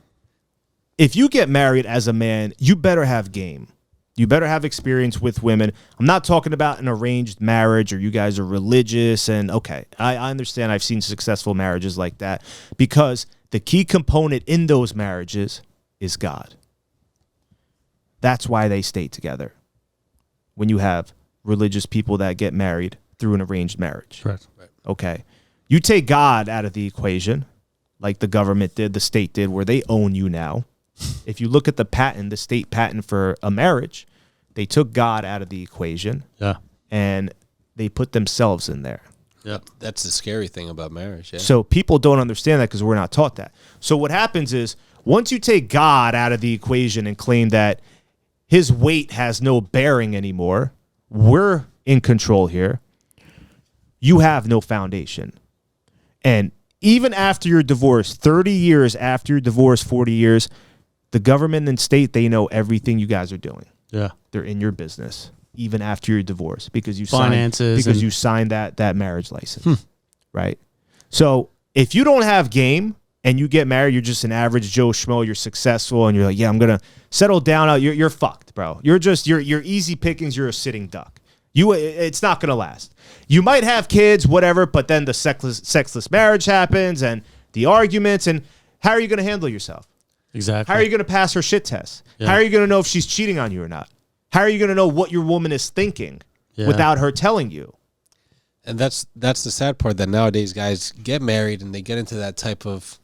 S3: if you get married as a man, you better have game. You better have experience with women. I'm not talking about an arranged marriage or you guys are religious. And okay, I understand. I've seen successful marriages like that because the key component in those marriages is God. That's why they stay together. When you have religious people that get married through an arranged marriage.
S2: Correct.
S3: Okay. You take God out of the equation, like the government did, the state did, where they own you now. If you look at the state patent for a marriage, they took God out of the equation.
S2: Yeah.
S3: And they put themselves in there.
S2: Yeah.
S1: That's the scary thing about marriage. Yeah.
S3: So people don't understand that because we're not taught that. So what happens is once you take God out of the equation and claim that his weight has no bearing anymore, we're in control here, you have no foundation. And even after you're divorced, 30 years after you're divorced, 40 years, the government and state, they know everything you guys are doing.
S2: Yeah.
S3: They're in your business, even after you're divorced, because you
S2: Finances
S3: signed that marriage license, right? So if you don't have game and you get married, you're just an average Joe Schmo, you're successful, and you're like, yeah, I'm going to settle down. You're fucked, bro. You're easy pickings. You're a sitting duck. It's not going to last. You might have kids, whatever, but then the sexless marriage happens and the arguments, and how are you going to handle yourself?
S2: Exactly.
S3: How are you going to pass her shit test?
S2: Yeah.
S3: How are you going to know if she's cheating on you or not? How are you going to know what your woman is thinking without her telling you?
S1: And that's the sad part, that nowadays guys get married and they get into that type of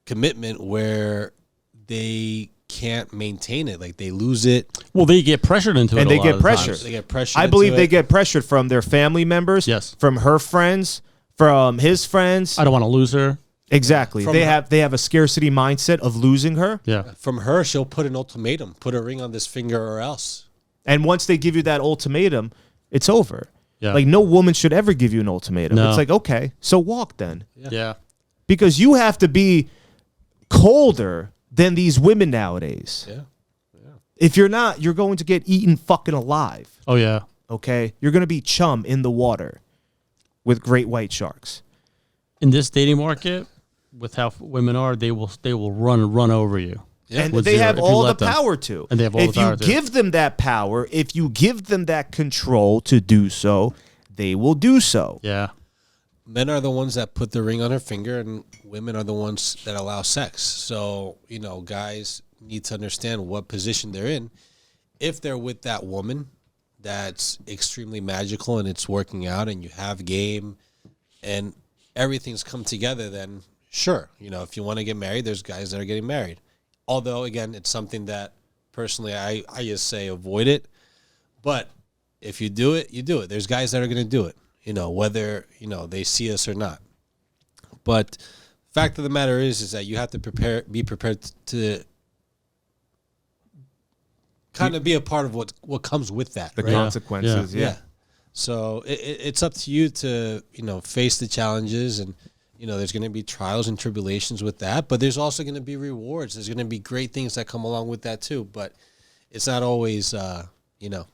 S1: commitment where they can't maintain it. Like they lose it.
S2: Well, they get pressured into it.
S3: And
S2: a
S3: they
S2: lot
S3: get
S2: of the
S3: pressured.
S2: times.
S1: They get pressured.
S3: I believe
S1: into
S3: they
S1: it.
S3: get pressured from their family members,
S2: Yes.
S3: from her friends, from his friends.
S2: I don't want to lose her.
S3: Exactly. They have a scarcity mindset of losing her.
S2: Yeah.
S1: From her, she'll put an ultimatum: put a ring on this finger or else.
S3: And once they give you that ultimatum, it's over.
S2: Yeah.
S3: Like no woman should ever give you an ultimatum.
S2: No.
S3: It's like, okay, so walk then.
S2: Yeah.
S3: Because you have to be colder than these women nowadays.
S1: Yeah.
S3: If you're not, you're going to get eaten fucking alive.
S2: Oh, yeah.
S3: Okay? You're going to be chum in the water with great white sharks.
S2: In this dating market, with how women are, they will run over you.
S1: Yeah.
S3: And
S2: With
S3: they
S2: zero,
S3: have
S2: if you
S3: all the
S2: let them.
S3: power to.
S2: And they have all the power
S3: If
S2: to.
S3: you give them that power, if you give them that control to do so, they will do so.
S2: Yeah.
S1: Men are the ones that put the ring on her finger, and women are the ones that allow sex. So, guys need to understand what position they're in. If they're with that woman that's extremely magical and it's working out and you have game and everything's come together, then sure, if you want to get married, there's guys that are getting married. Although, again, it's something that personally I just say avoid it. But if you do it, you do it. There's guys that are going to do it, whether, they see us or not. But fact of the matter is that you have to be prepared to kind of be a part of what comes with that.
S3: The
S1: right?
S3: consequences, yeah.
S1: So it's up to you to, face the challenges and You know, there's going to be trials and tribulations with that, but there's also going to be rewards. There's going to be great things that come along with that too. But it's not always, you know,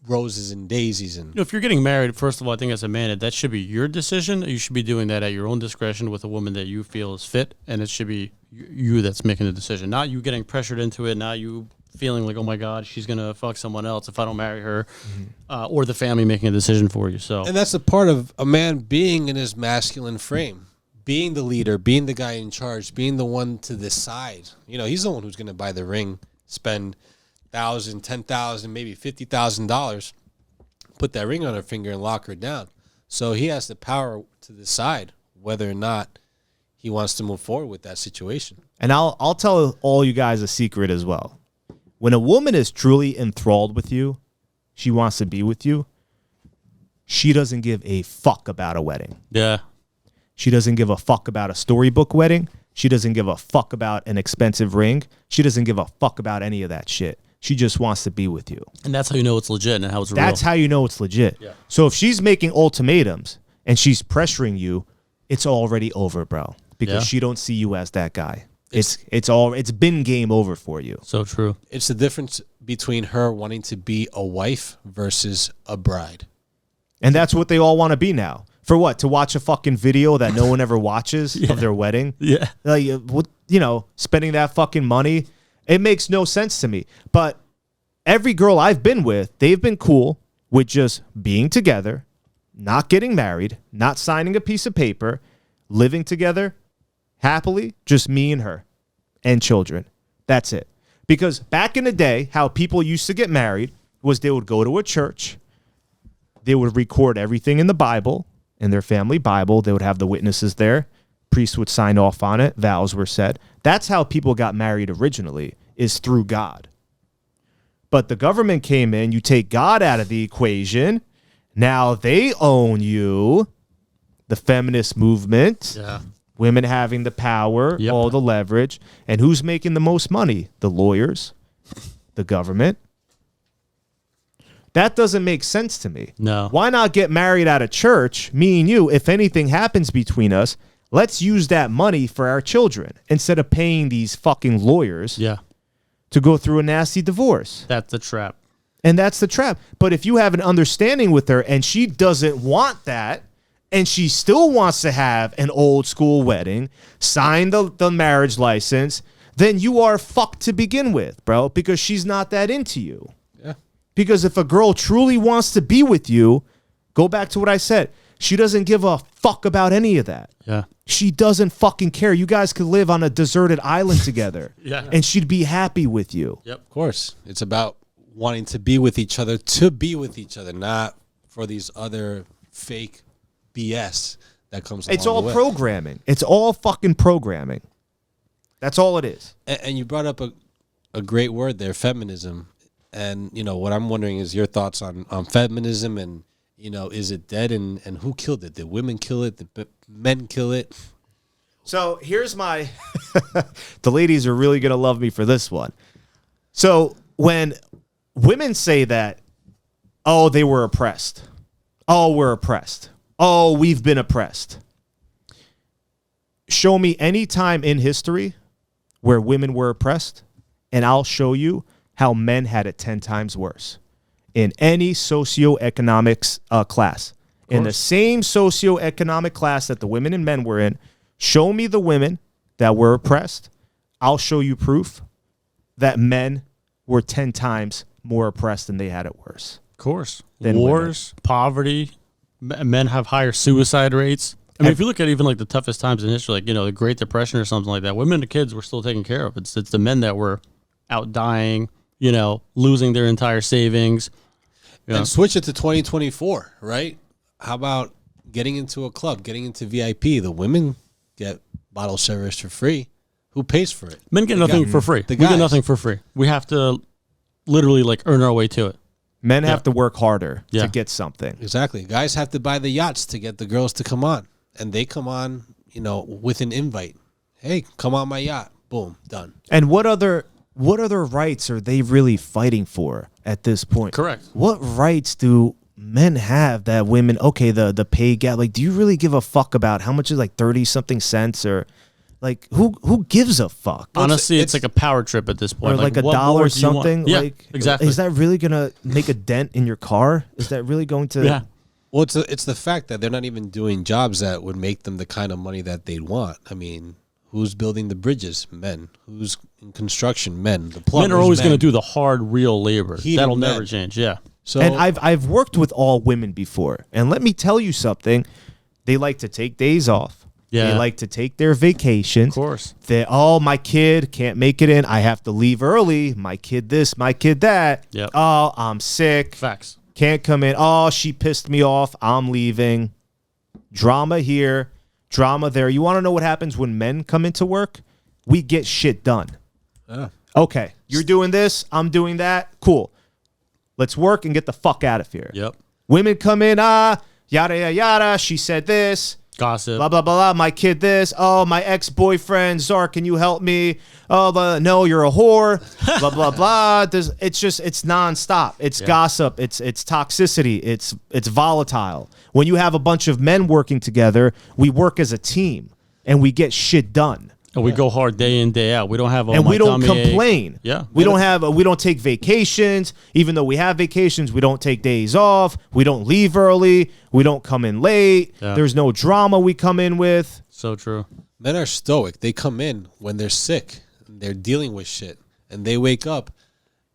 S1: roses and daisies. And
S2: If you're getting married, first of all, I think as a man, that should be your decision. You should be doing that at your own discretion with a woman that you feel is fit, and it should be you that's making the decision, not you getting pressured into it, not you feeling like, oh my God, she's gonna fuck someone else if I don't marry her, or the family making a decision for you. So,
S1: and that's the part of a man being in his masculine frame, being the leader, being the guy in charge, being the one to decide. You know, he's the one who's going to buy the ring, spend $1,000, $10,000, maybe $50,000, put that ring on her finger and lock her down. So he has the power to decide whether or not he wants to move forward with that situation.
S3: And I'll tell all you guys a secret as well. When a woman is truly enthralled with you, she wants to be with you, she doesn't give a fuck about a wedding.
S2: yeah.
S3: She doesn't give a fuck about a storybook wedding. She doesn't give a fuck about an expensive ring. She doesn't give a fuck about any of that shit. She just wants to be with you.
S2: And that's how you know it's legit and how it's real.
S3: That's how you know it's legit.
S2: Yeah.
S3: So if she's making ultimatums and she's pressuring you, it's already over, bro. Because
S2: Yeah.
S3: she don't see you as that guy. It's been game over for you.
S2: So true.
S1: It's the difference between her wanting to be a wife versus a bride.
S3: And that's what they all want to be now. For what? To watch a fucking video that no one ever watches of their wedding?
S2: Yeah.
S3: Like, you know, spending that fucking money. It makes no sense to me. But every girl I've been with, they've been cool with just being together, not getting married, not signing a piece of paper, living together happily, just me and her and children. That's it. Because back in the day, how people used to get married was they would go to a church, they would record everything in the Bible, in their family Bible. They would have the witnesses there. Priests would sign off on it. Vows were said. That's how people got married originally, is through God. But the government came in. You take God out of the equation. Now they own you. The feminist movement.
S2: Yeah.
S3: Women having the power,
S2: Yep.
S3: all the leverage. And who's making the most money? The lawyers, the government. That doesn't make sense to me.
S2: No.
S3: Why not get married at a church, me and you? If anything happens between us, let's use that money for our children instead of paying these fucking lawyers
S2: Yeah.
S3: to go through a nasty divorce.
S2: That's the trap.
S3: And that's the trap. But if you have an understanding with her and she doesn't want that, and she still wants to have an old school wedding, sign the marriage license, then you are fucked to begin with, bro, because she's not that into you.
S1: Yeah.
S3: Because if a girl truly wants to be with you, go back to what I said. She doesn't give a fuck about any of that.
S2: Yeah.
S3: She doesn't fucking care. You guys could live on a deserted island together.
S2: Yeah.
S3: And she'd be happy with you.
S2: Yep.
S1: Of course. It's about wanting to be with each other, to be with each other, not for these other fake BS that comes along
S3: It's all
S1: the way.
S3: programming. It's all fucking programming. That's all it is.
S1: And you brought up a great word there, feminism. And, you know, what I'm wondering is your thoughts on feminism and, you know, is it dead and who killed it? Did women kill it? Did men kill it?
S3: So here's my... the ladies are really going to love me for this one. So when women say that, oh, they were oppressed. Oh, we're oppressed. Oh, we've been oppressed. Show me any time in history where women were oppressed, and I'll show you how men had it 10 times worse. In any socioeconomics class. In the same socioeconomic class that the women and men were in, show me the women that were oppressed. I'll show you proof that men were 10 times more oppressed and they had it worse.
S2: Of course.
S3: Than
S2: Wars, poverty, men have higher suicide rates. I mean, if you look at even like the toughest times in history, like, you know, the Great Depression or something like that, women and kids were still taken care of. It's the men that were out dying, you know, losing their entire savings. Yeah.
S1: And switch it to 2024, right? How about getting into a club, getting into VIP? The women get bottle service for free. Who pays for it?
S2: Men get nothing for free.
S1: The
S2: We get
S1: guys.
S2: nothing for free. We have to literally like earn our way to it.
S3: Men have to work harder
S2: Yeah.
S3: to get something.
S1: Exactly. Guys have to buy the yachts to get the girls to come on. And they come on, you know, with an invite. Hey, come on my yacht. Boom, done.
S3: And what other rights are they really fighting for at this point?
S2: Correct.
S3: What rights do men have that women, okay, the pay gap, like, do you really give a fuck about how much is like 30 something cents, or like who gives a fuck?
S2: Honestly, it's like a power trip at this point.
S3: Or like
S2: what
S3: $1
S2: more
S3: or
S2: do you want?
S3: something.
S2: Yeah,
S3: like,
S2: exactly.
S3: Is that really gonna make a dent in your car? Is that really going to?
S2: Yeah.
S1: Well, it's the fact that they're not even doing jobs that would make them the kind of money that they'd want. I mean, who's building the bridges? Men. Who's in construction? Men. The plumbers.
S2: Men are always
S1: men.
S2: going to do the hard, real labor.
S1: Heating
S2: That'll
S1: men.
S2: never change. Yeah.
S1: So
S3: And I've worked with all women before, and let me tell you something. They like to take days off.
S2: Yeah.
S3: They like to take their vacations.
S2: Of course.
S3: My kid can't make it in. I have to leave early. My kid this, my kid that.
S2: Yep.
S3: Oh, I'm sick.
S2: Facts.
S3: Can't come in. Oh, she pissed me off. I'm leaving. Drama here, drama there. You want to know what happens when men come into work? We get shit done. Okay, you're doing this. I'm doing that. Cool. Let's work and get the fuck out of here.
S2: Yep.
S3: Women come in. Yada, yada, yada. She said this.
S2: Gossip.
S3: Blah, blah, blah, blah. My kid this. Oh, my ex-boyfriend. Czar, can you help me? Oh, but no, you're a whore. Blah, blah, blah. It's nonstop. It's gossip. It's toxicity. It's volatile. When you have a bunch of men working together, we work as a team and we get shit done.
S2: And we go hard day in, day out. We don't have
S3: And we don't
S2: tummy ache.
S3: complain.
S2: Yeah.
S3: We don't take vacations. Even though we have vacations, we don't take days off. We don't leave early. We don't come in late.
S2: Yeah.
S3: There's no drama we come in with.
S2: So true.
S1: men are stoic. They come in when they're sick. They're dealing with shit. And they wake up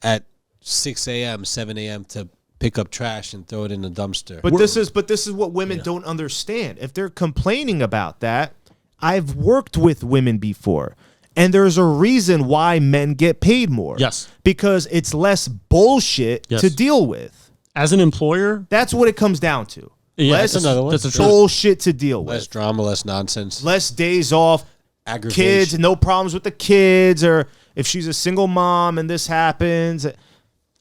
S1: at 6 a.m., 7 a.m. to pick up trash and throw it in the dumpster.
S3: But this is what women don't understand. If they're complaining about that, I've worked with women before, and there's a reason why men get paid more.
S2: Yes.
S3: Because it's less bullshit to deal with.
S2: As an employer,
S3: That's what it comes down to.
S2: yeah,
S3: Less
S2: that's another one. That's a truth.
S3: bullshit to deal with.
S1: Less drama, less nonsense.
S3: Less days off.
S1: Aggravation.
S3: Kids, no problems with the kids, or if she's a single mom and this happens.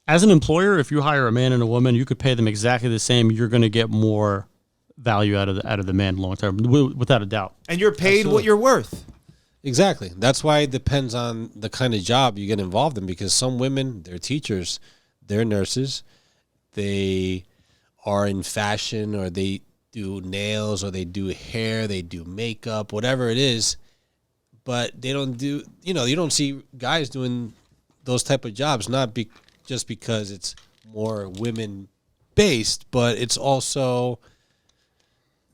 S2: As an employer, if you hire a man and a woman, you could pay them exactly the same. You're going to get more value out of the man long term, without a doubt.
S3: And you're paid what you're worth.
S1: Exactly. That's why it depends on the kind of job you get involved in, because some women, they're teachers, they're nurses, they are in fashion, or they do nails, or they do hair, they do makeup, whatever it is, but they don't do, you don't see guys doing those type of jobs, just because it's more women based, but it's also,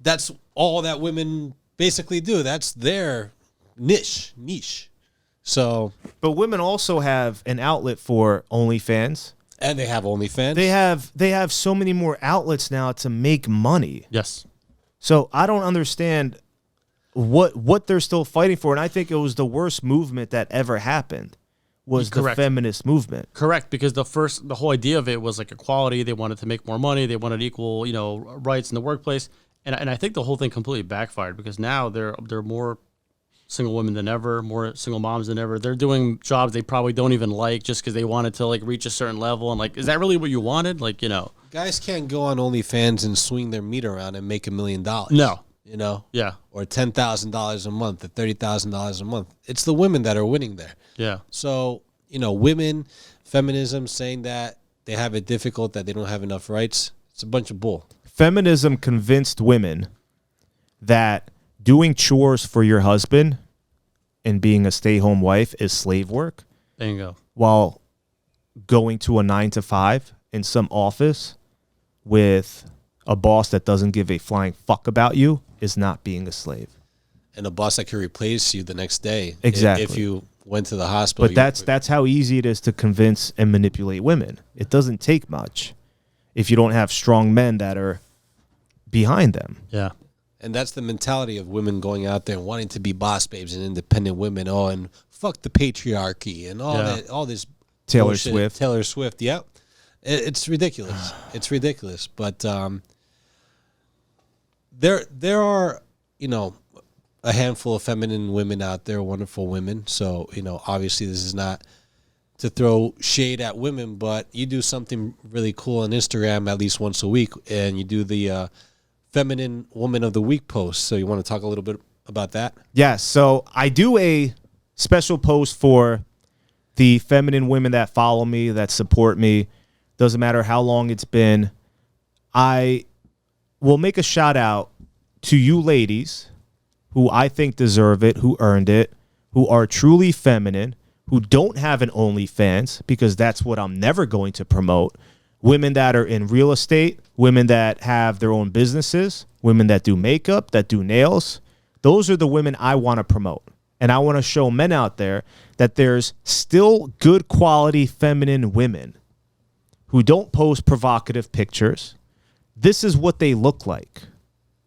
S1: that's all that women basically do. That's their niche. So,
S3: But women also have an outlet for OnlyFans.
S1: and they have OnlyFans.
S3: They have so many more outlets now to make money.
S2: Yes.
S3: So I don't understand what they're still fighting for. And I think it was the worst movement that ever happened was the
S2: Correct.
S3: feminist movement.
S2: Correct, because the whole idea of it was like equality. They wanted to make more money. They wanted equal, rights in the workplace. And I think the whole thing completely backfired, because now there are more single women than ever, more single moms than ever. They're doing jobs they probably don't even like just because they wanted to reach a certain level. And is that really what you wanted?
S1: Guys can't go on OnlyFans and swing their meat around and make $1 million.
S2: No. Yeah.
S1: Or $10,000 a month, or $30,000 a month. It's the women that are winning there.
S2: Yeah.
S1: So, women, feminism, saying that they have it difficult, that they don't have enough rights, it's a bunch of bull.
S3: Feminism convinced women that doing chores for your husband and being a stay-home wife is slave work,
S2: Bingo.
S3: while going to a 9-to-5 in some office with a boss that doesn't give a flying fuck about you is not being a slave.
S1: And a boss that could replace you the next day.
S3: Exactly.
S1: If you went to the hospital.
S3: But that's how easy it is to convince and manipulate women. It doesn't take much if you don't have strong men that are behind them.
S2: Yeah.
S1: And that's the mentality of women going out there and wanting to be boss babes and independent women. Oh, and fuck the patriarchy and all this
S3: Taylor
S1: bullshit.
S3: Swift.
S1: Taylor Swift. Yep. It's ridiculous. It's ridiculous. But there are, a handful of feminine women out there, wonderful women. So, obviously this is not to throw shade at women, but you do something really cool on Instagram at least once a week, and you do the Feminine Woman of the Week post. So you want to talk a little bit about that?
S3: Yes. So I do a special post for the feminine women that follow me, that support me. Doesn't matter how long it's been. I will make a shout out to you ladies who I think deserve it, who earned it, who are truly feminine, who don't have an OnlyFans, because that's what I'm never going to promote. Women that are in real estate, women that have their own businesses, women that do makeup, that do nails. Those are the women I want to promote. And I want to show men out there that there's still good quality feminine women who don't post provocative pictures. This is what they look like.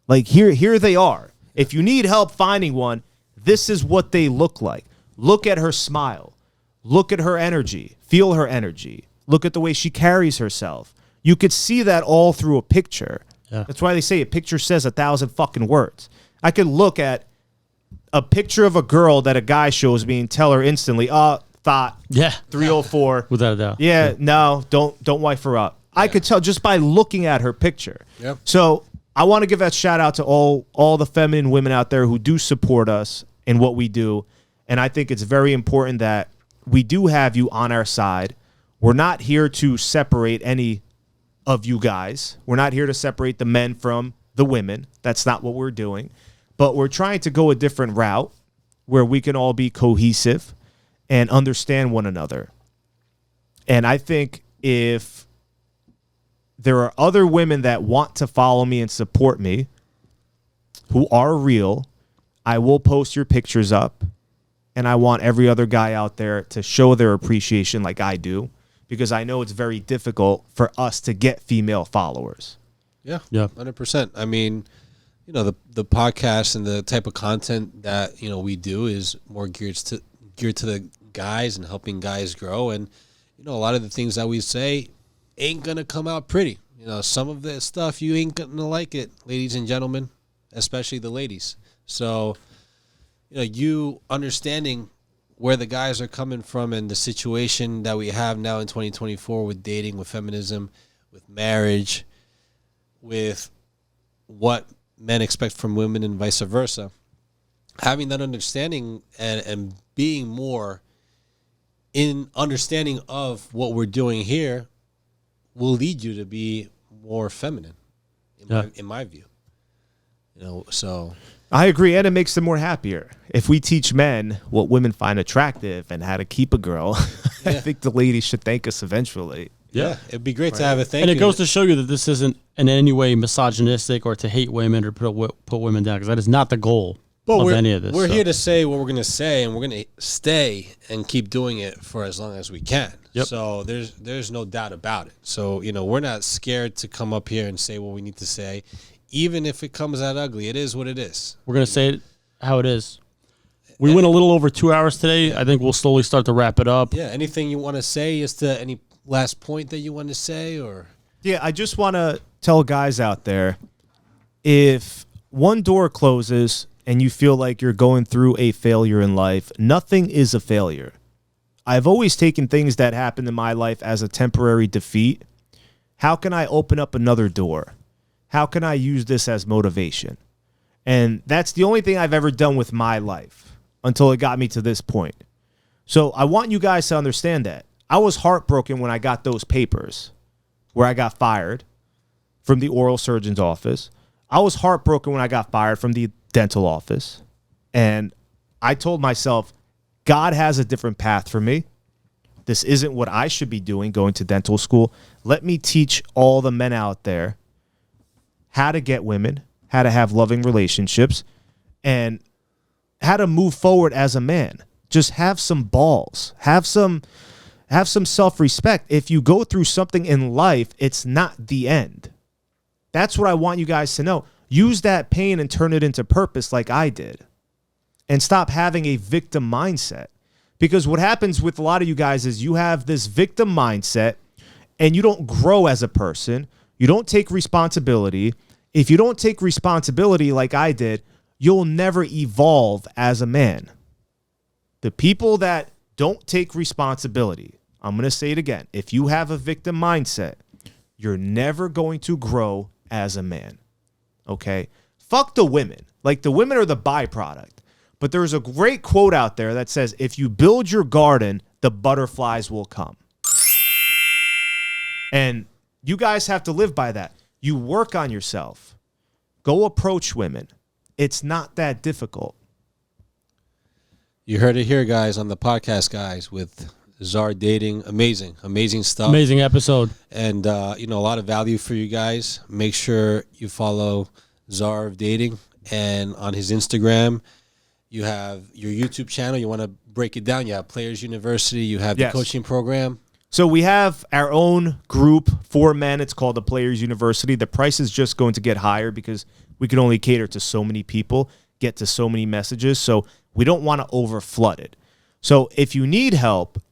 S3: Like here they are. If you need help finding one, this is what they look like. Look at her smile. Look at her energy. Feel her energy. Look at the way she carries herself. You could see that all through a picture.
S2: Yeah.
S3: That's why they say a picture says 1,000 fucking words. I could look at a picture of a girl that a guy shows me and tell her instantly, thought,
S2: Yeah.
S3: 304.
S2: Without a doubt.
S3: Yeah, no, don't wife her up. I could tell just by looking at her picture.
S1: Yep.
S3: So I want to give that shout out to all the feminine women out there who do support us in what we do. And I think it's very important that we do have you on our side. We're not here to separate any of you guys. We're not here to separate the men from the women. That's not what we're doing. But we're trying to go a different route where we can all be cohesive and understand one another. And I think if there are other women that want to follow me and support me who are real, I will post your pictures up. And I want every other guy out there to show their appreciation like I do, because I know it's very difficult for us to get female followers.
S1: Yeah,
S2: Yeah.
S1: 100%. I mean, you know, the podcast and the type of content that, you know, we do is more geared to the guys and helping guys grow. And, you know, a lot of the things that we say ain't going to come out pretty. You know, some of the stuff you ain't going to like it, ladies and gentlemen, especially the ladies. So, you know, you understanding where the guys are coming from and the situation that we have now in 2024 with dating, with feminism, with marriage, with what men expect from women and vice versa. Having that understanding and being more in understanding of what we're doing here will lead you to be more feminine, in my view. You know, so
S3: I agree, and it makes them more happier. If we teach men what women find attractive and how to keep a girl, I think the ladies should thank us eventually.
S1: yeah, it'd be great to have a thank
S2: And
S1: you.
S2: it goes to show you that this isn't in any way misogynistic or to hate women or put women down, because that is not the goal of any of this.
S1: We're here to say what we're going to say, and we're going to stay and keep doing it for as long as we can.
S2: Yep.
S1: So there's no doubt about it. So, you know, we're not scared to come up here and say what we need to say, even if it comes out ugly. It is what it is.
S2: We're going to say it how it is. We went a little over 2 hours today. I think we'll slowly start to wrap it up.
S1: Yeah. Anything you want to say as to any last point that you want to say, or?
S3: Yeah, I just want to tell guys out there, if one door closes and you feel like you're going through a failure in life, nothing is a failure. I've always taken things that happened in my life as a temporary defeat. How can I open up another door? How can I use this as motivation? And that's the only thing I've ever done with my life until it got me to this point. So I want you guys to understand that. I was heartbroken when I got those papers where I got fired from the oral surgeon's office. I was heartbroken when I got fired from the dental office. And I told myself, God has a different path for me. This isn't what I should be doing, going to dental school. Let me teach all the men out there how to get women, how to have loving relationships, and how to move forward as a man. Just have some balls. Have some self-respect. If you go through something in life, it's not the end. That's what I want you guys to know. Use that pain and turn it into purpose like I did. And stop having a victim mindset. Because what happens with a lot of you guys is you have this victim mindset and you don't grow as a person. You don't take responsibility. If you don't take responsibility like I did, you'll never evolve as a man. The people that don't take responsibility, I'm going to say it again. If you have a victim mindset, you're never going to grow as a man. Okay? Fuck the women. Like, the women are the byproduct. But there's a great quote out there that says, if you build your garden, the butterflies will come. And you guys have to live by that. You work on yourself. Go approach women. It's not that difficult.
S1: You heard it here, guys, on the podcast, guys, with Czar Dating. Amazing stuff.
S2: Amazing episode.
S1: And, a lot of value for you guys. Make sure you follow Czar of Dating. And on his Instagram, you have your YouTube channel. You want to break it down. You have Players University. You have the coaching program.
S3: So we have our own group for men. It's called the Players University. The price is just going to get higher because we can only cater to so many people, get to so many messages. So we don't want to overflood it. So if you need help,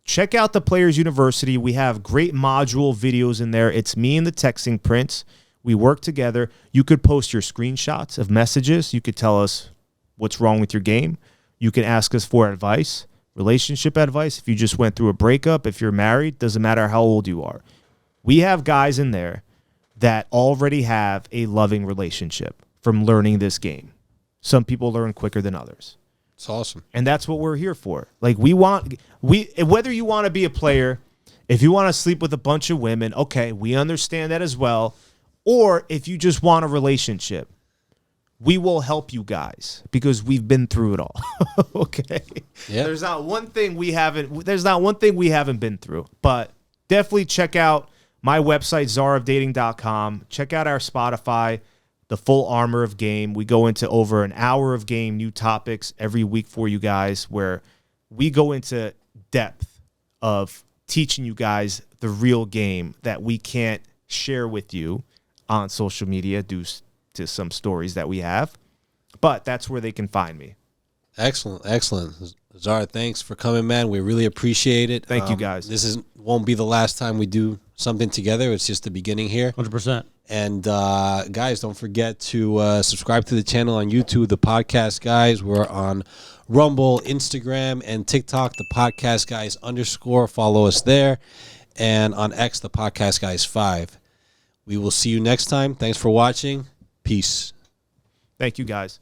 S3: check out the Players University. We have great module videos in there. It's me and the texting prince. We work together. You could post your screenshots of messages. You could tell us what's wrong with your game. You can ask us for advice, relationship advice. If you just went through a breakup, if you're married, doesn't matter how old you are. We have guys in there that already have a loving relationship from learning this game. Some people learn quicker than others.
S1: It's awesome.
S3: And that's what we're here for. Like whether you want to be a player, if you want to sleep with a bunch of women, okay, we understand that as well. Or if you just want a relationship, we will help you guys because we've been through it all. Okay.
S1: Yeah.
S3: There's not one thing we haven't been through. But definitely check out my website, czarofdating.com. Check out our Spotify, The Full Armor of Game. We go into over an hour of game, new topics every week for you guys, where we go into depth of teaching you guys the real game that we can't share with you on social media due to some stories that we have. But that's where they can find me.
S1: Excellent. Czar, thanks for coming, man. We really appreciate it.
S3: Thank you, guys.
S1: This won't be the last time we do something together. It's just the beginning here.
S2: 100%.
S1: And guys, don't forget to subscribe to the channel on YouTube, the Podcast Guys. We're on Rumble, Instagram, and TikTok, the Podcast Guys _ Follow us there. And on X, the Podcast Guys 5. We will see you next time. Thanks for watching. Peace.
S3: Thank you, guys.